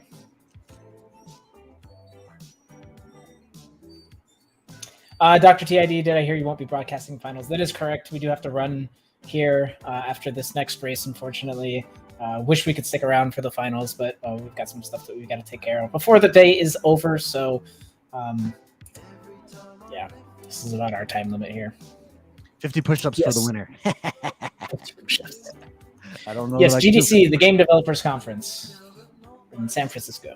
Dr. TID, did I hear you won't be broadcasting finals? That is correct. We do have to run here after this next race, unfortunately. Wish we could stick around for the finals, but we've got some stuff that we've got to take care of before the day is over. So, yeah, this is about our time limit here. 50 push-ups for the winner. 50 push-ups. I don't know. Yes, GDC, the Game Developers Conference in San Francisco.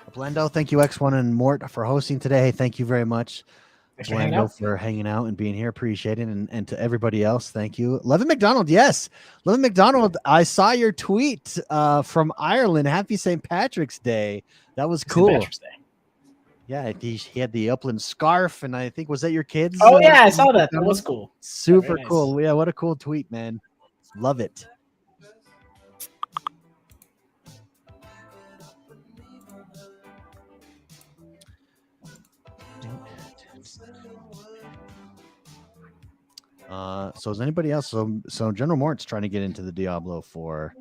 Uplando, thank you, X1 and Mort, for hosting today. Thank you very much. Uplando for hanging out and being here. Appreciate it. And to everybody else, thank you. Levin McDonald, yes. Levin McDonald, I saw your tweet from Ireland. Happy St. Patrick's Day. That was cool. St. Patrick's Day. Yeah, he had the Upland scarf, and I think, was that your kids? Oh, yeah, I saw that. That was cool. Super cool. Yeah, what a cool tweet, man. Love it. So is anybody else? So General Mort's trying to get into the Diablo 4.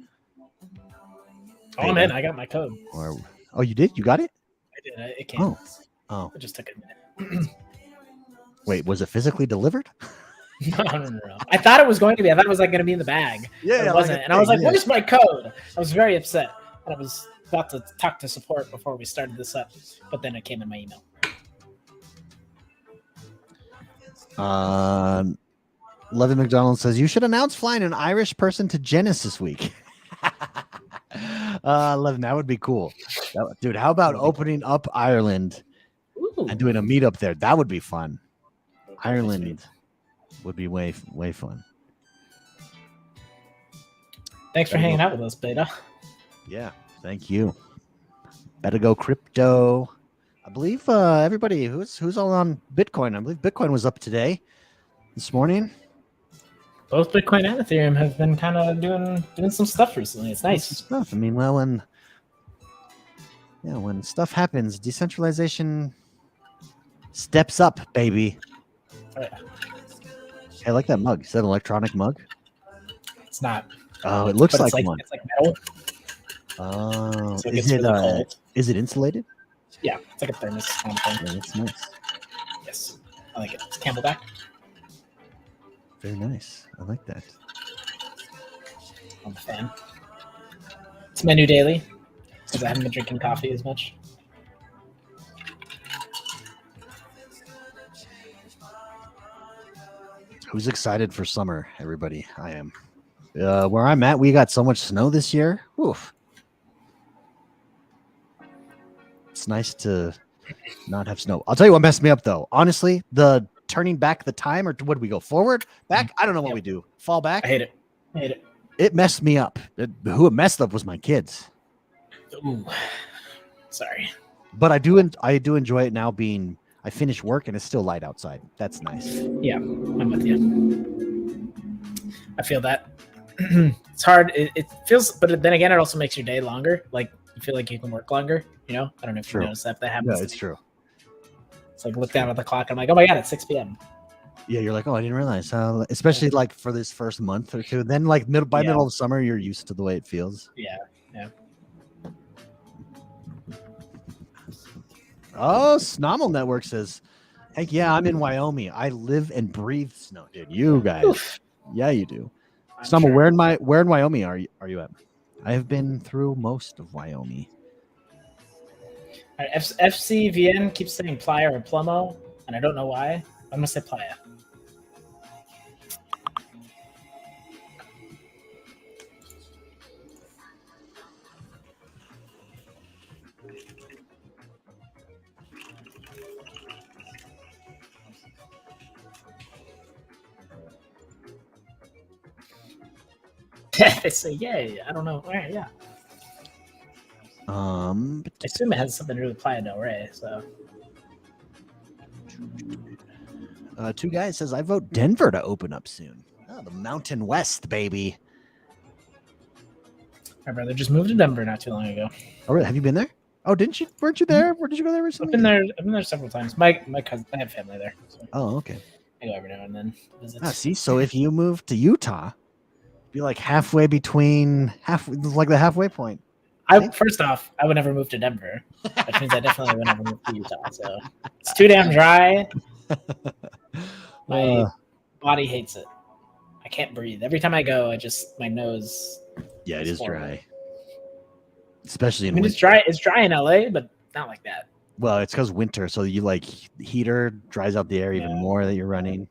Oh, man, I got my code. Oh, you did? You got it? I did. It came. Oh. It just took a minute. Wait, was it physically delivered? No. I thought it was going to be. I thought it was like going to be in the bag. Yeah, it wasn't. And I was like, "Where's my code?" I was very upset. And I was about to talk to support before we started this up, but then it came in my email. Levin McDonald says you should announce flying an Irish person to Genesis week. Levin, that would be cool. Dude, how about opening up Ireland and doing a meetup there? That would be fun. Ireland would be way fun. Thanks for hanging out with us, Beta. Yeah, thank you. Better go crypto. I believe everybody who's all on Bitcoin. I believe Bitcoin was up this morning. Both Bitcoin and Ethereum have been kind of doing some stuff recently. It's nice stuff. I mean, well, when stuff happens, decentralization steps up, baby. Oh, yeah. I like that mug. Is that an electronic mug? It's not. Oh, it looks like one. It's like metal. Oh, so is it insulated? Yeah, it's like a thermos kind of thing. Yeah, that's nice. Yes, I like it. It's Camelback. Very nice. I like that. I'm a fan. It's my new daily because I haven't been drinking coffee as much. Who's excited for summer, everybody? I am. Where I'm at, we got so much snow this year. Oof. It's nice to not have snow. I'll tell you what messed me up, though. Honestly, turning back the time, or what do we go forward, back? I don't know what we do. Fall back. I hate it. it messed me up. Who it messed up was my kids. Ooh, sorry. But I do enjoy it now. Being I finish work and it's still light outside. That's nice. Yeah, I'm with you. I feel that. It's hard. It feels, but then again, it also makes your day longer. Like you feel like you can work longer. You know, I don't know if True. you notice that. If that happens. Yeah, it's true. It's like look down at the clock. I'm like, oh my god, it's 6 p.m. Yeah, you're like, oh, I didn't realize. Especially like for this first month or two. Then like middle of summer, you're used to the way it feels. Yeah. Oh, Snommel Network says, heck yeah, I'm in Wyoming. I live and breathe snow, dude. You guys, yeah, you do. Snommel, Sure. where in Wyoming are you at? I have been through most of Wyoming. All right, FCVN keeps saying Playa or Plumo, and I don't know why. I'm gonna say Playa. They say yay. I don't know. All right, yeah. I assume it has something to do with Playa del Rey. So, two guys says I vote Denver to open up soon. Oh, the Mountain West, baby. my brother just moved to Denver not too long ago. Oh, really? Have you been there? Oh, didn't you? Weren't you there? Where did you go there recently? I've been there several times. My cousin, I have family there. So Oh, okay. I go every now and then visit. See, so if you move to Utah, be like halfway between like the halfway point. First off, I would never move to Denver, which means I definitely would never move to Utah. So it's too damn dry. My body hates it. I can't breathe. Every time I go, my nose. Yeah, it is dry. Especially in winter. winter. It's dry in LA, but not like that. Well, it's because winter, so you like heater dries out the air even more that you're running.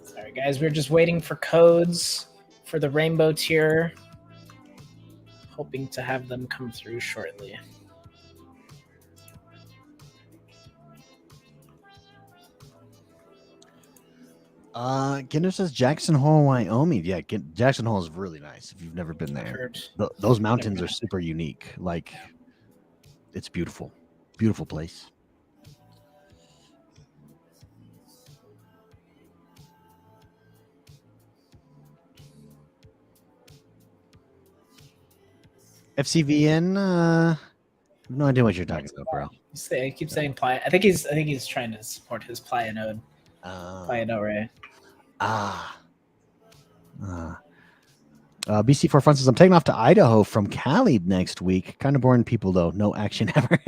Sorry, guys, we're just waiting for codes for the rainbow tier. Hoping to have them come through shortly. Ginder says Jackson Hole, Wyoming. Yeah, Jackson Hole is really nice if you've never been there. Those mountains are super unique. Like, it's beautiful. Beautiful place. FCVN, I have no idea what you're talking about, bro. I keep saying Playa. I think he's trying to support his Playa node. Playa del Rey. BC4 Fun says I'm taking off to Idaho from Cali next week. Kind of boring people though. No action ever.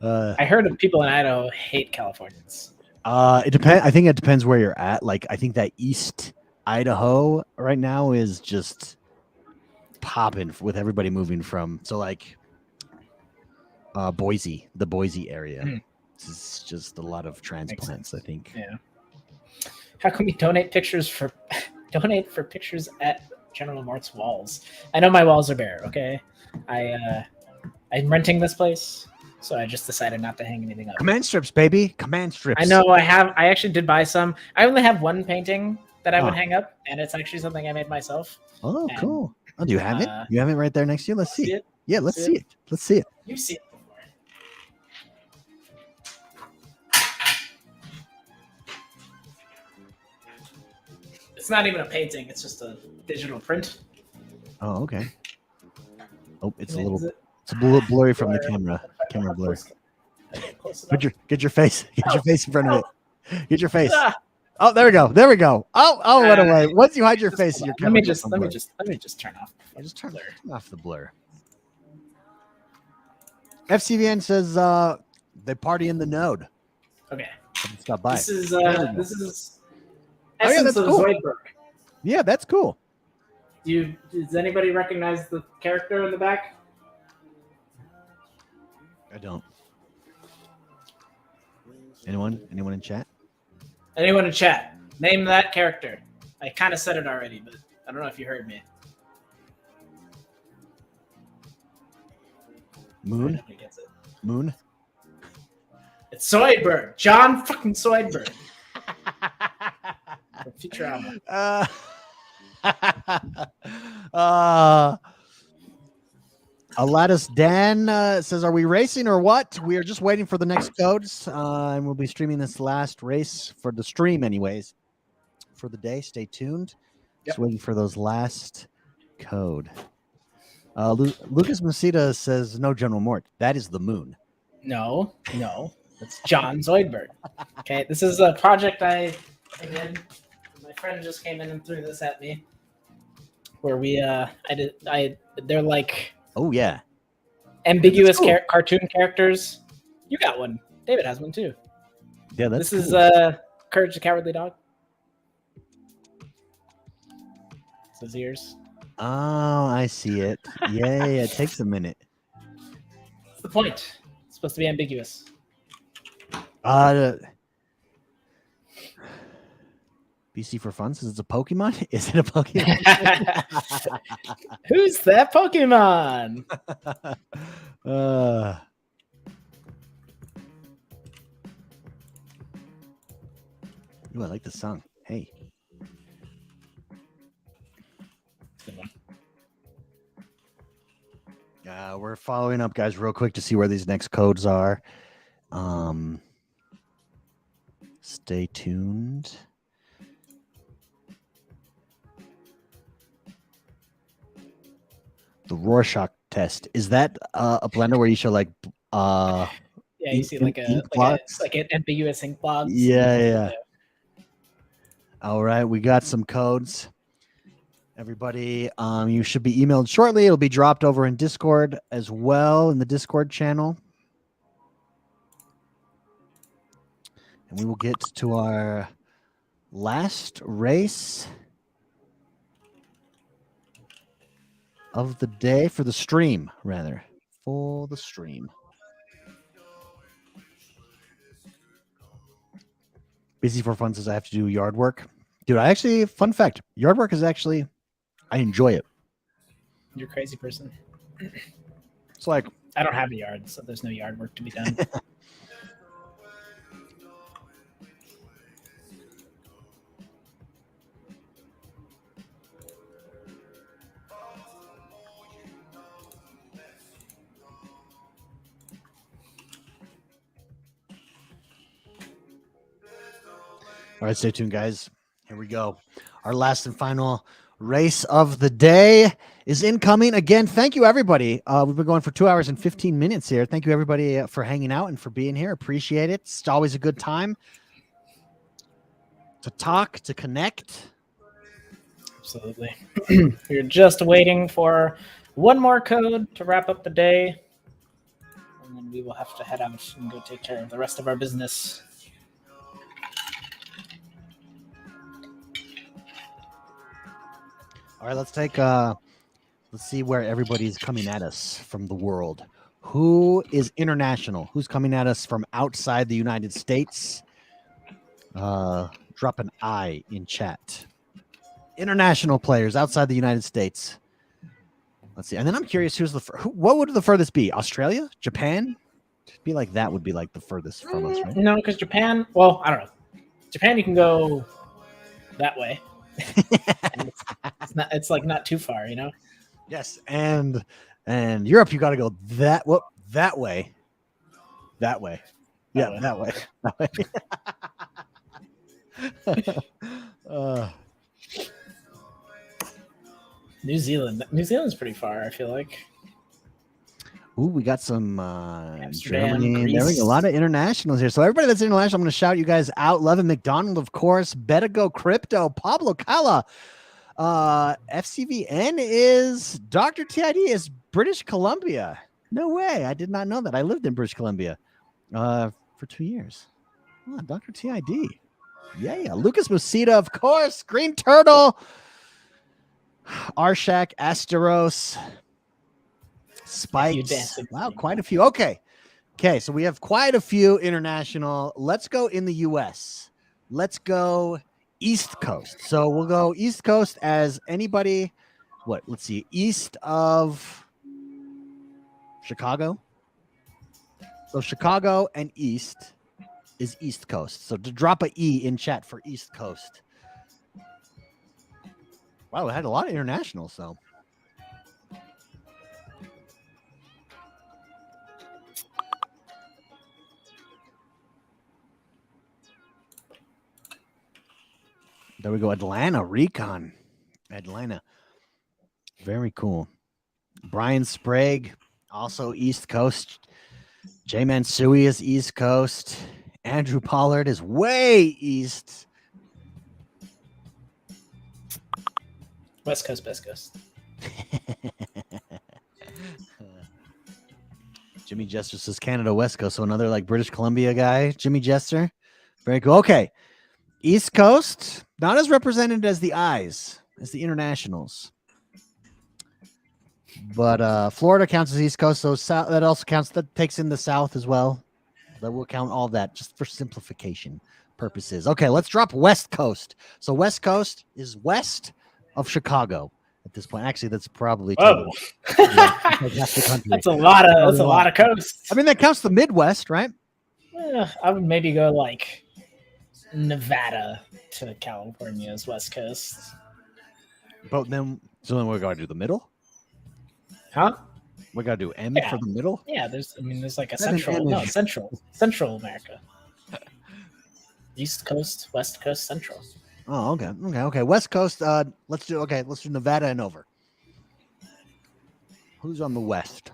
I heard of people in Idaho hate Californians. It depends. I think it depends where you're at. Like I think that East Idaho right now is just popping with everybody moving from. So like Boise, the Boise area. It's just a lot of transplants, I think. Yeah. How can we donate for pictures at General Mort's walls? I know my walls are bare, okay? I'm renting this place, so I just decided not to hang anything up. Command strips, baby. Command strips. I know I actually did buy some. I only have one painting that I would hang up, and it's actually something I made myself. Oh, cool. Oh, do you have it? You have it right there next to you? Let's see it. Yeah, let's see it. Let's see it. You see it. It's not even a painting; it's just a digital print. Oh, okay. Oh, it's a little blurry from the camera. Camera blur. Get your face in front of it. Get your face. Oh, there we go. There we go. Oh, what away. Once you hide your face in your camera. Let me just turn off. I'll just turn off the blur. FCVN says they party in the node. Okay. Stop by. This is Oh, yeah, that's cool. Zoidberg. Yeah, that's cool. Does anybody recognize the character in the back? I don't. Anyone in chat? Anyone in chat? Name that character. I kind of said it already, but I don't know if you heard me. Moon? Nobody gets it. Moon? It's Zoidberg. John fucking Zoidberg. From Futurama. Aladdis Dan says, are we racing or what? We are just waiting for the next codes, and we'll be streaming this last race for the stream anyways for the day. Stay tuned. Just waiting for those last code. Lucas Masita says, no, General Mort. That is the moon. No. That's John Zoidberg. Okay, this is a project I did. My friend just came in and threw this at me. Where they're like Oh yeah, ambiguous cool. Cartoon characters. You got one. David has one too. Yeah, that's this cool. is Courage the Cowardly Dog. It's his ears. Oh, I see it. Yeah, it takes a minute. What's the point? It's supposed to be ambiguous. BC for fun says it's a Pokemon. Is it a Pokemon? Who's that Pokemon? Ooh, I like the song. Hey. Good one. We're following up, guys, real quick to see where these next codes are. Stay tuned. The Rorschach test. Is that a blender where you show like yeah, you see like an ambiguous ink blobs. Yeah. All right, we got some codes. Everybody, you should be emailed shortly. It'll be dropped over in Discord as well, in the Discord channel. And we will get to our last race of the day for the stream, rather. For the stream. Busy for fun says I have to do yard work. Dude, fun fact, yard work is actually, I enjoy it. You're a crazy person. It's like, I don't have a yard, so there's no yard work to be done. all right, stay tuned, guys. Here we go. Our last and final race of the day is incoming. Again, thank you, everybody. We've been going for 2 hours and 15 minutes here. Thank you, everybody, for hanging out and for being here. Appreciate it. It's always a good time to talk, to connect. Absolutely. We're just waiting for one more code to wrap up the day. And then we will have to head out and go take care of the rest of our business. All right, let's see where everybody's coming at us from the world. Who is international? Who's coming at us from outside the United States? Drop an I in chat. International players outside the United States. Let's see. And then I'm curious, what would the furthest be? Australia? Japan? It'd be like that would be like the furthest from us, right? No, because Japan, well, I don't know. Japan, you can go that way. It's like not too far, you know? Yes, and Europe, you got to go that way. That way. Yeah, that way. New Zealand's pretty far, I feel like. Ooh, we got some Amsterdam, Germany. Greece. There we go. A lot of internationals here. So everybody that's international, I'm going to shout you guys out. Levin McDonald, of course. Better Go Crypto. Pablo Cala. FCVN is Dr. TID is British Columbia. No way. I did not know that. I lived in British Columbia for 2 years. Oh, Dr. TID. Yeah. Lucas Musita, of course. Green Turtle. Arshak, Asteros. Spikes. Wow, quite a few. Okay, so we have quite a few international. Let's go in the U.S. Let's go East Coast. So we'll go East Coast as anybody. Let's see. East of Chicago. So Chicago and East is East Coast. So to drop a E in chat for East Coast. Wow, we had a lot of internationals, so. There we go. Atlanta, Recon. Atlanta. Very cool. Brian Sprague, also East Coast. J Mansui is East Coast. Andrew Pollard is way east. West Coast, West Coast. Jimmy Jester says Canada, West Coast. So another like British Columbia guy, Jimmy Jester. Very cool. Okay. East Coast, not as represented as the Eyes, as the internationals. But Florida counts as East Coast, so South, that also counts. That takes in the South as well. That will count all that just for simplification purposes. Okay, let's drop West Coast. So West Coast is west of Chicago at this point. Actually, that's probably Whoa. half the country. That's a lot of coasts. I mean, that counts the Midwest, right? I would maybe go like Nevada to California's West Coast. But then, so then we gotta do the middle. Huh? We gotta do M Yeah. for the middle. Yeah, there's like a That's an Central America. East Coast, West Coast, Central. Oh, okay. West Coast. Let's do Nevada and over. Who's on the west?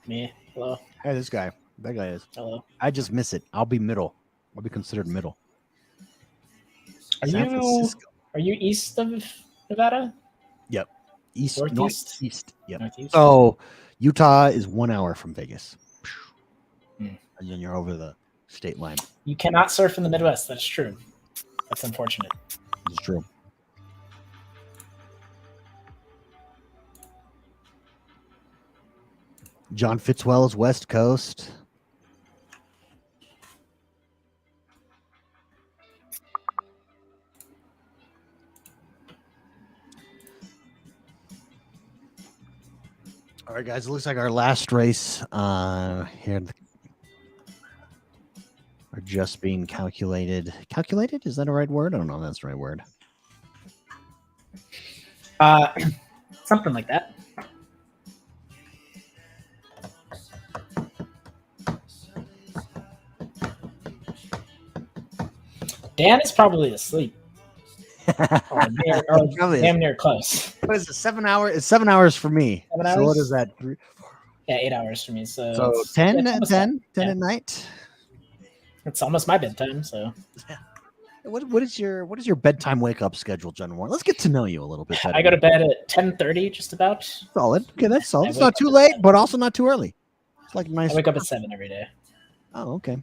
Me. Hello. Hey, this guy. That guy is. Hello. I just miss it. I'll be middle. I'll be considered middle. Are San you Francisco. are you east of Nevada? Yep. East. Northeast? Northeast. Yep. Northeast? So Utah is 1 hour from Vegas. Hmm. And then you're over the state line. You cannot surf in the Midwest. That's true. That's unfortunate. It's true. John Fitzwell is West Coast. All right, guys. It looks like our last race here are just being calculated. Calculated? Is that a right word? I don't know if that's the right word. Something like that. Dan is probably asleep. Or Probably damn near close. What is it? 7 hours? It's 7 hours for me. 7 So hours? what is that? Yeah, 8 hours for me. So, So it's- 10 it's at almost 10 yeah. at night. It's almost my bedtime. So What is your bedtime wake up schedule, General Mort? Let's get to know you a little bit better. I go to bed at 10:30, just about. Solid. Okay, that's solid. I It's wake not up too at late, 7. but also not too early. It's like nice. I wake up at 7 every day, Oh, okay.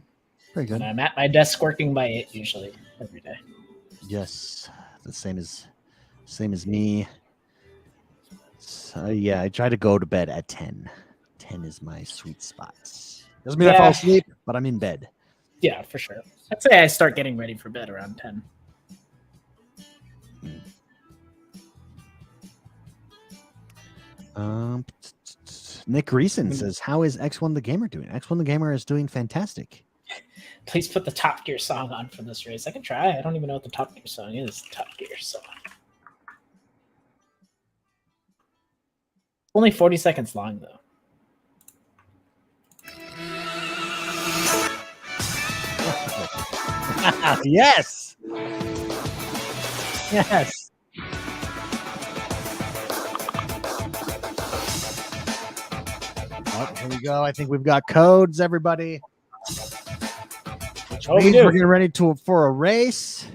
Very good. and I'm at my desk working by 8 usually every day. Yes, the same as me. So, yeah, I try to go to bed at 10. 10 is my sweet spot. Doesn't mean I fall Yeah. asleep, but I'm in bed. Yeah, for sure. I'd say I start getting ready for bed around 10. Nick Reeson says, "How is X1 the Gamer doing?" X1 the Gamer is doing fantastic. Please put the Top Gear song on for this race. I can try. I don't even know what the Top Gear song is. Top Gear song. Only 40 seconds long, though. Yes. Yes. Oh, here we go. I think we've got codes, everybody. Which Oh, we means do. we're getting ready for a race.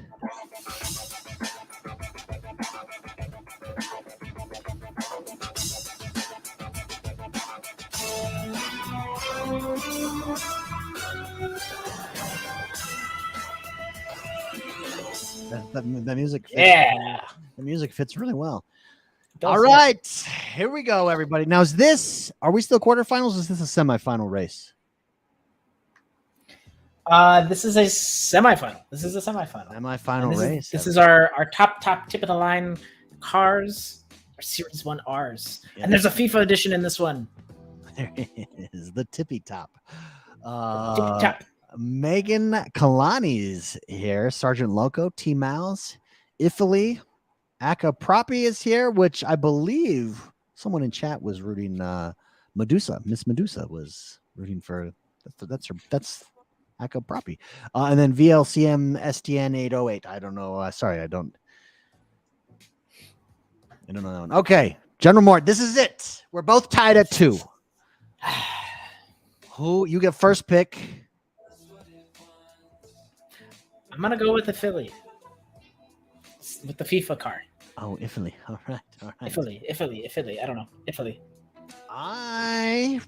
The music. Fits, Yeah. the music fits really well. Does All it. right, here we go, everybody. Now, are we still quarterfinals? Or is this a semifinal race? This is a semifinal. Semifinal This race. This is our top tip of the line cars, our Series 1 Rs. Yeah. And there's a FIFA edition in this one. There is the tippy top. Tip-tap. Megan Kalani's here. Sergeant Loco, T Mouse, Ifily, Aka Proppy is here, which I believe someone in chat was rooting. Medusa, Miss Medusa was rooting for. That's Aka Proppy, and then VLCM STN 808. I don't know. Sorry, I don't know that one. Okay, General Mort, this is it. We're both tied at 2. Who you get first pick? I'm gonna go with the Philly. With the FIFA card. Oh, Ifily. All right. Italy. I don't know. Italy. I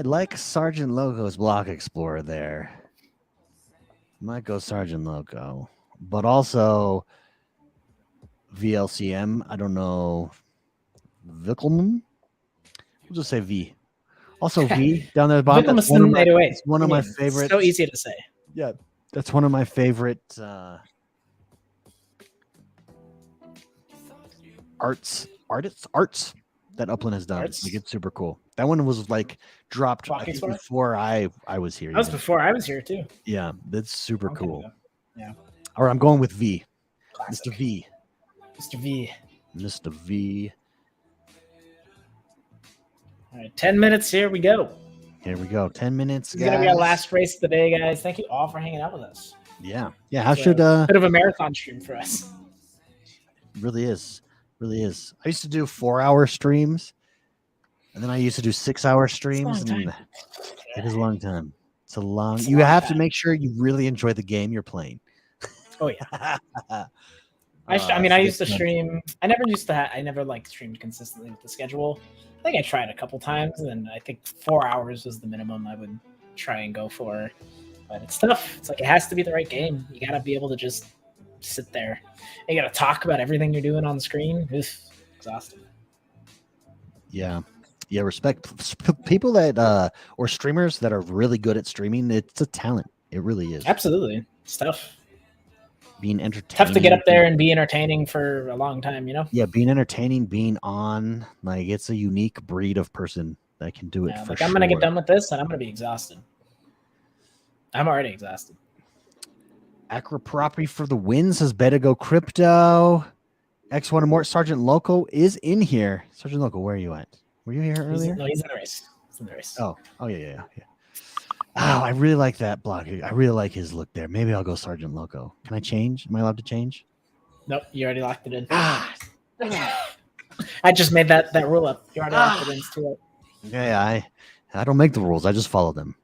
like Sergeant Loco's Block Explorer there. Might go Sergeant Loco, but also VLCM. I don't know. Vickelman? We'll just say V. Also V down there at the bottom. That's one of my favorites. So easy to say. Yeah, that's one of my favorite arts that Upland has done. Like, it's super cool. That one was like dropped before I was here. That was before I was here too. Yeah, that's super cool. Yeah. All right, I'm going with V. Classic. Mr. V. Mr. V. All right, 10 minutes. Here we go. Here we go. 10 minutes. It's gonna be our last race of the day, guys. Thank you all for hanging out with us. Yeah. How It's should a bit of a marathon stream for us? Really is. I used to do 4-hour streams, and then I used to do 6-hour streams. And it is a long time. You have to make sure you really enjoy the game you're playing. Oh yeah. I used to stream. I never like streamed consistently with the schedule. I think I tried a couple times, and I think 4 hours was the minimum I would try and go for. But it's tough. It's like it has to be the right game. You gotta be able to just sit there. You gotta talk about everything you're doing on the screen. It's exhausting. Yeah. Respect people that or streamers that are really good at streaming. It's a talent. It really is. Absolutely. It's tough. Being entertaining. Tough to get up there and be entertaining for a long time, you know? Yeah, being entertaining, being on, like, it's a unique breed of person that can do it for sure. I'm gonna get done with this and I'm gonna be exhausted. I'm already exhausted. Acroproperty for the win, says Better Go Crypto. X1 and Mort. Sergeant Loco is in here. Sergeant Loco, where are you at? Were you here earlier? He's in the race. Oh, yeah. Oh, I really like that block. I really like his look there. Maybe I'll go Sergeant Loco. Can I change? Am I allowed to change? Nope, you already locked it in. I just made that rule up. You already locked it in. It's too late. Yeah, I don't make the rules. I just follow them.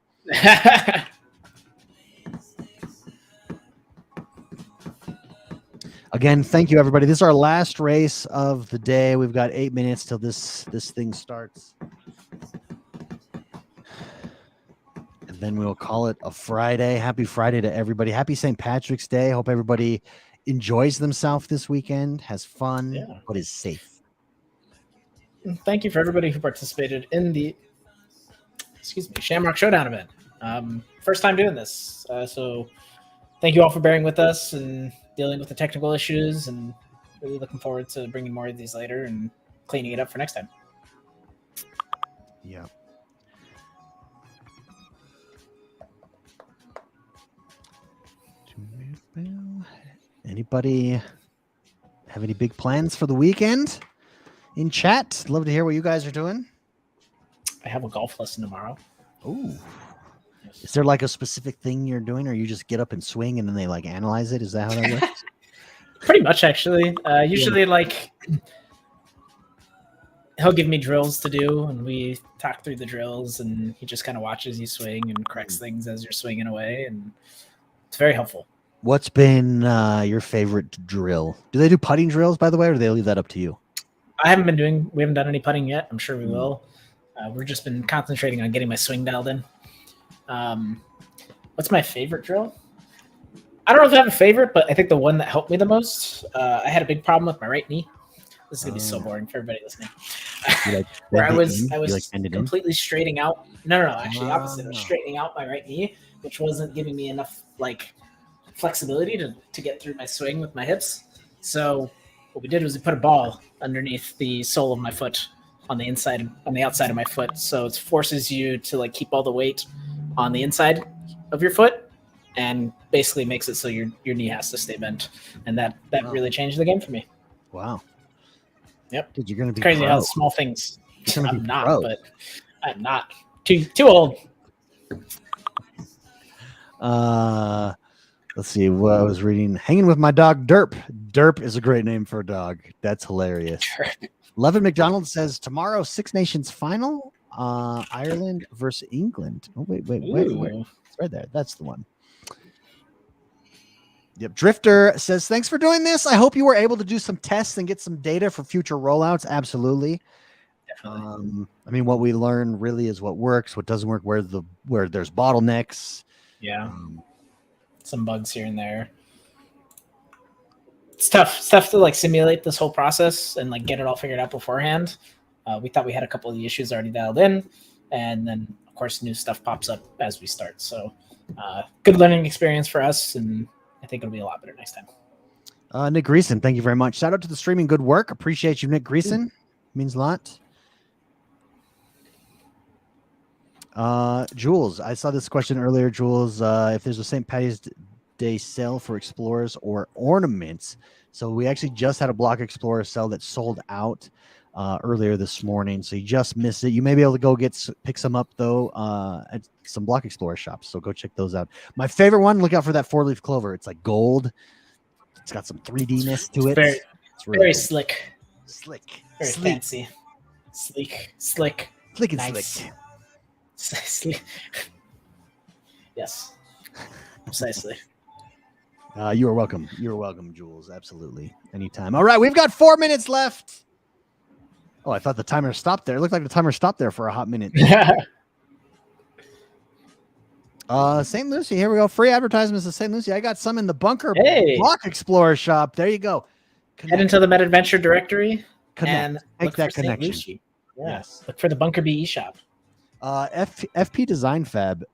Again, thank you, everybody. This is our last race of the day. We've got 8 minutes till this thing starts. And then we'll call it a Friday. Happy Friday to everybody. Happy St. Patrick's Day. Hope everybody enjoys themselves this weekend, has fun, but is safe. Thank you for everybody who participated in the Shamrock Showdown event. First time doing this. So thank you all for bearing with us and dealing with the technical issues, and really looking forward to bringing more of these later and cleaning it up for next time. Yeah. Anybody have any big plans for the weekend in chat? Love to hear what you guys are doing. I have a golf lesson tomorrow. Ooh. Is there like a specific thing you're doing, or you just get up and swing and then they like analyze it? Is that how that works? Pretty much, actually. Usually, like, he'll give me drills to do, and we talk through the drills, and he just kind of watches you swing and corrects things as you're swinging away, and it's very helpful. What's been your favorite drill? Do they do putting drills, by the way, or do they leave that up to you? We haven't done any putting yet. I'm sure we will. We've just been concentrating on getting my swing dialed in. What's my favorite drill? I don't know if I have a favorite, but I think the one that helped me the most, I had a big problem with my right knee. This is going to be so boring for everybody listening. Where I was completely straightening out. No, actually opposite. I was straightening out my right knee, which wasn't giving me enough like flexibility to get through my swing with my hips. So what we did was we put a ball underneath the sole of my foot, on the outside of my foot. So it forces you to like keep all the weight on the inside of your foot, and basically makes it so your knee has to stay bent. And that Wow. really changed the game for me. Wow. Yep. Dude, you're gonna be It's crazy pro. how small things. You're gonna I'm be not, pro. but I'm not too old. Let's see what I was reading. Hanging with my dog Derp. Derp is a great name for a dog. That's hilarious. Levin McDonald says tomorrow Six Nations final. Ireland versus England. Oh wait. Ooh. It's right there. That's the one. Yep. Drifter says thanks for doing this. I hope you were able to do some tests and get some data for future rollouts. Absolutely. Definitely. I mean, what we learn really is what works, what doesn't work, where there's bottlenecks. Yeah. Some bugs here and there. It's tough to like simulate this whole process and like get it all figured out beforehand. We thought we had a couple of the issues already dialed in, and then of course new stuff pops up as we start. So good learning experience for us, and I think it'll be a lot better next time. Nick Greason, thank you very much. Shout out to the streaming good work. Appreciate you, Nick Greason. Means a lot. Jules, I saw this question earlier. Jules, if there's a St. Patty's Day sale for explorers or ornaments. So we actually just had a Block Explorer sale that sold out earlier this morning. So you just missed it. You may be able to go pick some up though at some Block Explorer shops. So go check those out. My favorite one, look out for that 4-leaf clover. It's like gold. It's got some 3D-ness to it. It's really very cool. slick. Very Sleek. fancy. Slick. Slick and Nice. slick. Yes. Precisely. You are welcome. You are welcome, Jules. Absolutely. Anytime. All right. We've got 4 minutes left. Oh, I thought the timer stopped there. It looked like the timer stopped there for a hot minute. St. Lucie. Here we go. Free advertisements of St. Lucie. I got some in the bunker Block Explorer shop. There you go. Head into the MetaVenture directory and make look that for St. connection. Lucie. Yeah. Yes. Look for the Bunker BE shop. FP Design Fab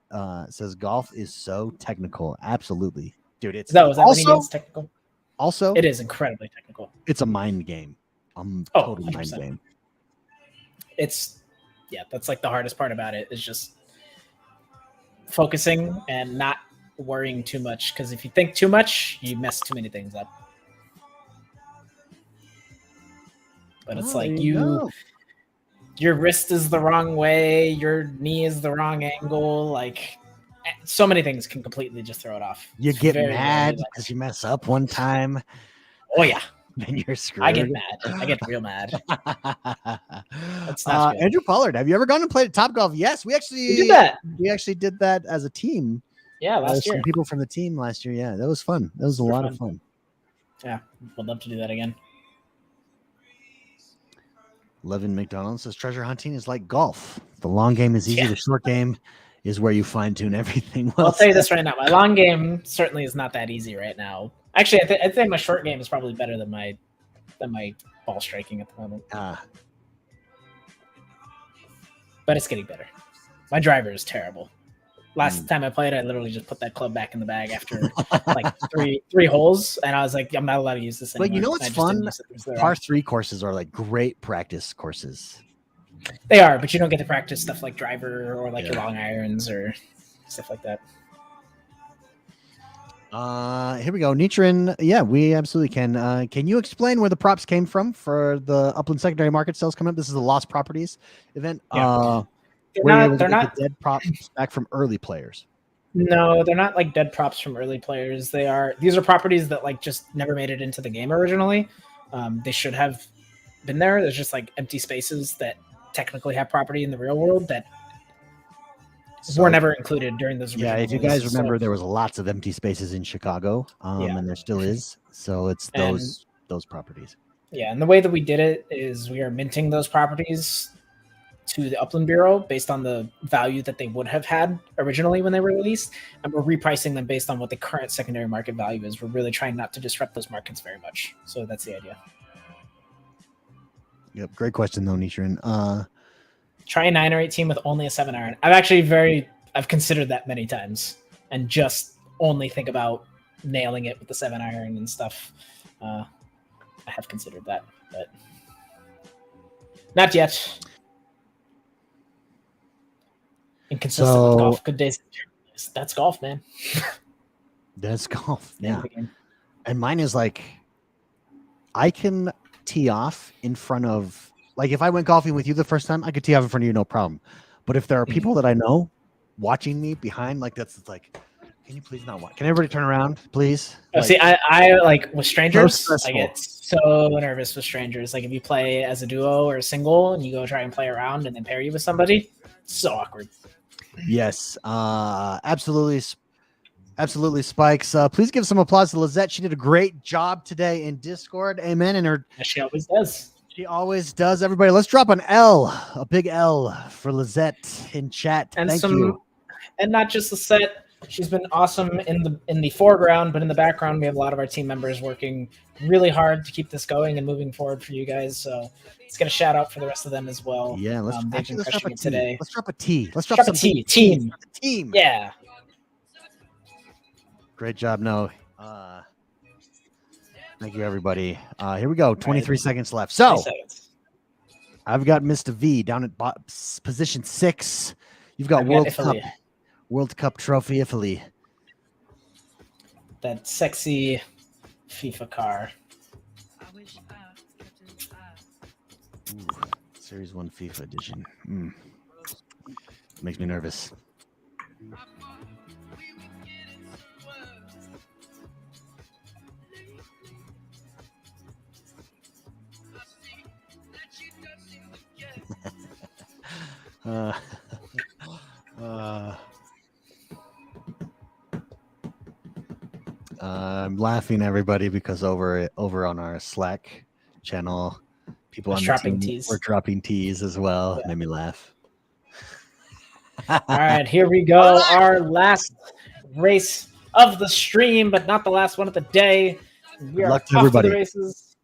says golf is so technical. Absolutely. Dude, it's Is that what he also means, technical? Also, It is incredibly technical. it's a mind game. Total mind 100%. game. That's like the hardest part about it is just focusing and not worrying too much, because if you think too much, you mess too many things up. But it's like your wrist is the wrong way, your knee is the wrong angle, like so many things can completely just throw it off. You It's get very, mad very, because you mess up one time, oh yeah, then you're screwed. I get mad. I get real mad. That's not good. Andrew Pollard, have you ever gone and played at Topgolf? Yes, we did that. We actually did that as a team. Yeah, last year. Some people from the team last year. Yeah, that was fun. That was a lot of fun. Yeah, would love to do that again. Levin McDonald says treasure hunting is like golf. The long game is easy. Yeah. The short game is where you fine tune everything. I'll tell you this right now. My long game certainly is not that easy right now. Actually, I think my short game is probably better than my ball striking at the moment. But it's getting better. My driver is terrible. Last time I played, I literally just put that club back in the bag after like three holes, and I was like, I'm not allowed to use this anymore. But you know what's fun? Par 3 courses are like great practice courses. They are, but you don't get to practice stuff like driver or like your long irons or stuff like that. Here we go. Nitrin. Yeah, we absolutely can. Can you explain where the props came from for the Upland secondary market sales coming up? This is the Lost Properties event. Yeah. They're not dead props back from early players. No, they're not like dead props from early players. These are properties that like just never made it into the game originally. They should have been there. There's just like empty spaces that technically have property in the real world that were never included during those. Yeah, if you guys remember, there was lots of empty spaces in Chicago, and there still is. So it's those properties. Yeah, and the way that we did it is we are minting those properties to the Upland Bureau based on the value that they would have had originally when they were released, and we're repricing them based on what the current secondary market value is. We're really trying not to disrupt those markets very much. So that's the idea. Yep, great question though, Nitrin. Try a 9 or 18 with only a 7 iron. I've considered that many times and just only think about nailing it with the 7 iron and stuff. I have considered that, but Not yet. Inconsistent with golf. Good days. That's golf, man. That's golf. Yeah. And mine is like, I can tee off in front of, like, if I went golfing with you the first time, I could tee off in front of you, no problem. But if there are people that I know watching me behind, like, that's like, can you please not watch? Can everybody turn around, please? Oh, like, see, I like with strangers, so I get so nervous with strangers. Like if you play as a duo or a single and you go try and play around and then pair you with somebody, it's so awkward. Yes, absolutely. Absolutely, Spikes. Please give some applause to Lizette. She did a great job today in Discord. Amen. And she always does. She always does. Everybody, let's drop an L, a big L for Lizette in chat. And Thank you. And not just Lizette. She's been awesome in the foreground, but in the background, we have a lot of our team members working really hard to keep this going and moving forward for you guys. So let's get a shout out for the rest of them as well. Yeah, let's drop a T today. Let's drop a T. Let's drop a T. Team. Team. Yeah. Great job, no. Thank you, everybody. Here we go. 23 seconds left. So I've got Mr. V down at position 6. You've got World Cup trophy, Italy. That sexy FIFA car. Ooh, Series 1 FIFA edition. Makes me nervous. I'm laughing, everybody, because over on our Slack channel, people on the team were dropping T's as well. Yeah. Made me laugh. All right, here we go. Our last race of the stream, but not the last one of the day. We are off to the races.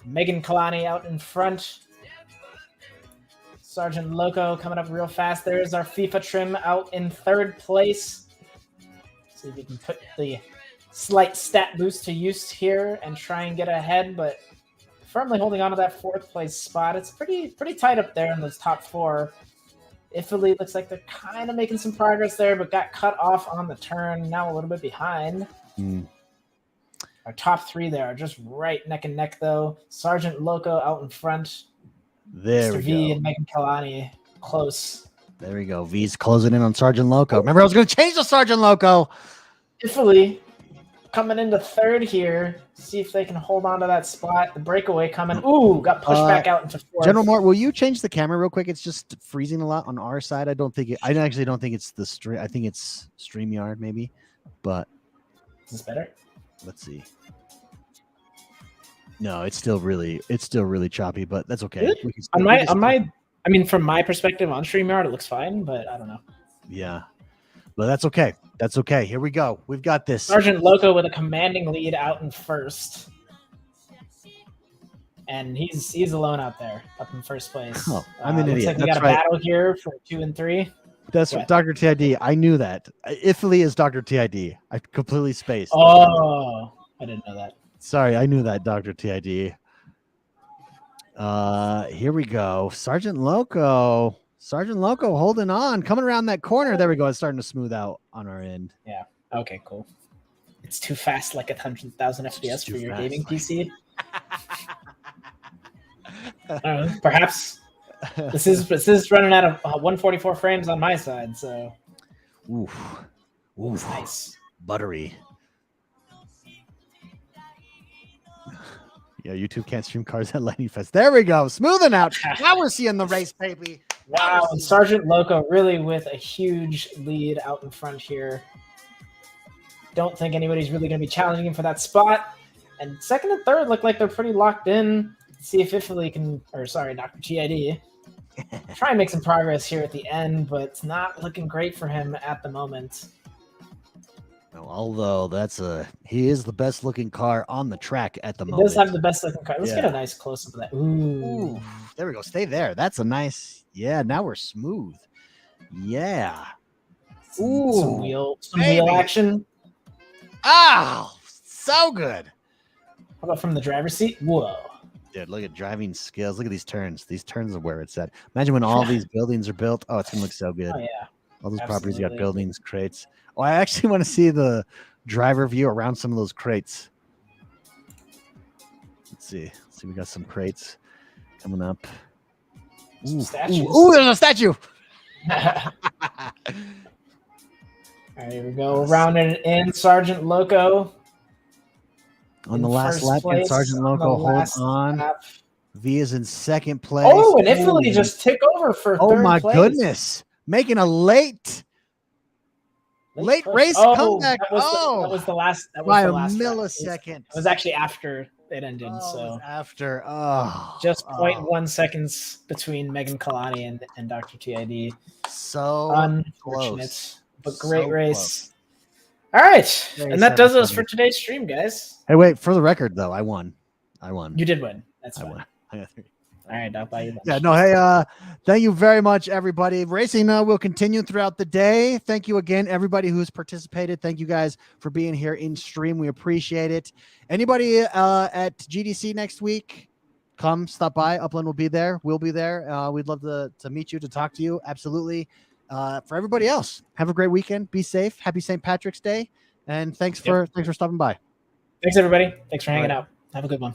Megan Kalani out in front. Sergeant Loco coming up real fast. There's our FIFA trim out in 3rd place. See if we can put the slight stat boost to use here and try and get ahead, but firmly holding on to that 4th place spot. It's pretty tight up there in those top 4. Italy looks like they're kind of making some progress there, but got cut off on the turn. Now a little bit behind. Our top 3 there are just right neck and neck, though. Sergeant Loco out in front. There Mr. we V go. and Megan Kalani close. There we go. V's closing in on Sergeant Loco. Remember, I was going to change to Sergeant Loco. Italy coming into 3rd here. See if they can hold on to that spot. The breakaway coming. Ooh, got pushed back out into 4th. General Mort, will you change the camera real quick? It's just freezing a lot on our side. I actually don't think it's the stream. I think it's StreamYard maybe, but is this better? Let's see. No, it's still really choppy, but that's okay. I mean, from my perspective on StreamYard, it looks fine, but I don't know. Yeah, but that's okay. That's okay. Here we go. We've got this. Sergeant Loco with a commanding lead out in 1st. And he's alone out there, up in 1st place. Oh, I'm an idiot. Like we got a battle here for 2 and 3. That's what Dr. TID. I knew that. Italy is Dr. TID. I completely spaced. Oh, I didn't know that. Sorry, I knew that, Dr. TID. Here we go. Sergeant Loco holding on. Coming around that corner. There we go. It's starting to smooth out on our end. Yeah. Okay, cool. It's too fast, like 100,000 FPS for your gaming PC. Perhaps this is running out of 144 frames on my side, so. Oof. Nice. Buttery. Yeah, YouTube can't stream cars at Lightning Fest. There we go. Smoothing out. Now we're seeing the race, baby. Wow. And Sergeant Loco really with a huge lead out in front here. Don't think anybody's really going to be challenging him for that spot. And 2nd and 3rd look like they're pretty locked in. Let's see if Italy can, Dr. TID, try and make some progress here at the end, but it's not looking great for him at the moment. Although he is the best looking car on the track at the moment. He does have the best looking car. Let's get a nice close up of that. Ooh. There we go. Stay there. That's a nice. Yeah. Now we're smooth. Yeah. Ooh. Some wheel action. Oh, so good. How about from the driver's seat? Whoa. Dude, look at driving skills. Look at these turns. These turns are where it's at. Imagine when all these buildings are built. Oh, it's gonna look so good. Oh yeah. All those properties got Absolutely. buildings, crates. Oh, I actually want to see the driver view around some of those crates. Let's see. We got some crates coming up. Some Ooh, statues. ooh, there's a statue. All right, here we go. Rounding in Sergeant Loco. On in the last first lap, and place Sergeant on the Loco, hold last on. lap. V is in second place. Oh, and Italy Ooh. just took over for Oh third my place. goodness. Making a late Late push. race Oh, comeback. that was the last. That was by the a last round. millisecond. It was actually after it ended. Oh, it So was after. Oh, just oh. 0.1 seconds between Megan Kalani and Dr. TID. So Unfortunate, close. but great So race. close. All right, Very and that does us 7-7. for today's stream, guys. Hey, wait, for the record though, I won. You did win. That's I fine. won. I got 3. All right, I'll buy you lunch. Yeah, no, hey, thank you very much, everybody. Racing will continue throughout the day. Thank you again, everybody who's participated. Thank you guys for being here in stream. We appreciate it. Anybody at GDC next week, come stop by. Upland will be there. We'll be there. We'd love to meet you, to talk to you. Absolutely. For everybody else, have a great weekend. Be safe. Happy St. Patrick's Day. And thanks for stopping by. Thanks, everybody. Thanks for hanging All right. out. Have a good one.